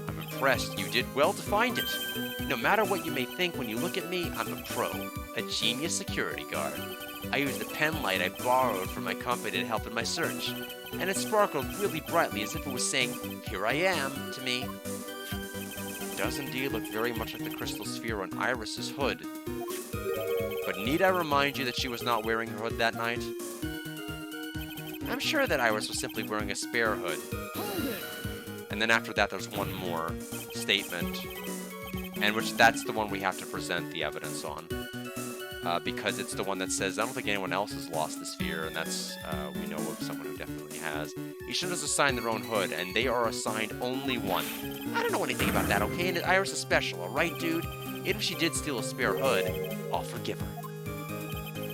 I'm impressed. You did well to find it. No matter what you may think when you look at me, I'm a pro. A genius security guard. I used a pen light I borrowed from my company to help in my search. And it sparkled really brightly as if it was saying, "Here I am," to me. It does indeed look very much like the crystal sphere on Iris's hood. But need I remind you that she was not wearing her hood that night? I'm sure that Iris was simply wearing a spare hood. And then after that, there's one more statement, and which that's the one we have to present the evidence on. Because it's the one that says, I don't think anyone else has lost the sphere, and that's, we know of someone who definitely has. Each one is assigned their own hood, and they are assigned only one. I don't know anything about that, okay? And Iris is special, alright, dude? Even if she did steal a spare hood, I'll forgive her.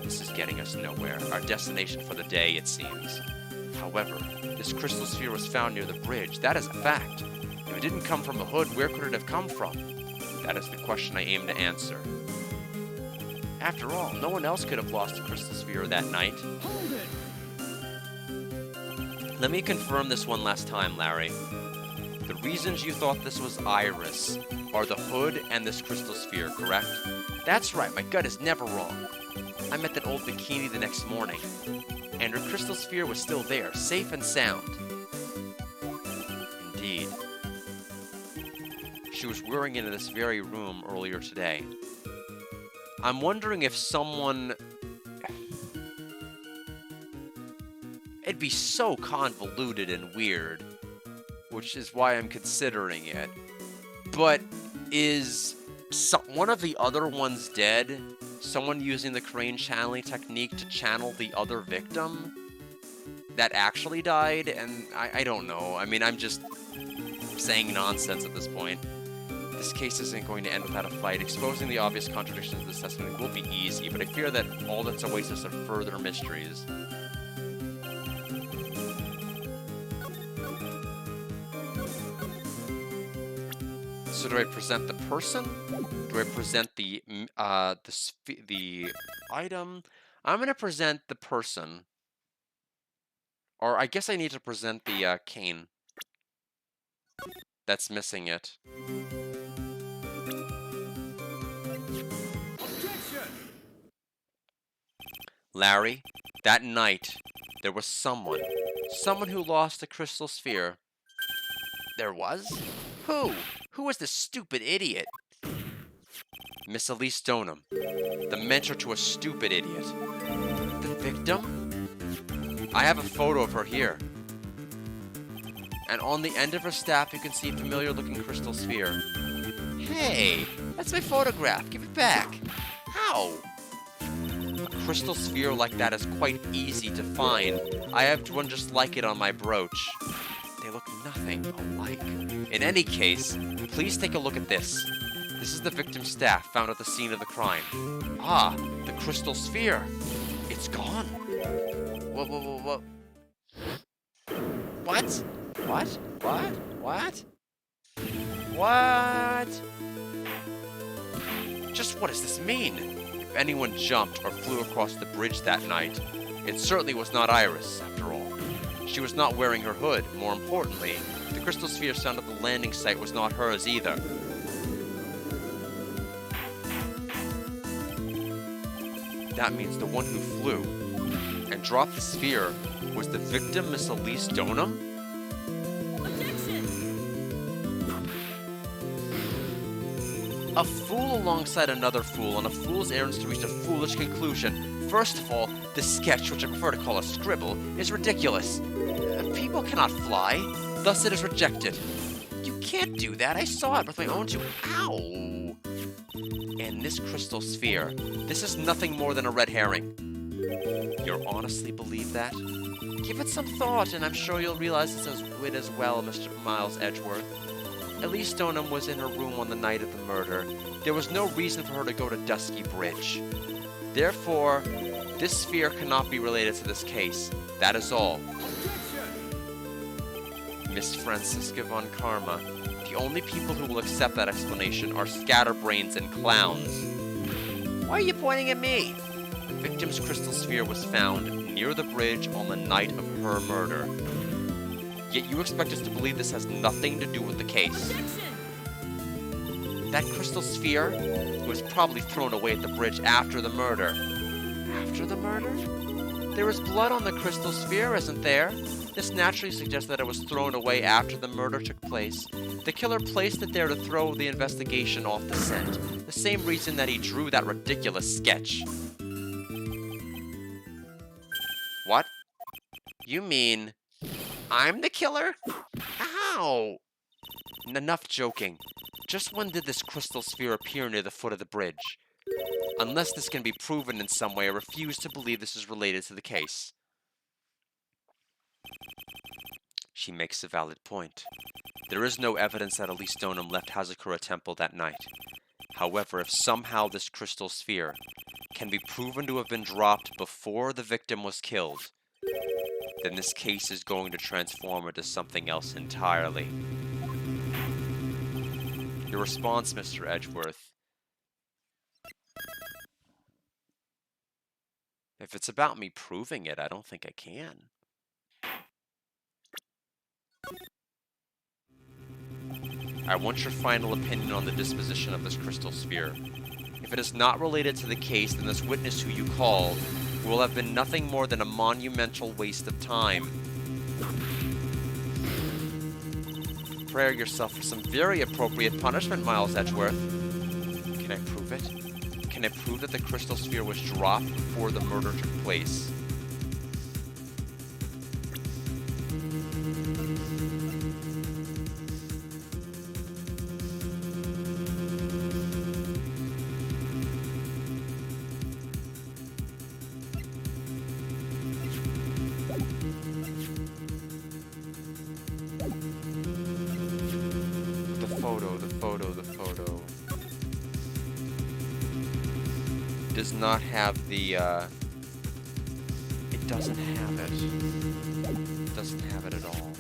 This is getting us nowhere. Our destination for the day, it seems. However, this crystal sphere was found near the bridge. That is a fact. If it didn't come from a hood, where could it have come from? That is the question I aim to answer. After all, no one else could have lost a crystal sphere that night. Hold it. Let me confirm this one last time, Larry. The reasons you thought this was Iris are the hood and this crystal sphere, correct? That's right, my gut is never wrong. I met that old bikini the next morning, and her crystal sphere was still there, safe and sound. Indeed. She was wearing it in this very room earlier today. I'm wondering if someone... It'd be so convoluted and weird, which is why I'm considering it. But is one of the other ones dead? Someone using the crane channeling technique to channel the other victim that actually died? And I don't know. I mean, I'm just saying nonsense at this point. This case isn't going to end without a fight. Exposing the obvious contradictions of this testimony will be easy, but I fear that all that's awaits us are further mysteries. So do I present the person? Do I present the item? I'm gonna present the person, or I guess I need to present the cane that's missing it. Objection. Larry, that night there was someone who lost the crystal sphere. There was? Who? Who was this stupid idiot? Miss Elise Stoneham, the mentor to a stupid idiot. The victim? I have a photo of her here. And on the end of her staff, you can see a familiar-looking crystal sphere. Hey, that's my photograph. Give it back. How? A crystal sphere like that is quite easy to find. I have one just like it on my brooch. They look nothing alike. In any case, please take a look at this. This is the victim's staff found at the scene of the crime. Ah, the crystal sphere. It's gone. What? What? What? What? What? What? Just what does this mean? If anyone jumped or flew across the bridge that night, it certainly was not Iris, after all. She was not wearing her hood. More importantly, the crystal sphere found at the landing site was not hers either. That means the one who flew and dropped the sphere was the victim, Miss Elise Stoneham? Objection. A fool alongside another fool on a fool's errands to reach a foolish conclusion. First of all, this sketch, which I prefer to call a scribble, is ridiculous. People cannot fly, thus it is rejected. You can't do that, I saw it with my own two... Ow! And this crystal sphere, this is nothing more than a red herring. You honestly believe that? Give it some thought, and I'm sure you'll realize it's as wit as well, Mr. Miles Edgeworth. Elise Stoneham was in her room on the night of the murder. There was no reason for her to go to Dusky Bridge. Therefore, this sphere cannot be related to this case. That is all. Miss Francisca von Karma. The only people who will accept that explanation are scatterbrains and clowns. Why are you pointing at me? The victim's crystal sphere was found near the bridge on the night of her murder. Yet you expect us to believe this has nothing to do with the case. Objection. That crystal sphere was probably thrown away at the bridge after the murder. After the murder? There is blood on the crystal sphere, isn't there? This naturally suggests that it was thrown away after the murder took place. The killer placed it there to throw the investigation off the scent. The same reason that he drew that ridiculous sketch. What? You mean I'm the killer? How? Enough joking. Just when did this crystal sphere appear near the foot of the bridge? Unless this can be proven in some way, I refuse to believe this is related to the case. She makes a valid point. There is no evidence that Elise Donham left Hazakura Temple that night. However, if somehow this crystal sphere can be proven to have been dropped before the victim was killed, then this case is going to transform into something else entirely. Your response, Mr. Edgeworth? If it's about me proving it, I don't think I can. I want your final opinion on the disposition of this crystal sphere. If it is not related to the case, then this witness who you called will have been nothing more than a monumental waste of time. Prepare yourself for some very appropriate punishment, Miles Edgeworth. Can I prove it? Can I prove that the crystal sphere was dropped before the murder took place? The photo. Does not have the, it doesn't have it. It doesn't have it at all.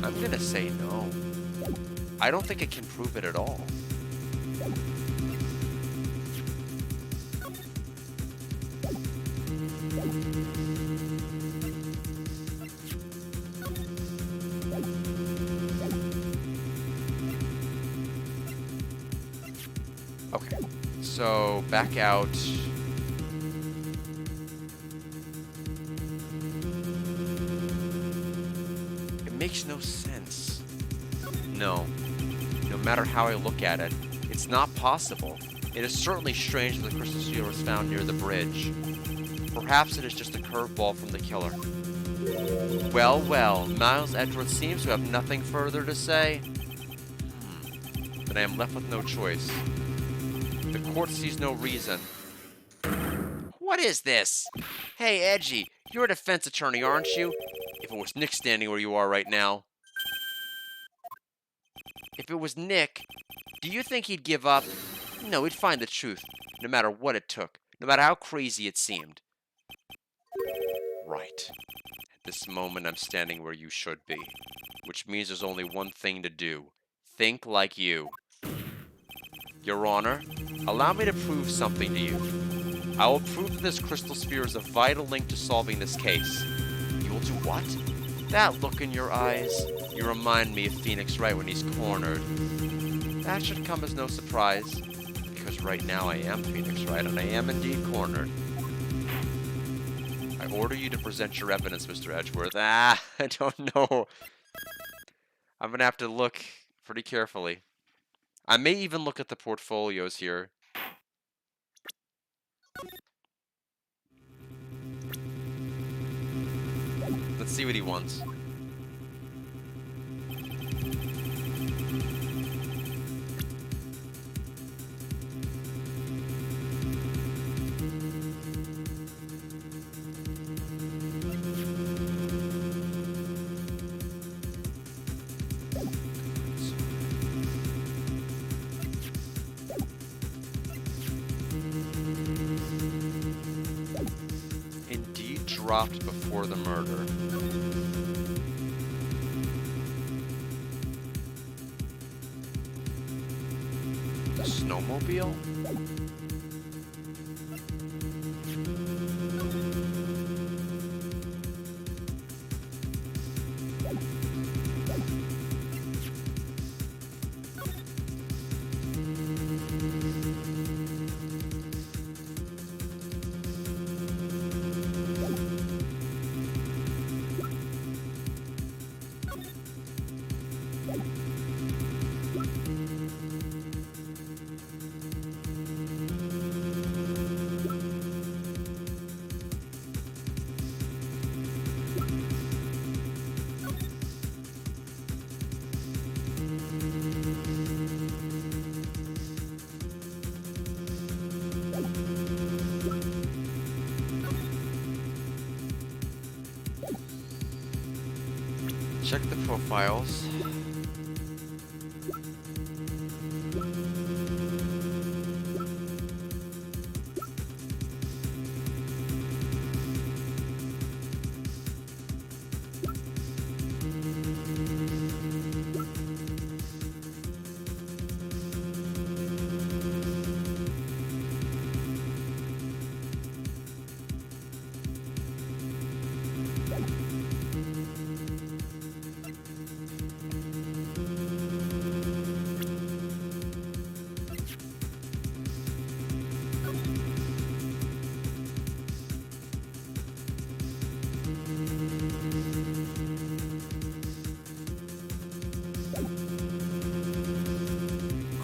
I'm gonna say no. I don't think it can prove it at all. Okay, so back out. It makes no sense. No. No matter how I look at it, it's not possible. It is certainly strange that the crystal sphere was found near the bridge. Perhaps it is just a curveball from the killer. Well, well, Miles Edgeworth seems to have nothing further to say. Then I am left with no choice. The court sees no reason. What is this? Hey, Edgy, you're a defense attorney, aren't you? If it was Nick standing where you are right now. If it was Nick, do you think he'd give up? No, he'd find the truth, no matter what it took, no matter how crazy it seemed. Right. At this moment, I'm standing where you should be, which means there's only one thing to do. Think like you. Your Honor, allow me to prove something to you. I will prove that this crystal sphere is a vital link to solving this case. You will do what? That look in your eyes. You remind me of Phoenix Wright when he's cornered. That should come as no surprise, because right now I am Phoenix Wright, and I am indeed cornered. I order you to present your evidence, Mr. Edgeworth. I don't know. I'm gonna have to look pretty carefully. I may even look at the portfolios here. Let's see what he wants. Indeed dropped before the murder. The snowmobile? check the profiles.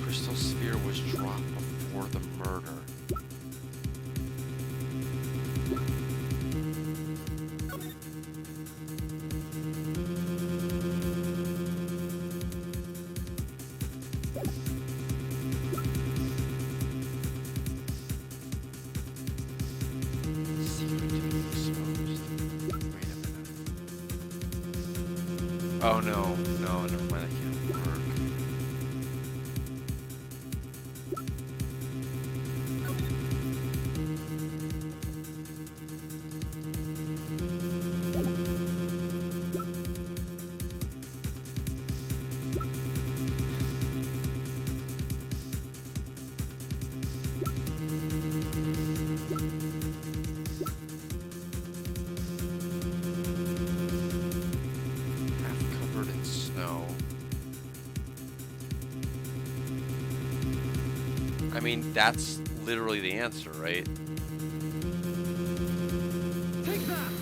Crystal sphere was dropped before the murder. Secret to be exposed. Wait a minute. Oh no, no, never mind, that can't work. Half covered in snow. I mean, that's literally the answer, right? Take that!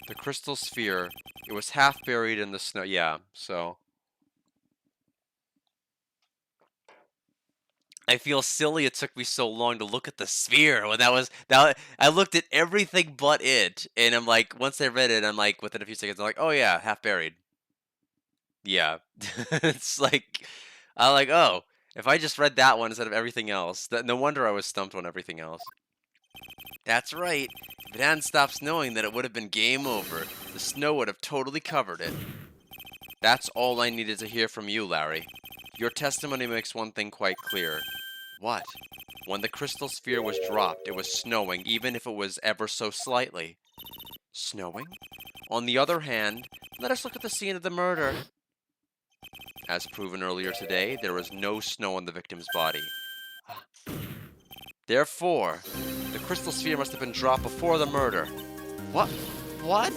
The crystal sphere, it was half buried in the snow. Yeah, so I feel silly it took me so long to look at the sphere when I looked at everything but it, and I'm like, once I read it, I'm like, within a few seconds, I'm like, oh yeah, half buried. Yeah, it's like, I'm like, oh, if I just read that one instead of everything else, no wonder I was stumped on everything else. That's right. If it hadn't stopped snowing, then it would have been game over. The snow would have totally covered it. That's all I needed to hear from you, Larry. Your testimony makes one thing quite clear. What? When the crystal sphere was dropped, it was snowing, even if it was ever so slightly. Snowing? On the other hand, let us look at the scene of the murder. As proven earlier today, there was no snow on the victim's body. Therefore, the crystal sphere must have been dropped before the murder. What? What?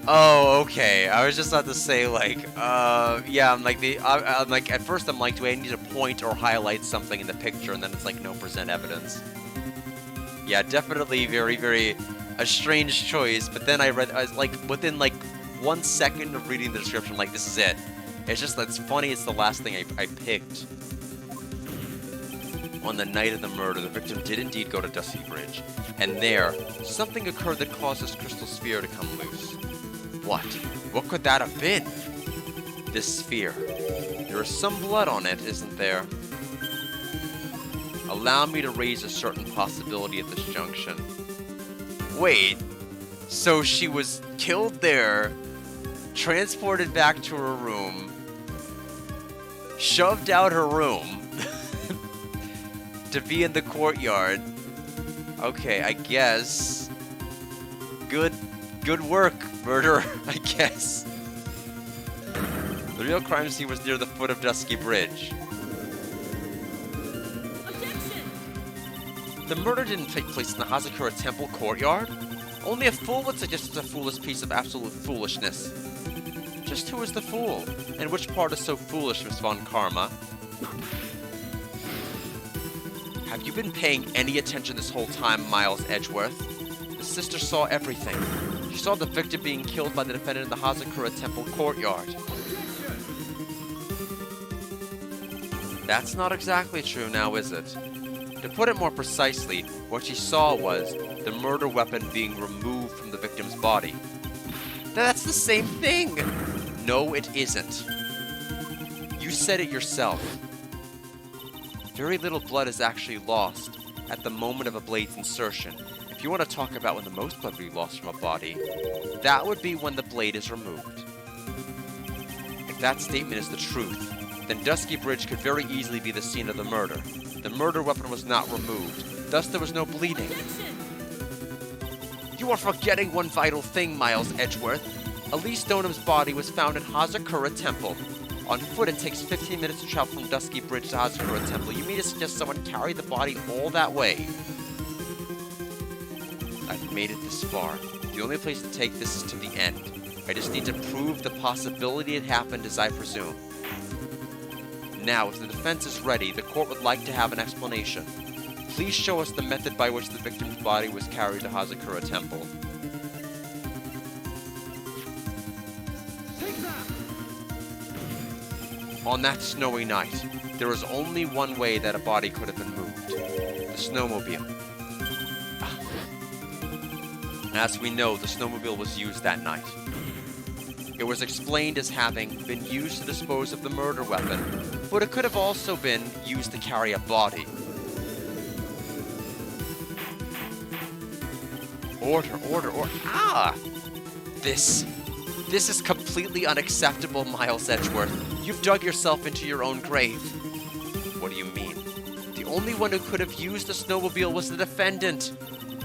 Oh, okay. I was just about to say, like, yeah, I'm like, at first I'm like, do I need to point or highlight something in the picture? And then it's like, no, present evidence. Yeah, definitely very, a strange choice. But then I was like, within like 1 second of reading the description, like, this is it. It's just, that's funny, it's the last thing I picked. On the night of the murder, the victim did indeed go to Dusty Bridge. And there, something occurred that caused this crystal sphere to come loose. What? What could that have been? This sphere. There is some blood on it, isn't there? Allow me to raise a certain possibility at this junction. Wait, so she was killed there, transported back to her room, shoved out her room to be in the courtyard. Okay, I guess. Good work, murderer, I guess. The real crime scene was near the foot of Dusky Bridge. Objection! The murder didn't take place in the Hazakura Temple courtyard. Only a fool would suggest it's a foolish piece of absolute foolishness. Just who is the fool? And which part is so foolish, Miss Von Karma? Have you been paying any attention this whole time, Miles Edgeworth? The sister saw everything. She saw the victim being killed by the defendant in the Hazakura Temple courtyard. That's not exactly true now, is it? To put it more precisely, what she saw was the murder weapon being removed from the victim's body. That's the same thing! No, it isn't. You said it yourself. Very little blood is actually lost at the moment of a blade's insertion. If If you want to talk about when the most blood would be lost from a body, that would be when the blade is removed. If that statement is the truth, then Dusky Bridge could very easily be the scene of the murder. The murder weapon was not removed, thus there was no bleeding. Objection! You are forgetting one vital thing, Miles Edgeworth. Elise Stonham's body was found in Hazakura Temple. On foot, it takes 15 minutes to travel from Dusky Bridge to Hazakura Temple. You mean to suggest someone carried the body all that way? I've made it this far. The only place to take this is to the end. I just need to prove the possibility it happened as I presume. Now, if the defense is ready, the court would like to have an explanation. Please show us the method by which the victim's body was carried to Hazakura Temple. Take that! On that snowy night, there was only one way that a body could have been moved. The snowmobile. As we know, the snowmobile was used that night. It was explained as having been used to dispose of the murder weapon, but it could have also been used to carry a body. Order. Ah! This is completely unacceptable, Miles Edgeworth. You've dug yourself into your own grave. What do you mean? The only one who could have used the snowmobile was the defendant.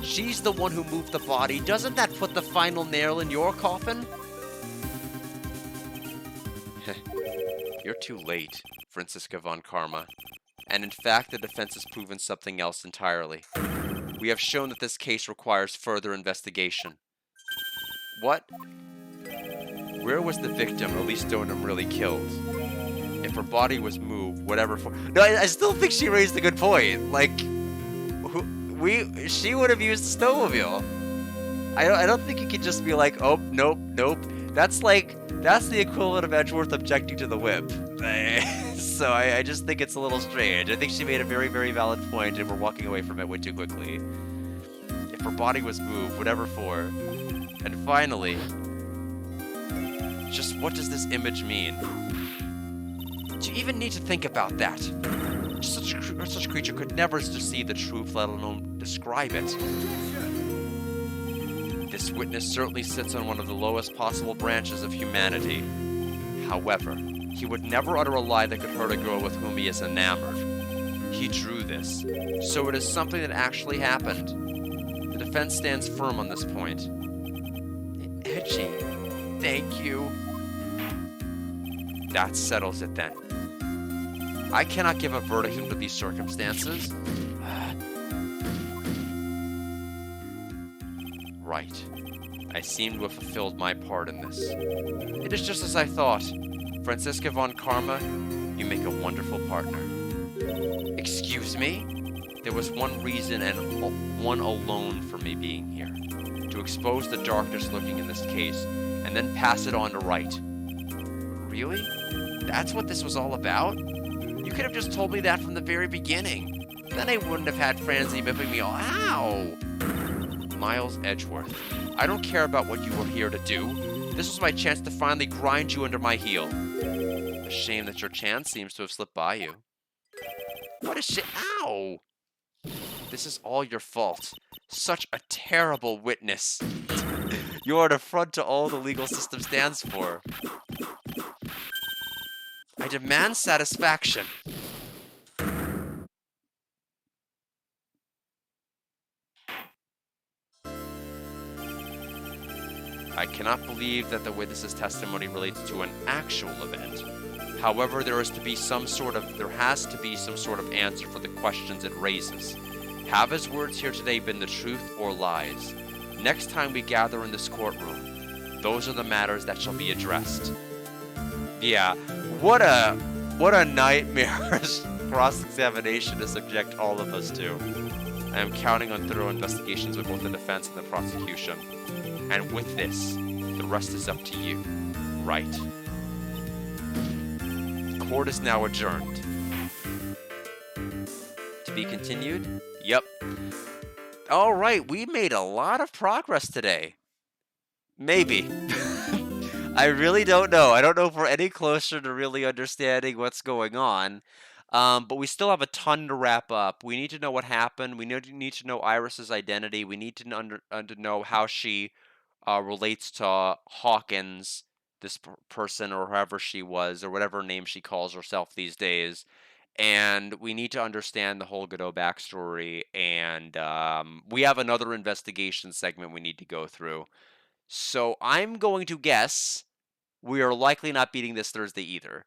She's the one who moved the body. Doesn't that put the final nail in your coffin? You're too late, Franziska von Karma. And in fact, the defense has proven something else entirely. We have shown that this case requires further investigation. What? Where was the victim Elise Stoneham really killed? If her body was moved, whatever for— No, I still think she raised a good point. Like, she would have used the snowmobile. I don't think you could just be like, oh, nope. That's the equivalent of Edgeworth objecting to the whip. So I just think it's a little strange. I think she made a very, very valid point, and we're walking away from it way too quickly. If her body was moved, whatever for. And finally, just what does this image mean? Do you even need to think about that? Such a creature could never see the truth, let alone describe it. This witness certainly sits on one of the lowest possible branches of humanity. However, he would never utter a lie that could hurt a girl with whom he is enamored. He drew this, so it is something that actually happened. The defense stands firm on this point. Edgy, thank you. That settles it then. I cannot give a verdict under these circumstances. Right. I seem to have fulfilled my part in this. It is just as I thought. Franziska von Karma, you make a wonderful partner. Excuse me? There was one reason and one alone for me being here. To expose the darkness lurking in this case, and then pass it on to Wright. Really? That's what this was all about? You could have just told me that from the very beginning. Then I wouldn't have had Francie whipping me all— Ow! Miles Edgeworth, I don't care about what you were here to do. This was my chance to finally grind you under my heel. A shame that your chance seems to have slipped by you. What a shit— Ow! This is all your fault. Such a terrible witness. You are an affront to all the legal system stands for. I demand satisfaction. I cannot believe that the witness's testimony relates to an actual event. However, there has to be some sort of answer for the questions it raises. Have his words here today been the truth or lies? Next time we gather in this courtroom, those are the matters that shall be addressed. Yeah, what a nightmarish cross-examination to subject all of us to. I am counting on thorough investigations with both the defense and the prosecution. And with this, the rest is up to you. Right. Court is now adjourned. To be continued? Yep. Alright, we made a lot of progress today. Maybe. I really don't know. I don't know if we're any closer to really understanding what's going on. But we still have a ton to wrap up. We need to know what happened. We need to know Iris's identity. We need to to know how she relates to Hawkins, this person or whoever she was, or whatever name she calls herself these days. And we need to understand the whole Godot backstory. And we have another investigation segment we need to go through. So I'm going to guess we are likely not beating this Thursday either,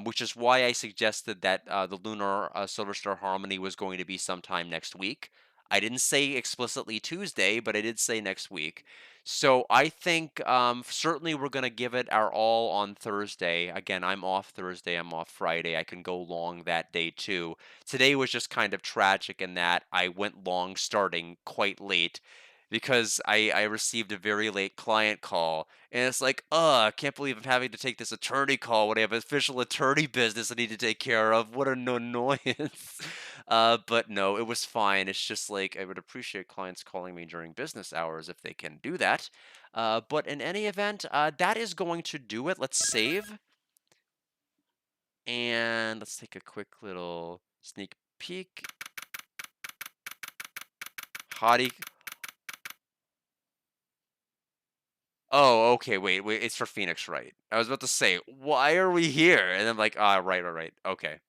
which is why I suggested that the Lunar Silver Star Harmony was going to be sometime next week. I didn't say explicitly Tuesday, but I did say next week. So I think certainly we're going to give it our all on Thursday. Again, I'm off Thursday, I'm off Friday. I can go long that day too. Today was just kind of tragic in that I went long starting quite late because I received a very late client call, and it's like, I can't believe I'm having to take this attorney call when I have official attorney business I need to take care of. What an annoyance. But no, it was fine. It's just like I would appreciate clients calling me during business hours if they can do that. But in any event, that is going to do it. Let's save and let's take a quick little sneak peek. Hottie. Oh, okay. Wait. It's for Phoenix, right? I was about to say, why are we here? And I'm like, right. Okay.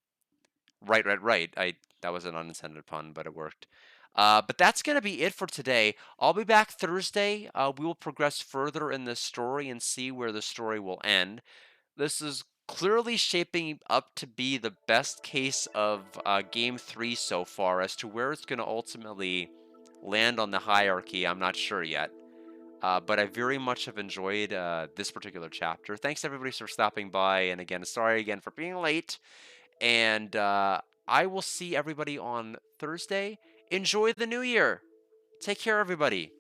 Right. That was an unintended pun, but it worked. But that's gonna be it for today. I'll be back Thursday. We will progress further in this story and see where the story will end. This is clearly shaping up to be the best case of Game 3 so far. As to where it's gonna ultimately land on the hierarchy, I'm not sure yet. But I very much have enjoyed this particular chapter. Thanks everybody for stopping by, and again, sorry again for being late. And I will see everybody on Thursday. Enjoy the new year. Take care, everybody.